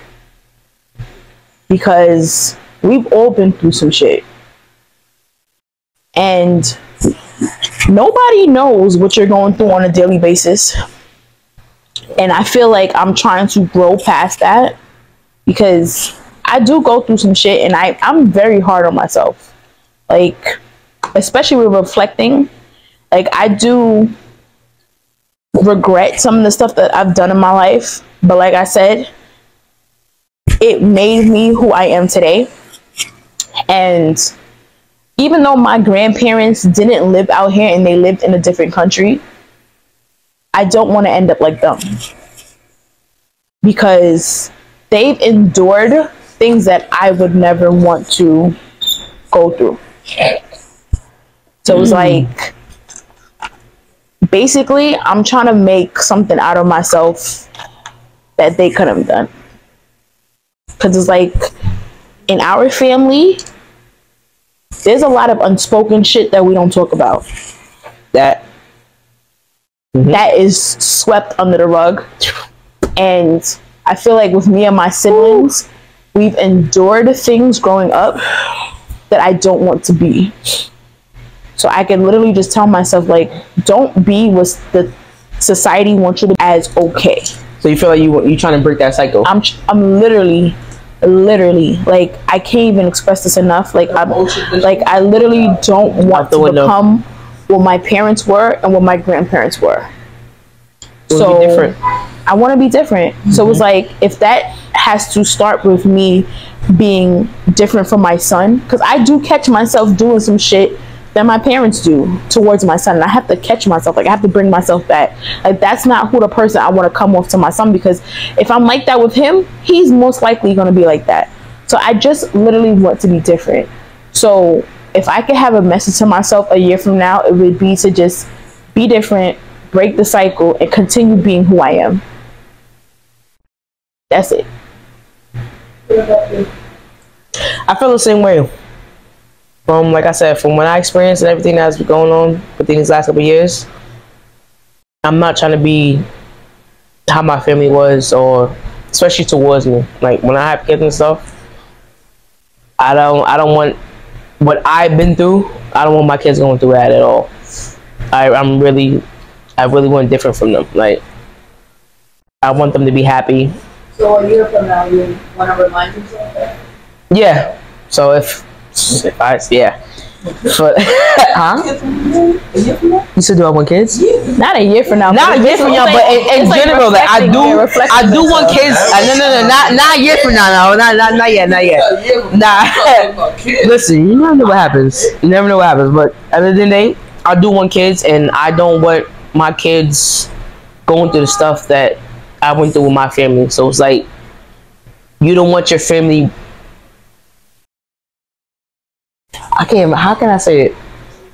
because we've all been through some shit, and nobody knows what you're going through on a daily basis. And I feel like I'm trying to grow past that, because I do go through some shit, and I'm very hard on myself, like, especially with reflecting. Like, I do regret some of the stuff that I've done in my life, but like I said, it made me who I am today. And even though my grandparents didn't live out here and they lived in a different country, I don't want to end up like them, because they've endured things that I would never want to go through. So it's like, basically, I'm trying to make something out of myself that they couldn't have done. Because it's like, in our family, there's a lot of unspoken shit that we don't talk about. That is swept under the rug. And I feel like with me and my siblings, we've endured things growing up that I don't want to be. So I can literally just tell myself, like, don't be what the society wants you to be as okay. So you feel like you're trying to break that cycle? I'm literally, like, I can't even express this enough. Like, I literally don't want to become what my parents were and what my grandparents were. So different. I want to be different. So it's like, if that has to start with me being different from my son, because I do catch myself doing some shit that my parents do towards my son, and I have to catch myself. Like, I have to bring myself back. Like, that's not who the person I want to come off to my son, because if I'm like that with him, he's most likely going to be like that. So I just literally want to be different. So if I could have a message to myself a year from now, it would be to just be different, break the cycle, and continue being who I am. That's it. I feel the same way. Like I said, from what I experienced and everything that's been going on within these last couple of years, I'm not trying to be how my family was, or especially towards me. Like, when I have kids and stuff, I don't want what I've been through. I don't want my kids going through that at all. I really want different from them. Like, I want them to be happy. So a year from now, you want to remind yourself of that? Yeah. So if I, yeah. But, You said, do I want kids? Not a year from now. Not a year from now, but in general, like, I do want kids. No, not a year from now. No, not yet. Nah. Listen, you never know what happens. You never know what happens. But at the end of the day, I do want kids, and I don't want my kids going through the stuff that I went through with my family. So it's like, you don't want your family. How can I say it?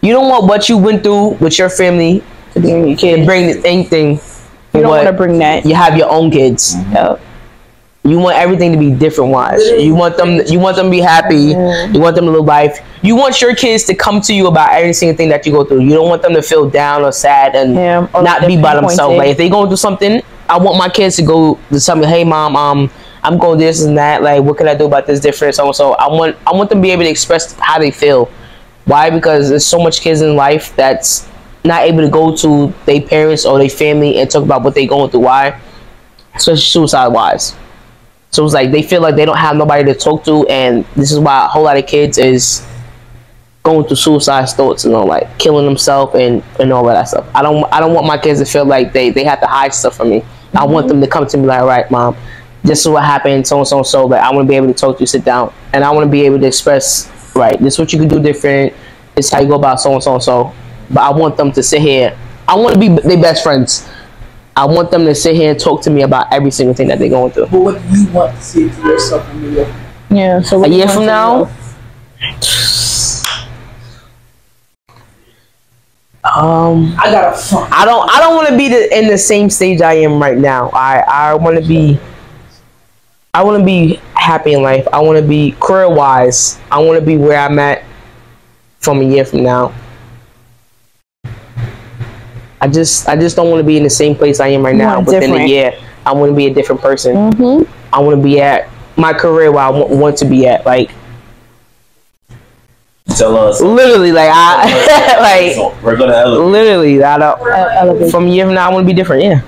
You don't want what you went through with your family to bring the same thing. You don't want to bring that. You have your own kids. Yep. You want everything to be different wise. You want them to be happy. You want them to live life. You want your kids to come to you about every single thing that you go through. You don't want them to feel down or sad and not be by themselves. Like, if they going through something, I want my kids to go to something. Hey, mom, I'm going this and that. Like, what can I do about this difference? So I want them to be able to express how they feel. Why? Because there's so much kids in life that's not able to go to their parents or their family and talk about what they're going through. Why? Especially suicide-wise. So it's like, they feel like they don't have nobody to talk to, and this is why a whole lot of kids is going through suicide thoughts and all, like killing himself and all of that stuff. I don't want my kids to feel like they have to hide stuff from me. I want them to come to me like, all right, mom, this is what happened, so and so and so. But I want to be able to talk to you, sit down, and I want to be able to express, right, this is what you can do different. This is how you go about so and so and so. But I want them to sit here. I want to be their best friends. I want them to sit here and talk to me about every single thing that they're going through. But what do you want to see for yourself in a year? Yeah, so a year from now, I got a fun. I don't want to be in the same stage I am right now. I want to be happy in life. I want to be career wise. I want to be where I'm at from a year from now. I just don't want to be in the same place I am right now within a year. I want to be a different person. I want to be at my career where I want to be at. Like, tell us. Literally, like like so we're gonna elevate. Literally, elevate. From a year from now, I want to be different. Yeah.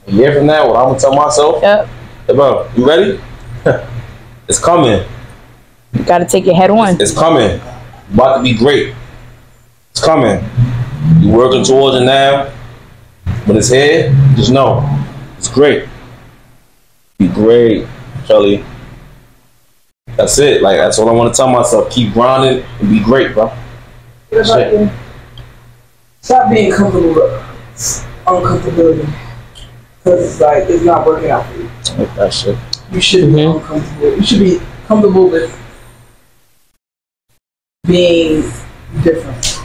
A year from now, what I'm gonna tell myself. Yep. Hey, bro, you ready? It's coming. You gotta take your head on. It's coming. About to be great. It's coming. You working towards it now. When it's here, just know it's great. Be great, Charlie. That's it. Like, that's what I want to tell myself. Keep grinding and be great, bro. What about you? Stop being comfortable with uncomfortability. Because it's like, it's not working out for you. Like that shit. You shouldn't be uncomfortable. You should be comfortable with being different.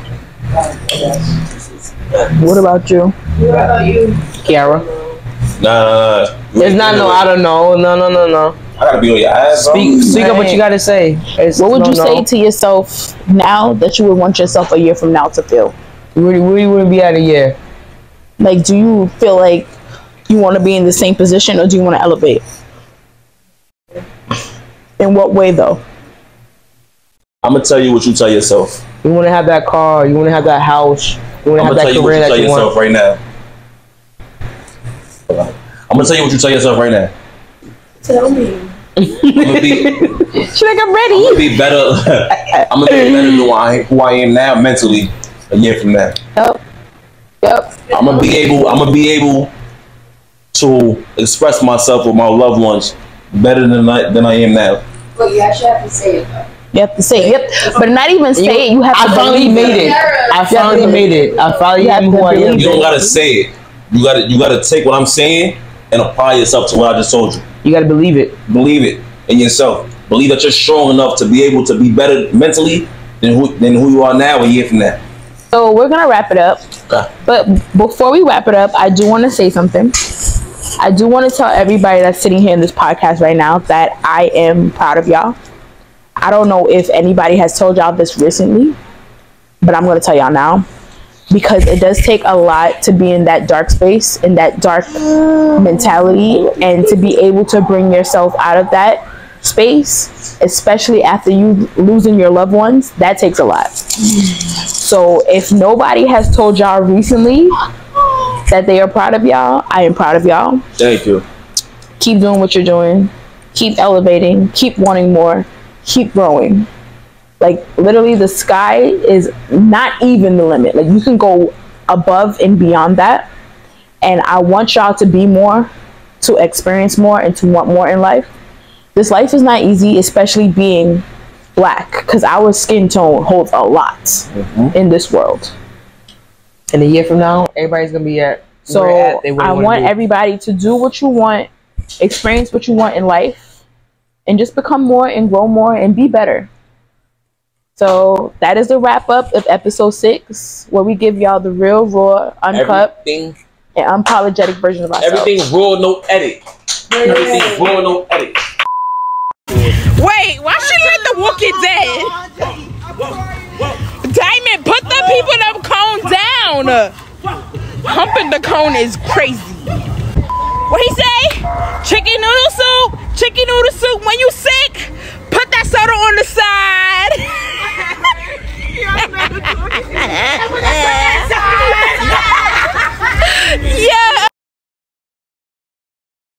What about you? What about you? Kiara? Nah. It's not no, I don't know. No. I gotta be on your ass, bro. Speak up what you gotta say. What would you say to yourself now that you would want yourself a year from now to feel? Where you want to be at a year? Like, do you feel like you want to be in the same position, or do you want to elevate? In what way, though? I'm gonna tell you what you tell yourself. You want to have that car. You want to have that house. You want to have that career that you want. Right now. I'm gonna tell you what you tell yourself right now. Tell me. She's like, I'm ready. I'm gonna be better. I'm gonna be better than who I am now mentally a year from now. Yep. I'm gonna be able to express myself with my loved ones better than I am now. But you actually have to say it though. You have to say it. Yep. But not even say it. You have to. I finally made it. I finally made it. I finally am who I am. You don't gotta say it. You gotta take what I'm saying and apply yourself to what I just told you. You gotta believe it. Believe it in yourself. Believe that you're strong enough to be able to be better mentally than who you are now a year from now. So we're gonna wrap it up. Okay. But before we wrap it up, I do want to say something. I do want to tell everybody that's sitting here in this podcast right now that I am proud of y'all. I don't know if anybody has told y'all this recently, but I'm going to tell y'all now, because it does take a lot to be in that dark space, in that dark mentality, and to be able to bring yourself out of that space, especially after you losing your loved ones. That takes a lot. So if nobody has told y'all recently that they are proud of y'all, I am proud of y'all. Thank you. Keep doing what you're doing. Keep elevating. Keep wanting more. Keep growing. Like, literally, the sky is not even the limit. Like, you can go above and beyond that. And I want y'all to be more, to experience more, and to want more in life. This life is not easy, especially being black, because our skin tone holds a lot in this world. In a year from now, everybody's gonna be at. So I want everybody to do what you want, experience what you want in life, and just become more and grow more and be better. So that is the wrap up of episode 6, where we give y'all the real, raw, uncut, and unapologetic version of ourselves. Everything's raw, no edit. Everything's raw, no edit. Wait, why she let the Walking Dead? Diamond, put the people in the cone down. Humping the cone is crazy. What he say? Chicken noodle soup? Chicken noodle soup. When you sick, put that soda on the side.